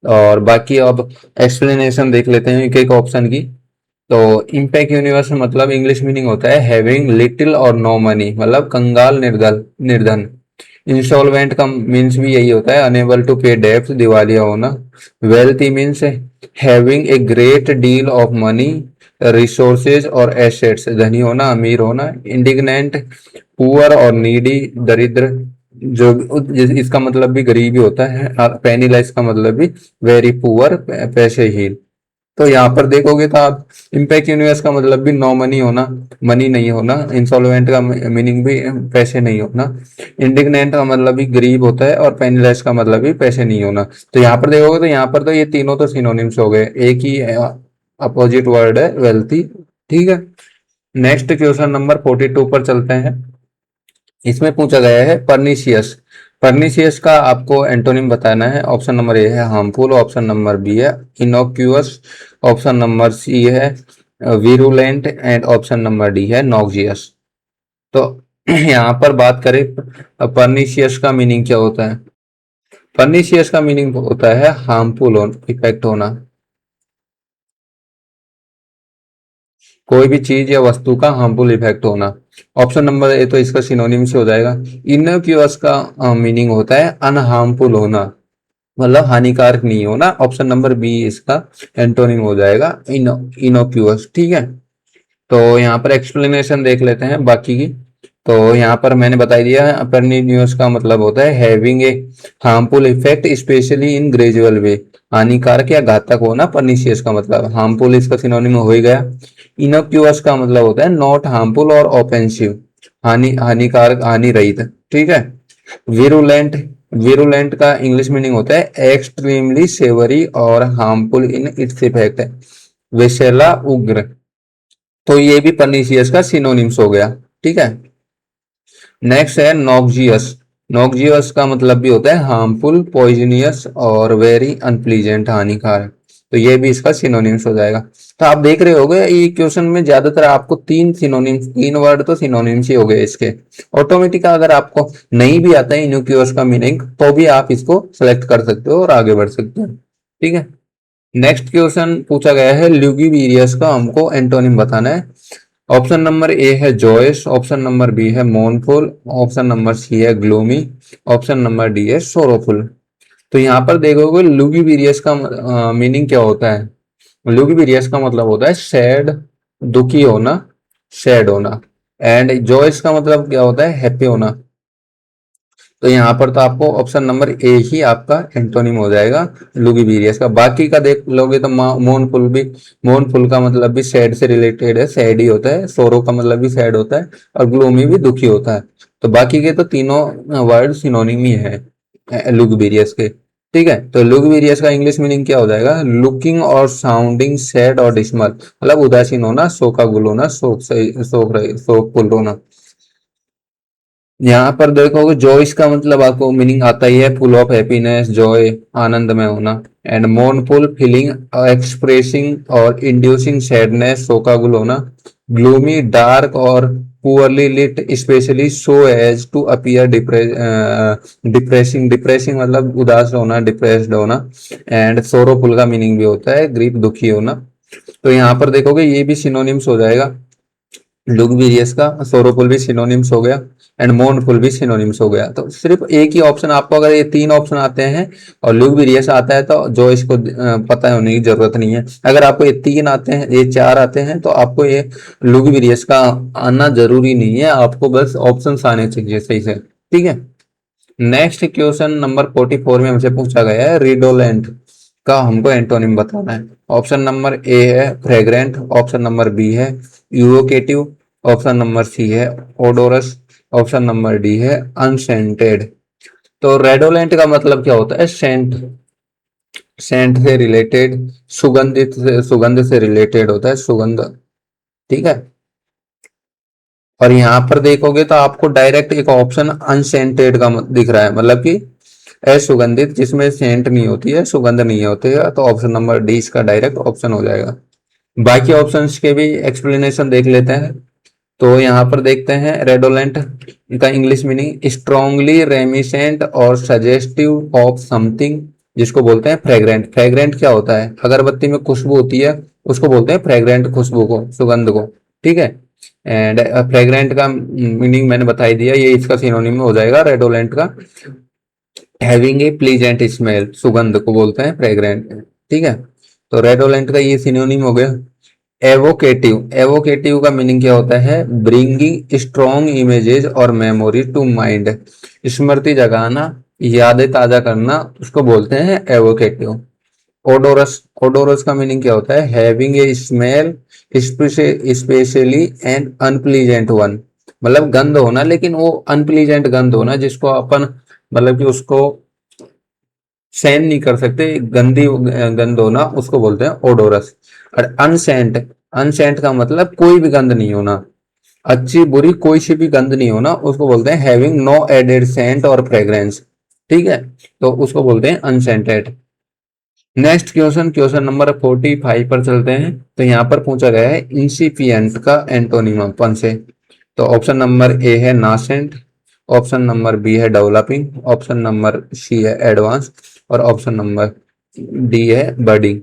और बाकी अब एक्सप्लेनेशन देख लेते हैं एक एक ऑप्शन की। तो इम्पैक्ट यूनिवर्स मतलब इंग्लिश मीनिंग होता है हैविंग लिटिल और नो मनी, मतलब कंगाल, निर्धन निर्धन। इंस्टॉलमेंट का मीन्स भी यही होता है अनेबल टू पे डेब्ट, दिवालिया होना। Wealthy means having a great deal of money, resources और एसेट्स, धनी होना, अमीर होना। इंडिग्नेंट पुअर और नीडी, दरिद्र। जो इसका मतलब भी गरीब ही होता है। पेनीलेस का मतलब भी वेरी पुअर, पैसेहीन। तो यहाँ पर देखोगे तो आप इम्पैक्ट यूनिवर्स का मतलब भी नो मनी होना, मनी नहीं होना। इंसॉल्वेंट का मीनिंग भी पैसे नहीं होना। इंडिग्नेंट का मतलब भी गरीब होता है और पेनलेस का मतलब भी पैसे नहीं होना। तो यहाँ पर देखोगे तो यहाँ पर तो ये तीनों तो सिनोनिम्स हो गए, एक ही अपोजिट वर्ड है वेल्थी। ठीक है। नेक्स्ट क्वेश्चन नंबर 42 पर चलते हैं। इसमें पूछा गया है परनीशियस। परनीशियस का आपको एंटोनिम बताना है। ऑप्शन नंबर ए है हार्मफुल, ऑप्शन नंबर बी है इनोक्यूअस, ऑप्शन नंबर सी है वीरुलेंट, एंड ऑप्शन नंबर डी है नॉक्सियस। तो यहाँ पर बात करें परनीशियस का मीनिंग क्या होता है। परनीशियस का मीनिंग होता है हार्मफुल इफेक्ट होना, कोई भी चीज या वस्तु का हार्मफुल इफेक्ट होना। ऑप्शन नंबर ए तो इसका सिनोनिम से हो जाएगा। इनोक्यूअस का मीनिंग होता है अनहार्मफुल होना, मतलब हानिकारक नहीं होना। ऑप्शन नंबर बी इसका एंटोनिम हो जाएगा इनोक्यूअस। ठीक है। तो यहाँ पर एक्सप्लेनेशन देख लेते हैं बाकी की। तो यहाँ पर मैंने बता दिया है परनीशियस का मतलब होता है having a harmful effect especially in gradual way, हानिकारक या घातक होना परनीशियस का मतलब। हार्मफुल इसका सिनोनिम हो ही गया। इनोक्यूअस का मतलब होता है नॉट हार्मफुल और ऑफेंसिव, हानिकारक, हानि रहित। ठीक है। विरुलेंट, विरुलेंट का इंग्लिश मीनिंग होता है एक्सट्रीमली सेवरी और हार्मफुल इन इट्स इफेक्ट, विषैला, उग्र। तो ये भी परनीशियस का सिनोनिम्स हो गया। ठीक है, नेक्स्ट है नॉक्जियस। नॉक्जियस का मतलब भी होता है हार्मफुल, पॉइजनियस और वेरी अनप्लीजेंट, हानिकारक। तो ये भी इसका सिनोनिम्स हो जाएगा। तो आप देख रहे होगे ये क्वेश्चन में ज्यादातर आपको तीन सिनोनिम्स, तीन वर्ड तो सिनोनिम्स ही हो गए इसके। ऑटोमेटिक अगर आपको नहीं भी आता है इन क्वेश्चन का मीनिंग तो भी आप इसको सेलेक्ट कर सकते हो और आगे बढ़ सकते हो। ठीक है, नेक्स्ट क्वेश्चन पूछा गया है ल्यूगिविरियस का हमको एंटोनिम बताना है। ऑप्शन नंबर ए है जॉयस, ऑप्शन नंबर बी है मोurnफुल, ऑप्शन नंबर सी है ग्लूमी, ऑप्शन नंबर डी है सोरोफुल। तो यहाँ पर देखोगे लुगिविरियस का मीनिंग क्या होता है। लुगिविरियस का मतलब होता है सैड, दुखी होना, सैड होना। एंड जॉयस का मतलब क्या होता है, हैप्पी होना। तो यहाँ पर तो आपको ऑप्शन नंबर ए ही आपका एंटोनिम हो जाएगा लुगिविरियस का। बाकी का देख लोगे तो मोurnफुल भी, मोurnफुल का मतलब भी सैड से रिलेटेड है, सैड ही होता है। सोरो का मतलब भी सैड होता है और ग्लूमी भी दुखी होता है। तो बाकी के तो तीनों वर्ड सिनोनिम ही है लुगिविरियस के। ठीक है, तो लुगिविरियस का इंग्लिश मीनिंग क्या हो जाएगा, लुकिंग और साउंडिंग सैड और डिसमल, मतलब उदासीन होना, शोकाकुल होना, शोकफुल होना। यहाँ पर देखोगे जॉयस का मतलब आपको मीनिंग आता ही है फुल ऑफ हैप्पीनेस, जॉय, आनंद में होना। एंड मोurnफुल फीलिंग, एक्सप्रेसिंग और इंड्यूसिंग सैडनेस, शोकाकुल होना। ग्लूमी डार्क और poorly lit specially so as to appear depressing, depressing मतलब उदास होना, डिप्रेस्ड होना। एंड सोरोफुल का मीनिंग भी होता है ग्रीफ, दुखी होना। तो यहाँ पर देखोगे ये भी सिनोनिम्स हो जाएगा लुगविरियस का, सोरोफुल भी सिनोनिम्स हो गया एंड मोurnफुल भी सिनोनिम्स हो गया। तो सिर्फ एक ही ऑप्शन आपको, अगर ये तीन ऑप्शन आते हैं और लुगविरियस आता है तो जो इसको पता होने की जरूरत नहीं है। अगर आपको ये तीन आते हैं, ये चार आते हैं तो आपको ये लुगविरियस का आना जरूरी नहीं है, आपको बस ऑप्शन आने चाहिए सही से। ठीक है, नेक्स्ट क्वेश्चन नंबर 44 में हमसे पूछा गया है रिडोलेंट का हमको एंटोनिम बताना है। ऑप्शन नंबर ए है फ्रेग्रेंट, ऑप्शन नंबर बी है यूवोकेटिव, ऑप्शन नंबर सी है ओडोरस, ऑप्शन नंबर डी है अनसेंटेड। तो रेडोलेंट का मतलब क्या होता है, सेंट, सेंट से रिलेटेड, सुगंधित से, सुगंध से रिलेटेड होता है, सुगंध। ठीक है, और यहाँ पर देखोगे तो आपको डायरेक्ट एक ऑप्शन अनसेंटेड का दिख रहा है, मतलब कि असुगंधित, जिसमें सेंट नहीं होती है, सुगंध नहीं होती है। तो ऑप्शन नंबर डी इसका डायरेक्ट ऑप्शन हो जाएगा। बाकी ऑप्शंस के भी एक्सप्लेनेशन देख लेते हैं। तो यहाँ पर देखते हैं रेडोलेंट का इंग्लिश मीनिंग स्ट्रॉन्गली रेमिसेंट और सजेस्टिव ऑफ समथिंग, जिसको बोलते हैं फ्रेग्रेंट। फ्रेग्रेंट क्या होता है, अगरबत्ती में खुशबू होती है उसको बोलते हैं फ्रेग्रेंट, खुशबू को, सुगंध को। ठीक है, एंड फ्रेग्रेंट का मीनिंग मैंने बता ही दिया, ये इसका सिनोनिम हो जाएगा रेडोलेंट का, हैविंग ए प्लीजेंट स्मेल, सुगंध को बोलते हैं फ्रेग्रेंट। ठीक है, तो रेडोलेंट का ये सिनोनिम हो गया। एवोकेटिव, एवोकेटिव का मीनिंग क्या होता है, ब्रिंगिंग स्ट्रॉन्ग इमेजेस और मेमोरी टू माइंड, स्मृति जगाना, यादें ताजा करना, उसको बोलते हैं एवोकेटिव। ओडोरस, ओडोरस का मीनिंग क्या होता है, having A smell specially and unpleasant one, मतलब गंध होना लेकिन वो अनप्लीजेंट गंध होना जिसको अपन, मतलब कि उसको सहन नहीं कर सकते, गंदी गंध होना, उसको बोलते हैं ओडोरस। और अनसेंट, अनसेंट का मतलब कोई भी गंध नहीं होना, अच्छी बुरी कोई सी भी गंध नहीं होना, उसको बोलते हैं हैविंग नो एडेड सेंट और फ्रेग्रेंस। ठीक है, तो उसको बोलते हैं unscented. Next question, question number 45 पर चलते हैं। तो यहाँ पर पूछा गया है इंसिपिएंट का एंटोनिम अपन से। तो ऑप्शन नंबर ए है नासेंट, ऑप्शन नंबर बी है डेवलपिंग, ऑप्शन नंबर सी है एडवांस और ऑप्शन नंबर डी है बडिंग।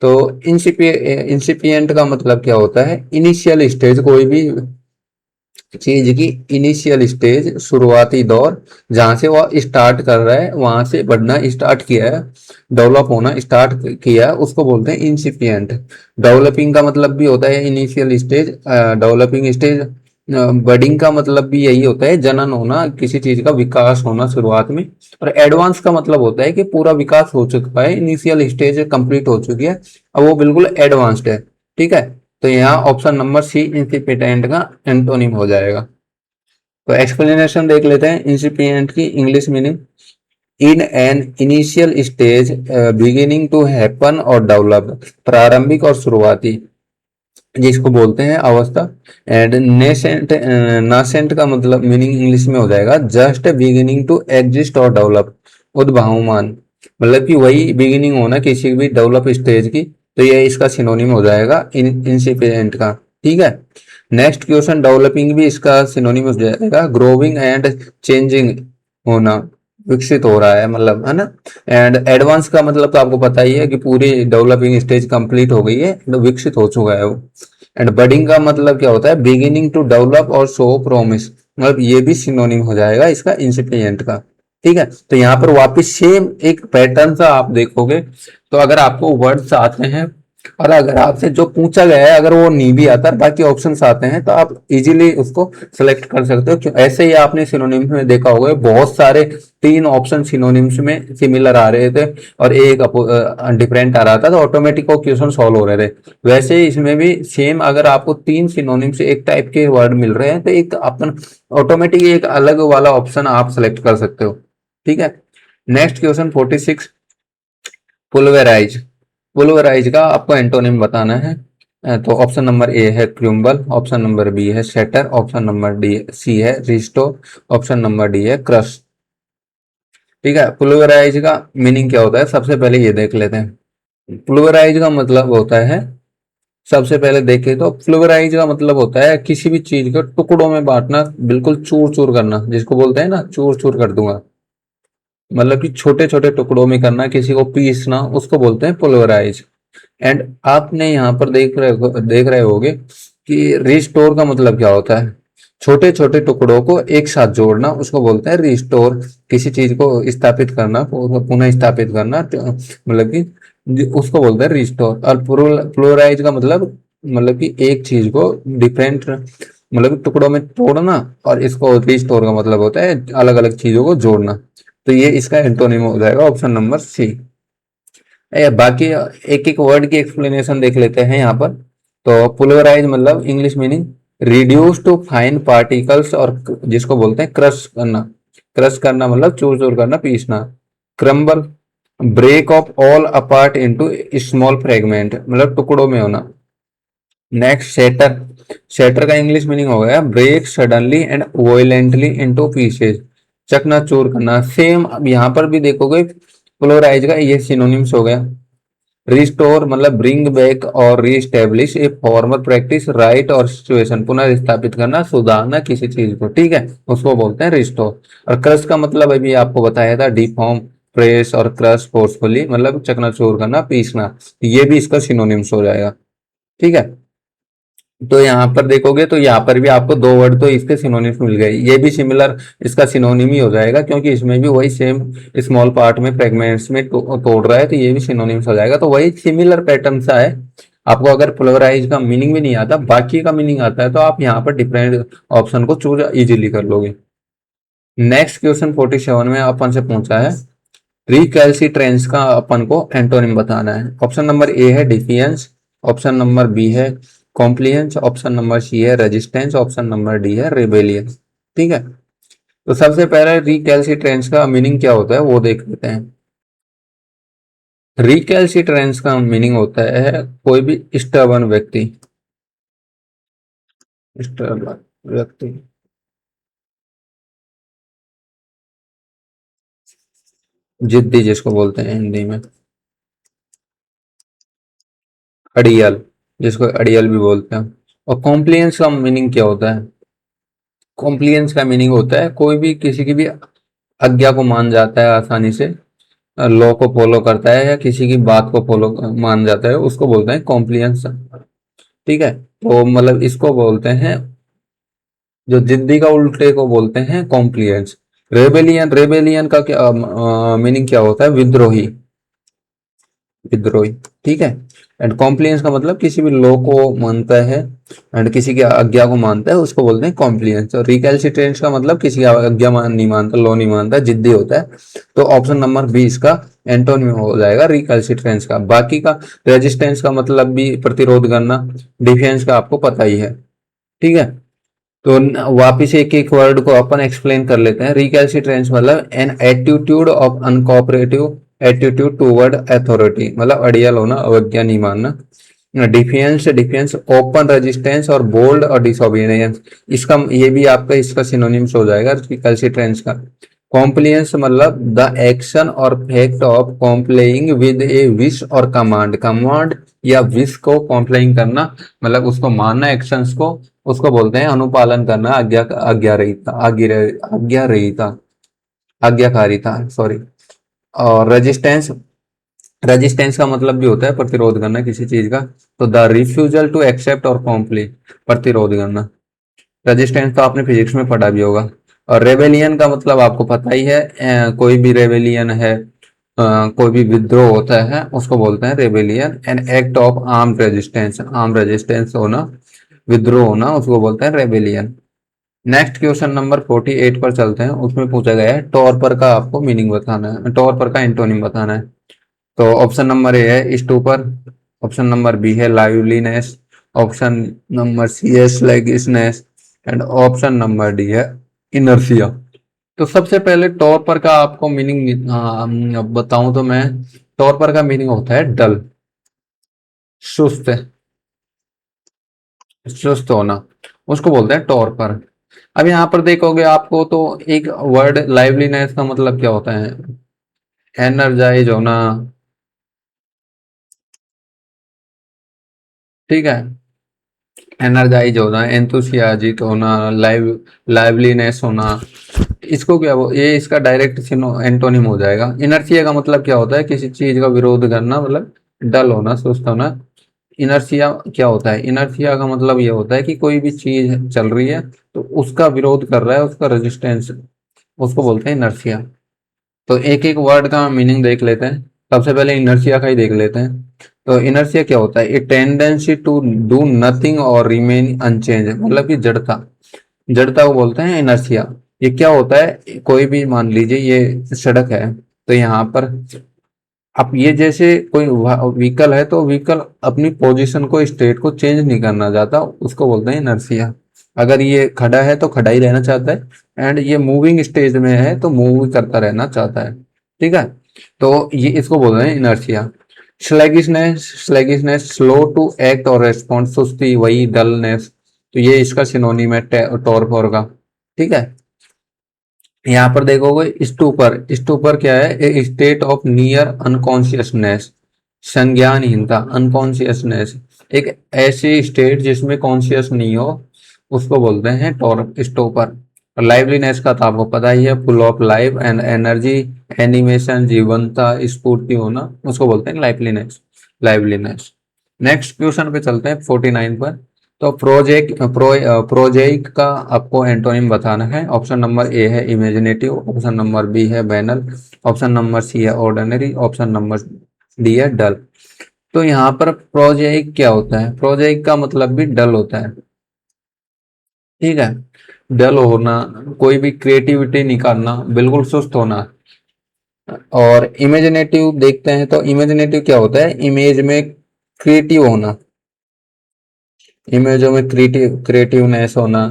तो इंसिपिएंट का मतलब क्या होता है, इनिशियल स्टेज, कोई भी चीज की इनिशियल स्टेज, शुरुआती दौर, जहां से वह स्टार्ट कर रहा है, वहां से बढ़ना स्टार्ट किया है, डेवलप होना स्टार्ट किया है, उसको बोलते हैं इंसिपिएंट। डेवलपिंग का मतलब भी होता है initial stage, developing stage. Budding का मतलब भी यही होता है, जनन होना, किसी चीज का विकास होना शुरुआत में। और एडवांस का मतलब होता है कि पूरा विकास हो चुका है, इनिशियल स्टेज कंप्लीट हो चुकी है, अब वो बिल्कुल एडवांस्ड है। ठीक है, तो यहाँ ऑप्शन नंबर सी इंसिपिएंट का एंटोनिम हो जाएगा। तो एक्सप्लेनेशन देख लेते हैं इंसिपिएंट की English meaning. In an initial stage, beginning to happen और डेवलप, प्रारंभिक और शुरुआती। जिसको बोलते हैं अवस्था। एंड नेसेंट, नासेंट का मतलब मीनिंग इंग्लिश में हो जाएगा जस्ट बिगिनिंग टू एग्जिस्ट और डेवलप, उद्भावमान, मतलब कि वही बिगिनिंग होना किसी भी डेवलप स्टेज की। तो ये इसका सिनोनिम हो जाएगा इंसिपिएंट का। ठीक है। नेक्स्ट क्वेश्चन, डेवलपिंग भी इसका सिनोनिम हो जाएगा, ग्रोविंग एंड चेंजिंग, होना, विकसित हो रहा है मतलब, है ना। एंड एडवांस का मतलब तो आपको पता ही है कि पूरी डेवलपिंग स्टेज कंप्लीट हो गई है, तो विकसित हो चुका है वो। एंड बडिंग का मतलब क्या होता है, बिगिनिंग टू डेवलप और शो प्रोमिस, मतलब ये भी सिनोनिम हो जाएगा इसका इंसिपिएंट का। ठीक है। तो यहाँ पर वापस सेम एक पैटर्न सा आप देखोगे, तो अगर आपको वर्ड्स आते हैं और अगर आपसे जो पूछा गया है अगर वो नहीं भी आता है, बाकी ऑप्शंस आते हैं, तो आप इजीली उसको सेलेक्ट कर सकते हो। क्यों, ऐसे ही आपने सिनोनिम्स में देखा होगा बहुत सारे 3 ऑप्शन सिनोनिम्स में सिमिलर आ रहे थे और एक डिफरेंट आ रहा था, तो ऑटोमेटिक वो क्वेश्चन सॉल्व हो रहे थे। वैसे ही इसमें भी सेम, अगर आपको 3 सिनोनिम से एक टाइप के वर्ड मिल रहे हैं, तो एक अपन ऑटोमेटिक एक अलग वाला ऑप्शन आप सेलेक्ट कर सकते हो। ठीक है। Next question 46, पुलवेराइज। पुलवेराइज का आपको एंटोनिम बताना है। तो ऑप्शन नंबर ए है क्रूम्बल, ऑप्शन नंबर बी है shatter, option number D C है रिस्टोर, ऑप्शन नंबर डी है क्रश। ठीक है। पुलवेराइज का मीनिंग क्या होता है, सबसे पहले ये देख लेते हैं। पुलवेराइज का मतलब होता है, सबसे पहले देखें तो फ्लोराइज का मतलब होता है किसी भी चीज को टुकड़ों में बांटना, बिल्कुल चूर चूर करना, जिसको बोलते हैं ना चूर चूर कर दूंगा, मतलब कि छोटे छोटे टुकड़ों में करना, किसी को पीसना, उसको बोलते हैं पुलवराइज। एंड आपने यहाँ पर देख रहे होगे कि रिस्टोर का मतलब क्या होता है, छोटे छोटे टुकड़ों को एक साथ जोड़ना, उसको बोलते हैं रिस्टोर। किसी चीज को स्थापित करना, पुनः स्थापित करना, मतलब कि उसको बोलते हैं रिस्टोर। और प्लुराइज का मतलब कि एक चीज को डिफरेंट, मतलब टुकड़ों में तोड़ना, और इसको रिस्टोर का मतलब होता है अलग अलग चीजों को जोड़ना। तो ये इसका एंटोनिम हो जाएगा ऑप्शन नंबर सी। बाकी एक एक वर्ड की एक्सप्लेनेशन देख लेते हैं यहाँ पर। तो पुलवराइज मतलब English meaning reduce to fine particles, और जिसको बोलते हैं क्रश करना। क्रश करना मतलब चूर चूर करना, पीसना। Crumble, break off all apart into small fragment, मतलब टुकड़ों में होना। नेक्स्ट शेटर, शेटर का इंग्लिश मीनिंग हो गया break suddenly and violently into pieces, चकनाचूर करना। सेम अब यहाँ पर भी देखोगे पोलराइज का ये सिनोनिम्स हो गया। रिस्टोर मतलब ब्रिंग बैक और रीस्टेब्लिश ए फॉर्मर प्रैक्टिस, राइट और सिचुएशन, पुनः स्थापित करना, सुधारना किसी चीज को। ठीक है, उसको बोलते हैं रिस्टोर। और क्रश का मतलब अभी आपको बताया था डिफॉर्म, प्रेस और क्रश फोर्सफुली, मतलब चकनाचूर करना, पीसना। ये भी इसका सिनोनिम्स हो जाएगा। ठीक है। तो यहाँ पर देखोगे तो यहाँ पर भी आपको 2 वर्ड तो इसके सिनोनिम्स मिल गए, ये भी सिमिलर इसका सिनोनिम ही हो जाएगा, क्योंकि इसमें भी वही सेम स्मॉल पार्ट में फ्रेगमेंट्स में तोड़ रहा है, तो ये भी सिनोनिम्स हो जाएगा। तो वही सिमिलर पैटर्न सा है। आपको अगर पोलराइज का मीनिंग भी नहीं आता, बाकी का मीनिंग आता है, तो आप यहाँ पर डिफरेंट ऑप्शन को चूज इजीली कर लोगे। नेक्स्ट क्वेश्चन 47 में अपन से पूछा है, रिकैल्सिट्रेंस का अपन को एंटोनिम बताना है। ऑप्शन नंबर ए है डिफियंस, ऑप्शन नंबर बी है कॉम्प्लियंस, ऑप्शन नंबर सी है रेजिस्टेंस, ऑप्शन नंबर डी है रेबेलियन। ठीक है। तो सबसे पहले रिकैल्सिट्रेंस का मीनिंग क्या होता है वो देख लेते हैं। रिकैल्सिट्रेंस का मीनिंग होता है कोई भी स्टबर्न व्यक्ति, स्टबर्न व्यक्ति, जिद्दी जिसको बोलते हैं हिंदी में, अड़ियल, जिसको अड़ियल भी बोलते हैं। और कॉम्प्लियंस का मीनिंग क्या होता है, कॉम्प्लियंस का मीनिंग होता है कोई भी किसी की भी आज्ञा को मान जाता है आसानी से, लॉ को फॉलो करता है, या किसी की बात को फॉलो मान जाता है, उसको बोलते हैं कॉम्प्लियंस। ठीक है। तो मतलब इसको बोलते हैं, जो जिद्दी का उल्टे को बोलते हैं कॉम्प्लियंस। रेबेलियन, रेबेलियन का क्या मीनिंग क्या होता है, विद्रोही, विद्रोही। ठीक है। एंड कॉम्प्लियंस का मतलब किसी भी लॉ को मानता है एंड किसी की आज्ञा को मानता है, उसको बोलते हैं कॉम्प्लियंस। और रिकैल्सिट्रेंस का मतलब किसी की आज्ञा नहीं मानता, लॉ नहीं मानता, जिद्दी होता है। तो ऑप्शन नंबर बी इसका एंटोनिम हो जाएगा रिकैल्सिट्रेंस का। बाकी का रेजिस्टेंस का मतलब भी प्रतिरोध करना, डिफेंस का आपको पता ही है। ठीक है। तो वापिस एक एक वर्ड को अपन एक्सप्लेन कर लेते हैं। रिकैल्सिट्रेंस मतलब an attitude of uncooperative attitude toward authority, मतलब अड़ियल होना, अवज्ञा नहीं मानना। डिफेंस, डिफेंस, ओपन रेजिस्टेंस और बोल्ड और डिसोबीडियंस, इसका ये भी आपका इसका सिनोनिम्स हो जाएगा रिकल्सिट्रेंस का। कॉम्प्लियंस मतलब द एक्शन और fact of complying with A wish और कमांड, कमांड या विश को कॉम्प्लाइंग करना, मतलब उसको मानना एक्शंस को, उसको बोलते हैं अनुपालन करना, आज्ञाकारिता, सॉरी। और रेजिस्टेंस, रेजिस्टेंस का मतलब भी होता है प्रतिरोध करना किसी चीज का, तो द रिफ्यूजल टू एक्सेप्ट और कॉम्प्ली, प्रतिरोध करना। रेजिस्टेंस तो आपने फिजिक्स में पढ़ा भी होगा। और रेबेलियन का मतलब आपको पता ही है, कोई भी रेबेलियन है, कोई भी विद्रोह होता है उसको बोलते हैं rebellion. An act of arm resistance, arm resistance होना, विद्रोह होना, उसको बोलते हैं रेबेलियन। नेक्स्ट क्वेश्चन नंबर 48 पर चलते हैं। उसमें पूछा गया है टॉर्पर का आपको मीनिंग बताना है, टॉर्पर का एंटोनिम बताना है। तो ऑप्शन नंबर ए है स्टूपर, ऑप्शन नंबर बी है लाइवलीनेस, ऑप्शन नंबर सी है स्लैगिशनेस एंड ऑप्शन नंबर डी है इनर्शिया। तो सबसे पहले टॉर्पर का आपको मीनिंग बताऊं तो मैं, टॉर्पर का मीनिंग होता है डल, सुस्त, सुस्त होना, उसको बोलते हैं टॉर्पर। अब यहाँ पर देखोगे आपको तो एक वर्ड लाइवलीनेस का मतलब क्या होता है, एनर्जाइज होना, ठीक है, एनर्जाइज होना, एंथुसियाजिक होना, लाइवलीनेस होना, इसको क्या वो ये इसका डायरेक्ट एंटोनिम हो जाएगा। इनर्शिया का मतलब क्या होता है, किसी चीज का विरोध करना, मतलब डल होना, सुस्त होना। इनर्शिया क्या होता है, इनर्शिया का मतलब ये होता है कि कोई भी चीज चल रही है तो उसका विरोध कर रहा है, उसका रेजिस्टेंस, उसको बोलते हैं इनर्शिया। तो एक एक वर्ड का मीनिंग देख लेते हैं। सबसे पहले इनर्शिया का ही देख लेते हैं। तो इनर्शिया क्या होता है, a tendency to do nothing और रिमेन अनचेंज, मतलब कि जड़ता, जड़ता को बोलते हैं इनर्शिया। ये क्या होता है, कोई भी मान लीजिए ये सड़क है, तो यहाँ पर अब ये जैसे कोई व्हीकल है तो व्हीकल अपनी पोजीशन को, स्टेट को चेंज नहीं करना चाहता, उसको बोलते हैं इनर्शिया। अगर ये खड़ा है तो खड़ा ही रहना चाहता है, एंड ये मूविंग स्टेज में है तो मूव करता रहना चाहता है, ठीक है। तो ये इसको बोल रहे हैं इनर्शिया। स्लैगिशनेस, स्लैगिशनेस स्लो टू एक्ट और रेस्पॉन्ड, सुस्ती, वही डलनेस, तो ये इसका सिनोनिम है टॉर्पर का, ठीक है। यहाँ पर देखोगे स्टूपर, स्टूपर क्या है, a state of near unconsciousness, संज्ञानहीनता, अनकॉन्शियसनेस, एक ऐसी स्टेट जिसमें कॉन्शियस नहीं हो, उसको बोलते हैं टॉर स्टोपर। लाइवलीनेस का तो आपको पता ही है, full of life and energy, animation, जीवंतता, स्फूर्ति होना, उसको बोलते हैं लाइवलीनेस, लाइवलीनेस। नेक्स्ट क्वेश्चन पे चलते हैं 49 पर। तो प्रोजेक्ट का आपको एंटोनिम बताना है। ऑप्शन नंबर ए है इमेजिनेटिव, ऑप्शन नंबर बी है बैनल, ऑप्शन नंबर सी है ऑर्डिनरी, ऑप्शन नंबर डी है डल। तो यहाँ पर प्रोजेक्ट क्या होता है, प्रोजेक्ट का मतलब भी डल होता है, ठीक है। डल होना, कोई भी क्रिएटिविटी नहीं करना, बिल्कुल सुस्त होना। और इमेजिनेटिव देखते हैं तो इमेजिनेटिव क्या होता है, इमेज में क्रिएटिव होना, इमेजों में क्रिएटिव क्रिएटिवनेस होना।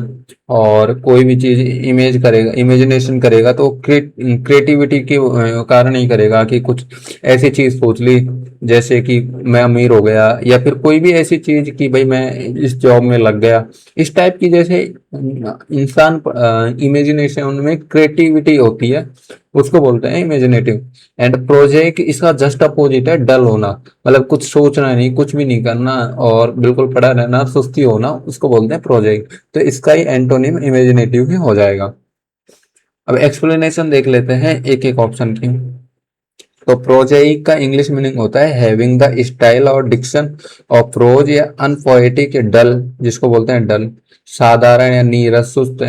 और कोई भी चीज इमेज करेगा, इमेजिनेशन करेगा तो क्रिएटिविटी के कारण ही करेगा, कि कुछ ऐसी चीज सोच ली जैसे कि मैं अमीर हो गया, या फिर कोई भी ऐसी चीज कि भाई मैं इस जॉब में लग गया, इस टाइप की। जैसे इंसान इमेजिनेशन में क्रिएटिविटी होती है, उसको बोलते हैं इमेजिनेटिव। एंड प्रोजेक्ट इसका जस्ट अपोजिट है डल होना, मतलब कुछ सोचना नहीं, कुछ भी नहीं करना और बिल्कुल पड़ा रहना, सुस्ती होना, उसको बोलते हैं प्रोजेक्ट। तो इसका ही एंटोनिम इमेजिनेटिव ही हो जाएगा। अब एक्सप्लेनेशन देख लेते हैं एक एक ऑप्शन की। तो प्रोजेइक का इंग्लिश मीनिंग होता है हैविंग द स्टाइल और डिक्शन ऑफ प्रोज, या अनपोएटिक, डल, जिसको बोलते हैं डल, साधारण या नीरस, सुस्त।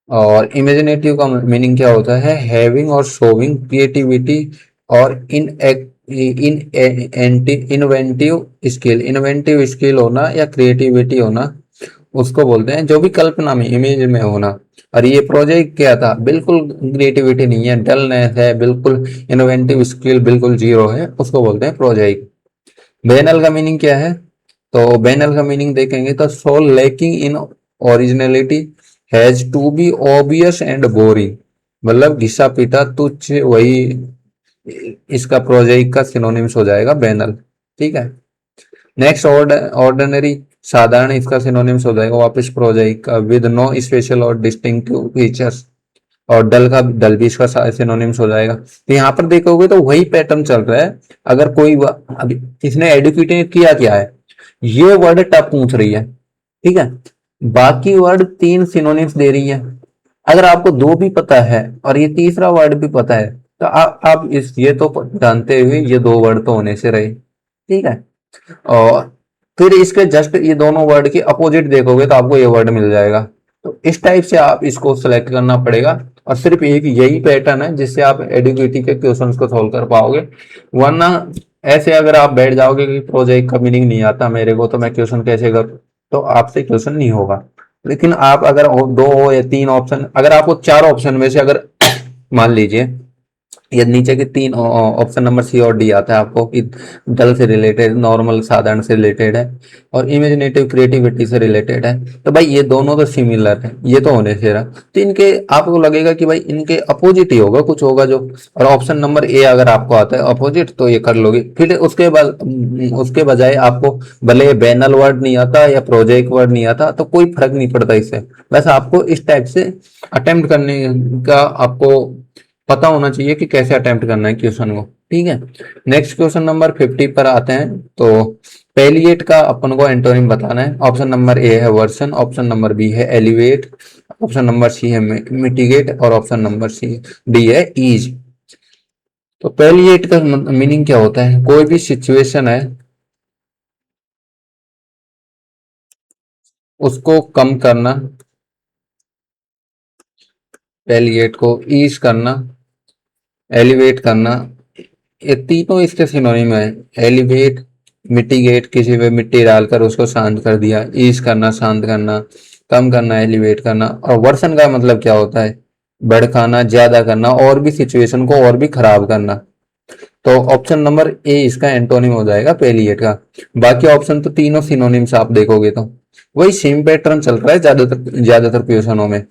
और इमेजिनेटिव का मीनिंग क्या होता है, हैविंग और शोविंग क्रिएटिविटी और इन्वेंटिव स्किल, इन्वेंटिव स्किल होना या क्रिएटिविटी होना, उसको बोलते हैं, जो भी कल्पना में, इमेज में होना। और ये प्रोजेक्ट क्या था, बिल्कुल क्रिएटिविटी नहीं है, डलनेस है, बिल्कुल इनोवेटिव स्किल बिल्कुल जीरो है, उसको बोलते हैं प्रोजेक्ट। बैनल का मीनिंग क्या है, तो बैनल का मीनिंग देखेंगे तो so lacking in originality, has to be obvious and boring, मतलब घिसा पीटा, तुच्छ, वही इसका प्रोजेक्ट का सिनोनिम्स हो जाएगा बैनल, ठीक है। नेक्स्ट ऑर्डिनरी, साधारण इसका सिनोनिम्स हो जाएगा वापस प्रोजाइक विद नो स्पेशल और डिस्टिंक्टिव फीचर्स, और डल का डल भी इसका सिनोनिम्स हो जाएगा। तो यहाँ पर देखोगे तो वही पैटर्न चल रहा है। अगर कोई अभी इसने एडुकेटेड किया क्या है, ये वर्ड टफ पूछ रही है, ठीक है, बाकी वर्ड तीन सिनोनिम्स दे रही है। अगर आपको दो भी पता है और ये तीसरा वर्ड भी पता है तो आप इस ये तो जानते हुए ये दो वर्ड तो होने से रहे, ठीक है। और फिर इसके जस्ट ये दोनों वर्ड के अपोजिट देखोगे तो आपको ये वर्ड मिल जाएगा। तो इस टाइप से आप इसको सेलेक्ट करना पड़ेगा, और सिर्फ एक यही पैटर्न है जिससे आप एडुकेटी के क्वेश्चंस को सॉल्व कर पाओगे। वरना ऐसे अगर आप बैठ जाओगे कि प्रोजेक्ट का मीनिंग नहीं आता मेरे को तो मैं क्वेश्चन कैसे करूं, तो आपसे क्वेश्चन नहीं होगा। लेकिन आप अगर दो या तीन ऑप्शन, अगर आपको चार ऑप्शन में से अगर मान लीजिए ये नीचे के तीन ऑप्शन नंबर सी और डी आता है आपको कि डल से रिलेटेड, नॉर्मल साधारण से रिलेटेड है, और इमेजिनेटिव क्रिएटिविटी से रिलेटेड है, तो भाई ये दोनों तो सिमिलर है, ये तो होने से रहा। तो इनके आपको लगेगा कि भाई इनके अपोजिट ही होगा, कुछ होगा जो, और ऑप्शन नंबर ए अगर आपको आता है अपोजिट तो ये कर लोगे। फिर उसके बाद उसके बजाय आपको भले बैनल वर्ड नहीं आता या प्रोजेक्ट वर्ड नहीं आता तो कोई फर्क नहीं पड़ता इससे, बस आपको इस टाइप से अटेम्प्ट करने का आपको पता होना चाहिए कि कैसे अटेम्प्ट करना है क्वेश्चन को, ठीक है। नेक्स्ट क्वेश्चन नंबर 50 पर आते हैं। तो पेलिएट का अपन को एंटोनिम बताना है। ऑप्शन नंबर ए है वर्सन, ऑप्शन नंबर बी है एलिवेट, ऑप्शन नंबर सी है मिटिगेट, और ऑप्शन नंबर सी डी है ईज। तो पेलिएट का मीनिंग क्या होता है, कोई भी सिचुएशन है उसको कम करना, पेलिएट को ईज करना, एलिवेट करना, ये तीनों इसके सिनोनिम है। एलिवेट, मिटिगेट, किसी पे मिट्टी डालकर उसको शांत कर दिया, ईज करना शांत करना, कम करना एलिवेट करना, और वर्सन का मतलब क्या होता है, भड़काना, ज्यादा करना, और भी सिचुएशन को और भी खराब करना। तो ऑप्शन नंबर ए इसका एंटोनिम हो जाएगा पेलिएट का। बाकी ऑप्शन तो तीनों सिनोनिम्स आप देखोगे तो वही सेम पैटर्न चल रहा है ज्यादातर क्वेश्चनों में।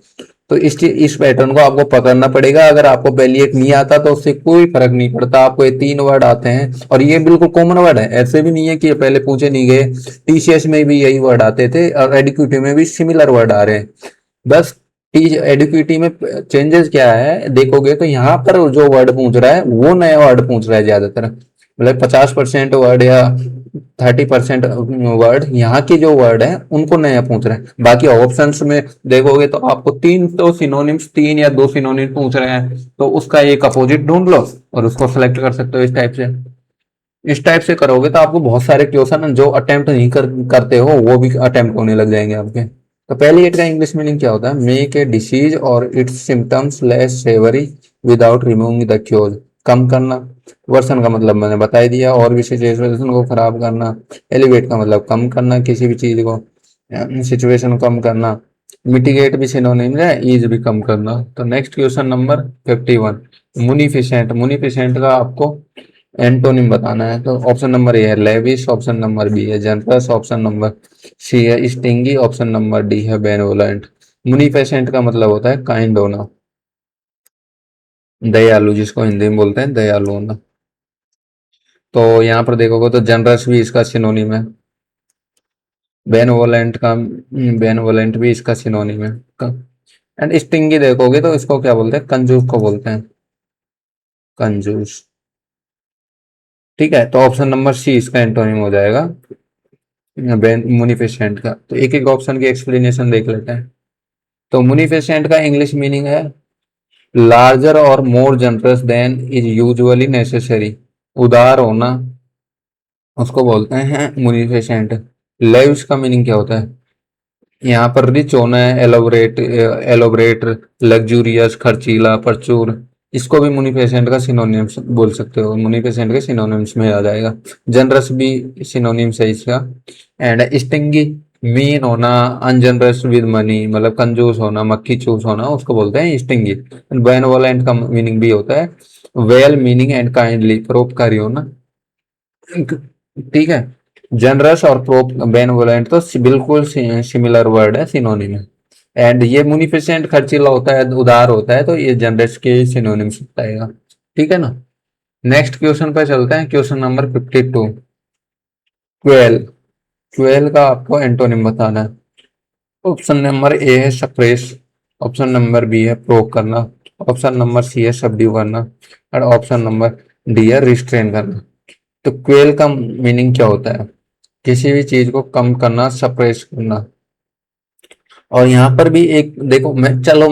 तो इस पैटर्न को आपको पकड़ना पड़ेगा। अगर आपको पेलिएट नहीं आता तो उससे कोई फर्क नहीं पड़ता, आपको ये तीन वर्ड आते हैं और ये बिल्कुल कॉमन वर्ड है, ऐसे भी नहीं है कि ये पहले पूछे नहीं गए। टीसीएस में भी यही वर्ड आते थे और एडुकेटिव में भी सिमिलर वर्ड आ रहे हैं। बस एडुकेटी में चेंजेस क्या है देखोगे तो यहाँ पर जो वर्ड पूछ रहा है वो नया वर्ड पूछ रहा है ज्यादातर, मतलब 50% वर्ड या 30% वर्ड यहाँ के जो वर्ड है उनको नया पूछ रहे हैं। बाकी ऑप्शंस में देखोगे तो आपको तीन तो सिनोनिम्स, तीन या दो सिनोनिम्स पूछ रहे हैं, तो उसका एक अपोजिट ढूंढ लो और उसको सेलेक्ट कर सकते हो। इस टाइप से करोगे तो आपको बहुत सारे क्वेश्चन जो अटेम्प्ट नहीं करते हो वो भी अटेम्प्ट होने लग जाएंगे आपके। तो पहले एड का इंग्लिश मीनिंग क्या होता है, मेक ए डिसीज और its symptoms less severe without removing the cause, कम करना। वर्सन का मतलब मैंने बता ही दिया, और भी सिचुएशन को खराब करना। एलिवेट का मतलब कम करना किसी भी चीज को, सिचुएशन कम करना। मिटिगेट भी सिनोनिम है, ईज भी कम करना। तो नेक्स्ट क्वेश्चन नंबर 51, मुनिफिसेंट। मुनिफिसेंट का आपको एंटोनिम बताना है। तो ऑप्शन नंबर ए है लेविश, ऑप्शन नंबर बी है जनरस, ऑप्शन नंबर सी है स्टिंगी, ऑप्शन नंबर डी है बेनवोलेंट। मुनिफिसेंट का मतलब होता है काइंड होना, दयालु, जिसको हिंदी में बोलते हैं दयालु होना। तो यहाँ पर देखोगे तो जनरस भी इसका सिनोनिम है। बेनवोलेंट भी इसका सिनोनिम है। एंड स्टिंगी देखोगे तो इसको क्या बोलते हैं, कंजूस को बोलते हैं, कंजूस। ठीक है, तो ऑप्शन नंबर सी इसका एंटोनिम हो जाएगा मुनिफिसेंट का। तो एक एक ऑप्शन की एक्सप्लेनेशन देख लेते हैं। तो मुनिफिसेंट का इंग्लिश मीनिंग है लार्जर और more generous than is usually necessary, उदार होना उसको बोलते हैं मुनिफिसेंट। लेविश का मीनिंग क्या होता है, यहाँ पर रिच होना है, एलोबरेट, एलोबरेट, लग्जूरियस, खर्चीला, प्रचुर। इसको भी मुनिफिसेंट का सिनोनिम्स बोल सकते हो, मुनिफिसेंट के सिनोनिम्स में आ जाएगा। जनरस भी सिनोनिम्स है इसका। एंड स्टिंगी, मीन होना, अनजनरस विद मनी, मतलब कंजूस होना, मक्खी चूस होना, उसको बोलते हैं स्टिंगी। बेनवोलेंट का मीनिंग भी होता है वेल मीनिंग एंड काइंडली, परोपकारी होना, ठीक है। जनरस और प्रोप बेनवोलेंट तो बिल्कुल सिमिलर वर्ड है, सिनोनिम है। एंड ये मुनिफिसेंट खर्चीला होता है, उदार होता है, तो ये जनरस के सिनोनिम्स बताएगा, ठीक है ना। नेक्स्ट क्वेश्चन पर चलते हैं, क्वेश्चन नंबर 52, क्वेल। क्वेल का आपको एंटोनिम बताना है। ऑप्शन नंबर ए है सप्रेस, ऑप्शन नंबर बी है प्रोक करना, ऑप्शन नंबर सी है सबड्यू करना, और ऑप्शन नंबर डी है रिस्ट्रेन करना। तो क्वेल का मीनिंग क्या होता है? किसी भी चीज को कम करना, सप्रेस करना। और यहाँ पर भी एक देखो, मैं चलो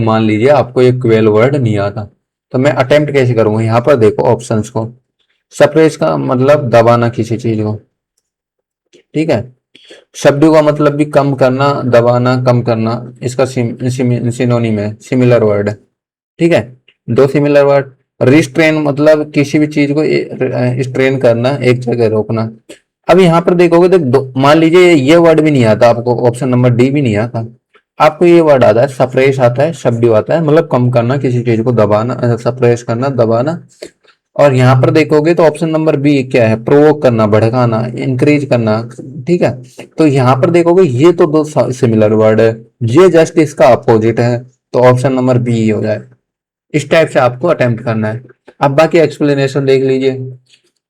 मान लीजिए आपको ये क्वेल वर्ड नहीं आता, तो मैं अटेम्प्ट कैसे करूंगा? यहाँ पर देखो ऑप्शंस को। सप्रेस का मतलब दबाना किसी चीज को, ठीक है। शब्दों का मतलब भी कम करना, दबाना, कम करना। इसका सिनोनिम है, सिमिलर वर्ड है, ठीक है। दो सिमिलर वर्ड। रिस्ट्रेन मतलब किसी भी चीज को स्ट्रेन करना, एक जगह रोकना। अब यहाँ पर देखोगे तो मान लीजिए ये वर्ड भी नहीं आता आपको, ऑप्शन नंबर डी भी नहीं आता, आपको ये वर्ड आता है सप्रेस आता है, शब्द आता है, मतलब कम करना, किसी चीज को दबाना, सप्रेस करना, दबाना। और यहाँ पर देखोगे तो ऑप्शन नंबर बी क्या है? प्रोवोक करना, भड़काना, इंक्रीज करना, ठीक है। तो यहाँ पर देखोगे ये तो दो सिमिलर वर्ड है, ये जस्ट इसका अपोजिट है, तो ऑप्शन नंबर बी हो जाए। इस टाइप से आपको अटेम्प्ट करना है। अब बाकी एक्सप्लेनेशन देख लीजिए।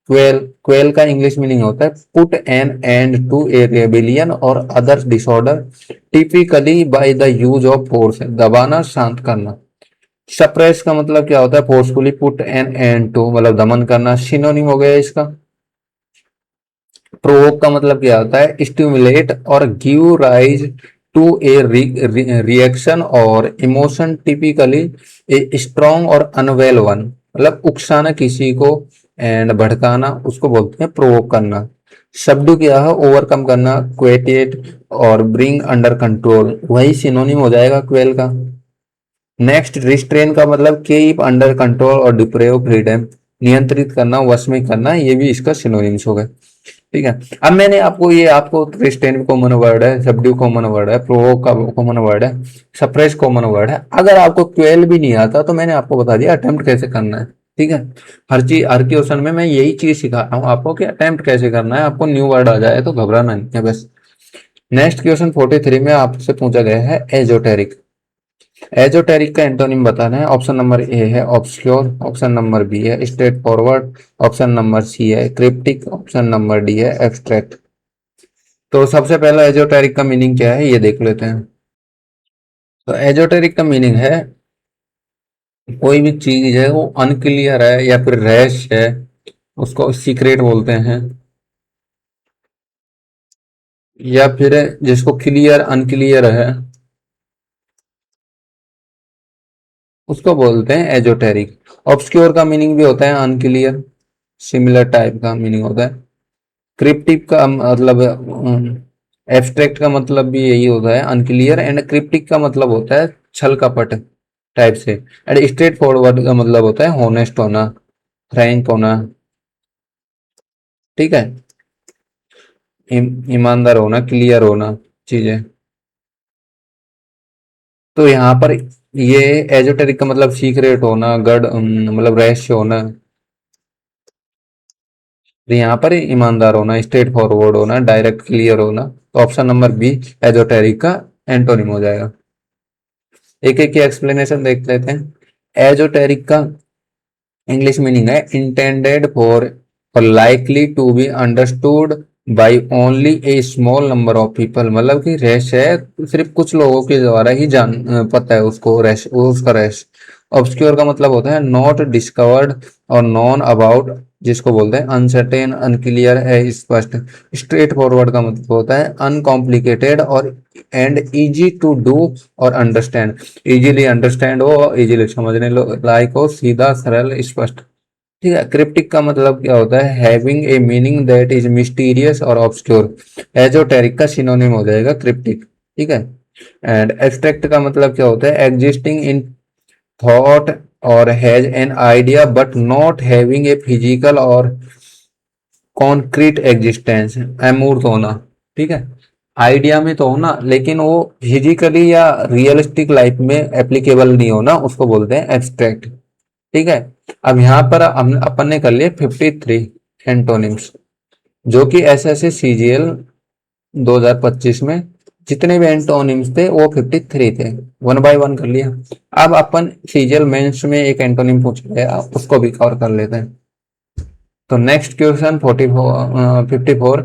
क्वेल, क्वेल का इंग्लिश मीनिंग होता है put an end to a rebellion और other disorder typically by the use of force, दबाना, शांत करना। सप्रेस का मतलब क्या होता है? Forcefully put an end to, मतलब दमन करना, सिनोनिम हो गया इसका। प्रोवोक का मतलब क्या होता है? स्टिमुलेट और give rise to a reaction और इमोशन, टिपिकली ए स्ट्रॉन्ग और अनवेल वन, मतलब उकसाना किसी को, एंड भड़काना, उसको बोलते हैं प्रोवोक करना। शब्द क्या है? ओवरकम करना, क्वेटेट और ब्रिंग अंडर कंट्रोल, वही सिनोनिम हो जाएगा क्वेल का। नेक्स्ट, रिस्ट्रेन का मतलब कीप अंडर कंट्रोल और डिप्रेव फ्रीडम, नियंत्रित करना, वश में करना, ये भी इसका सिनोनिम्स हो गए, ठीक है। अब मैंने आपको ये, आपको रिस्ट्रेन कॉमन वर्ड है, सबड्यू कॉमन वर्ड है, प्रोवोक का कॉमन वर्ड है, सप्रेस कॉमन वर्ड है। अगर आपको क्वेल भी नहीं आता तो मैंने आपको बता दिया अटेम्प्ट कैसे करना है, ठीक है। हर चीज, हर क्वेश्चन में मैं यही चीज सिखा रहा हूँ आपको कि अटेम्प्ट कैसे करना है। आपको न्यू वर्ड आ जाए तो घबराना नहीं है बस। नेक्स्ट क्वेश्चन 43 में आपसे पूछा गया है एजोटेरिक। एजोटेरिक का एंटोनिम बताना है। ऑप्शन नंबर ए है ऑब्सक्योर, ऑप्शन नंबर बी है straightforward, option number C है क्रिप्टिक, ऑप्शन नंबर डी है एब्स्ट्रैक्ट। तो सबसे पहला एजोटेरिक का मीनिंग क्या है ये देख लेते हैं। तो एजोटेरिक का मीनिंग है कोई भी चीज है वो अनक्लियर है या फिर रहस्य है, उसको सीक्रेट बोलते हैं। या फिर जिसको क्लियर अनक्लियर है उसको बोलते हैं एजोटेरिक। ऑब्सक्योर का मीनिंग भी होता है अनक्लियर, सिमिलर टाइप का मीनिंग होता है। क्रिप्टिक का मतलब, एब्स्ट्रैक्ट का मतलब भी यही होता है, अनक्लियर। एंड क्रिप्टिक का मतलब होता है छल कपट टाइप से। एंड स्ट्रेट फॉरवर्ड का मतलब होता है होनेस्ट होना, फ्रैंक होना, ठीक है। ईमानदार होना, क्लियर होना चीजें। तो यहाँ पर ये एजोटेरिक का मतलब सीक्रेट होना, गढ़, मतलब रहस्य होना। तो यहाँ पर ईमानदार होना, स्ट्रेट फॉरवर्ड होना, डायरेक्ट क्लियर होना। तो ऑप्शन नंबर बी एजोटेरिक का एंटोनिम हो जाएगा। एक एक की एक्सप्लेनेशन देख लेते हैं। एजोटेरिक का इंग्लिश मीनिंग है इंटेंडेड फॉर और likely to be understood by only a small number of people, मतलब कि रहस्य है सिर्फ कुछ लोगों के द्वारा ही जान पता है उसको, रहस्य, उसका रहस्य। ऑब्सक्योर का मतलब होता है नॉट डिस्कवर्ड और नॉन अबाउट, जिसको बोलते हैं अनसर्टेन, अनक्लियर है, स्पष्ट। स्ट्रेट फॉरवर्ड का मतलब होता है अनकॉम्प्लिकेटेड और एंड इजी टू डू और अंडरस्टैंड, इजीली अंडरस्टैंड हो, इजीली समझने लायक हो, सीधा, सरल, स्पष्ट, ठीक है। क्रिप्टिक का मतलब क्या होता है? Having a meaning that is mysterious और ऑब्सक्योर। एजोटेरिक का सिनोनिम हो जाएगा क्रिप्टिक, ठीक है। एंड एब्स्ट्रैक्ट का मतलब क्या होता है? एग्जिस्टिंग इन थॉट और has an idea but not having a physical और कॉन्क्रीट एग्जिस्टेंस, अमूर्त होना, ठीक है। आइडिया में तो होना लेकिन वो फिजिकली या रियलिस्टिक लाइफ में एप्लीकेबल नहीं होना, उसको बोलते हैं एब्स्ट्रैक्ट, ठीक है। अब यहाँ पर हम अपन ने कर लिए 53 एंटोनिम्स, जो कि एसएससी सीजीएल 2025 में जितने भी एंटोनिम्स थे वो 53 थे, वन बाय वन कर लिया। अब अपन सीजीएल मेंस में एक एंटोनिम पूछ गया, उसको भी कवर कर लेते हैं। तो नेक्स्ट क्वेश्चन 54 54,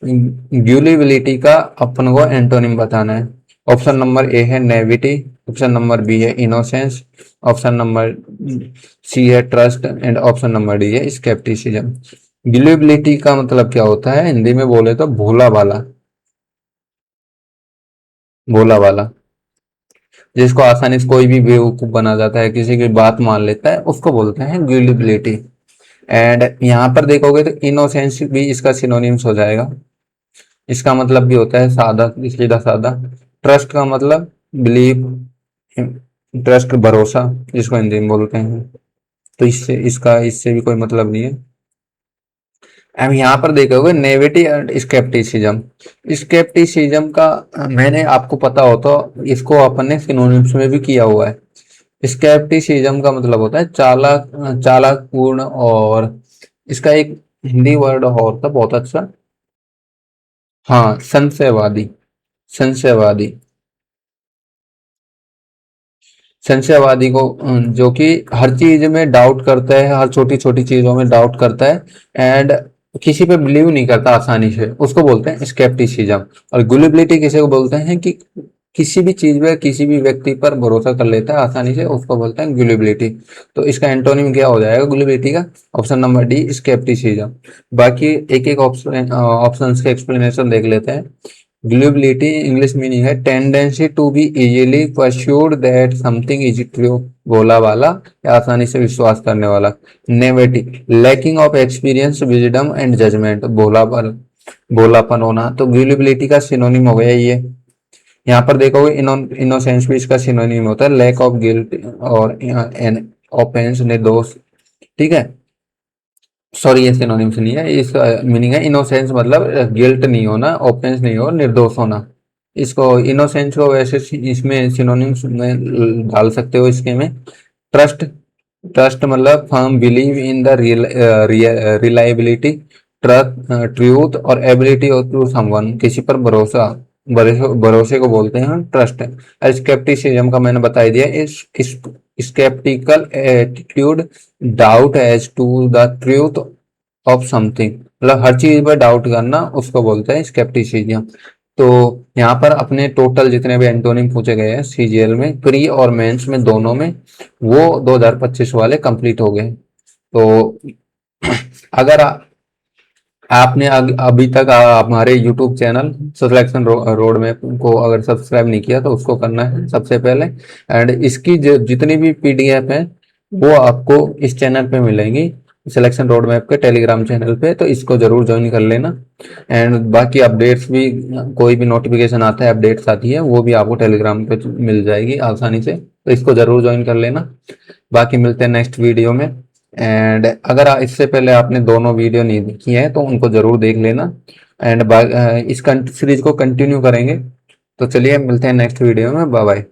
ग्यूलिबिलिटी का अपन को एंटोनिम बताना है। ऑप्शन नंबर ए है नेविटी, ऑप्शन नंबर बी है इनोसेंस, ऑप्शन नंबर सी है trust and option number D है स्केप्टिसिज्म। ग्यूलिबिलिटी का मतलब क्या होता है, हिंदी में बोले तो भोला वाला, भोला वाला, जिसको आसानी से कोई भी बेवकूफ बना जाता है, किसी की बात मान लेता है, उसको बोलते हैं ग्यूलिबिलिटी। एंड यहाँ पर देखोगे तो इनोसेंस भी इसका सिनोनिम्स हो जाएगा। इसका मतलब भी होता है सादा, सीधा सादा। ट्रस्ट का मतलब बिलीव, ट्रस्ट भरोसा, जिसको हिंदी में बोलते हैं। तो इससे भी कोई मतलब नहीं है। अब यहाँ पर देखोगे नेवेटी एंड स्केप्टिसिज्म। स्केप्टिसिज्म का मैंने आपको पता हो तो इसको अपन ने सिनोनिम्स में भी किया हुआ है। स्केप्टिसिज्म का मतलब होता है चालाक, चालाकपूर्ण, और इसका एक हिंदी वर्ड और था बहुत अच्छा, हाँ संशयवादी, संशयवादी। संशयवादी को जो कि हर चीज में डाउट करता है, हर छोटी छोटी चीजों में डाउट करता है, एंड किसी पे बिलीव नहीं करता आसानी से, उसको बोलते हैं स्केप्टिसिज्म। और गुलिबिलिटी किसी को बोलते हैं कि किसी भी चीज पे, किसी भी व्यक्ति पर भरोसा कर लेता है आसानी से, उसको बोलते हैं गुलिबिलिटी। तो इसका एंटोनिम क्या हो जाएगा गुलिबिलिटी का? Option number D scepticism. बाकी एक एक ऑप्शन के एक्सप्लेनेशन देख लेते हैं। Gullibility इंग्लिश मीनिंग है tendency to be easily persuaded that something is true, भोला वाला या आसानी से विश्वास करने वाला। Naivety lacking of experience wisdom and judgement, भोलापन होना। तो ग्यूलिबिलिटी का सिनोनिम हो गया ये। यहाँ पर देखोगे इनोसेंस भी इसका सिनोनिम होता है लैक ऑफ गिल्ट और एन ऑफेंस, निर्दोष। ठीक है, सॉरी ये सिनोनिम्स नहीं है, इसका मीनिंग है इनोसेंस मतलब गिल्ट नहीं होना, ऑफेंस नहीं हो, निर्दोष होना। इसको इनोसेंस को वैसे इसमें सिनोनिम्स में डाल सकते हो इसके में। ट्रस्ट, ट्रस्ट मतलब firm believe in the reliability, trust truth और एबिलिटी ऑफ टू समवन, किसी पर भरोसा, भरोसे को बोलते हैं ट्रस्ट। स्केप्टिसिज्म का मैंने बता दिया, इस sceptical attitude, doubt as to the truth of something, मतलब हर चीज पर डाउट करना, उसको बोलते हैं स्केप्टिसिज्म। तो यहाँ पर अपने टोटल जितने भी एंटोनिम पूछे गए हैं सीजीएल में, प्री और मेंस में दोनों में, वो 2025 वाले कंप्लीट हो गए। तो अगर आपने अभी तक हमारे YouTube channel selection road map को अगर सब्सक्राइब नहीं किया तो उसको करना है सबसे पहले। एंड इसकी जितनी भी पीडीएफ है वो आपको इस चैनल पे मिलेंगी, सिलेक्शन रोड मैप के टेलीग्राम चैनल पे, तो इसको जरूर ज्वाइन कर लेना। एंड बाकी अपडेट्स भी, कोई भी नोटिफिकेशन आता है, अपडेट्स आती है, वो भी आपको टेलीग्राम पे मिल जाएगी आसानी से, तो इसको जरूर ज्वाइन कर लेना। बाकी मिलते हैं नेक्स्ट वीडियो में। एंड अगर इससे पहले आपने दोनों वीडियो नहीं देखी है तो उनको जरूर देख लेना। एंड इस सीरीज को कंटिन्यू करेंगे। तो चलिए मिलते हैं नेक्स्ट वीडियो में, बाय बाय।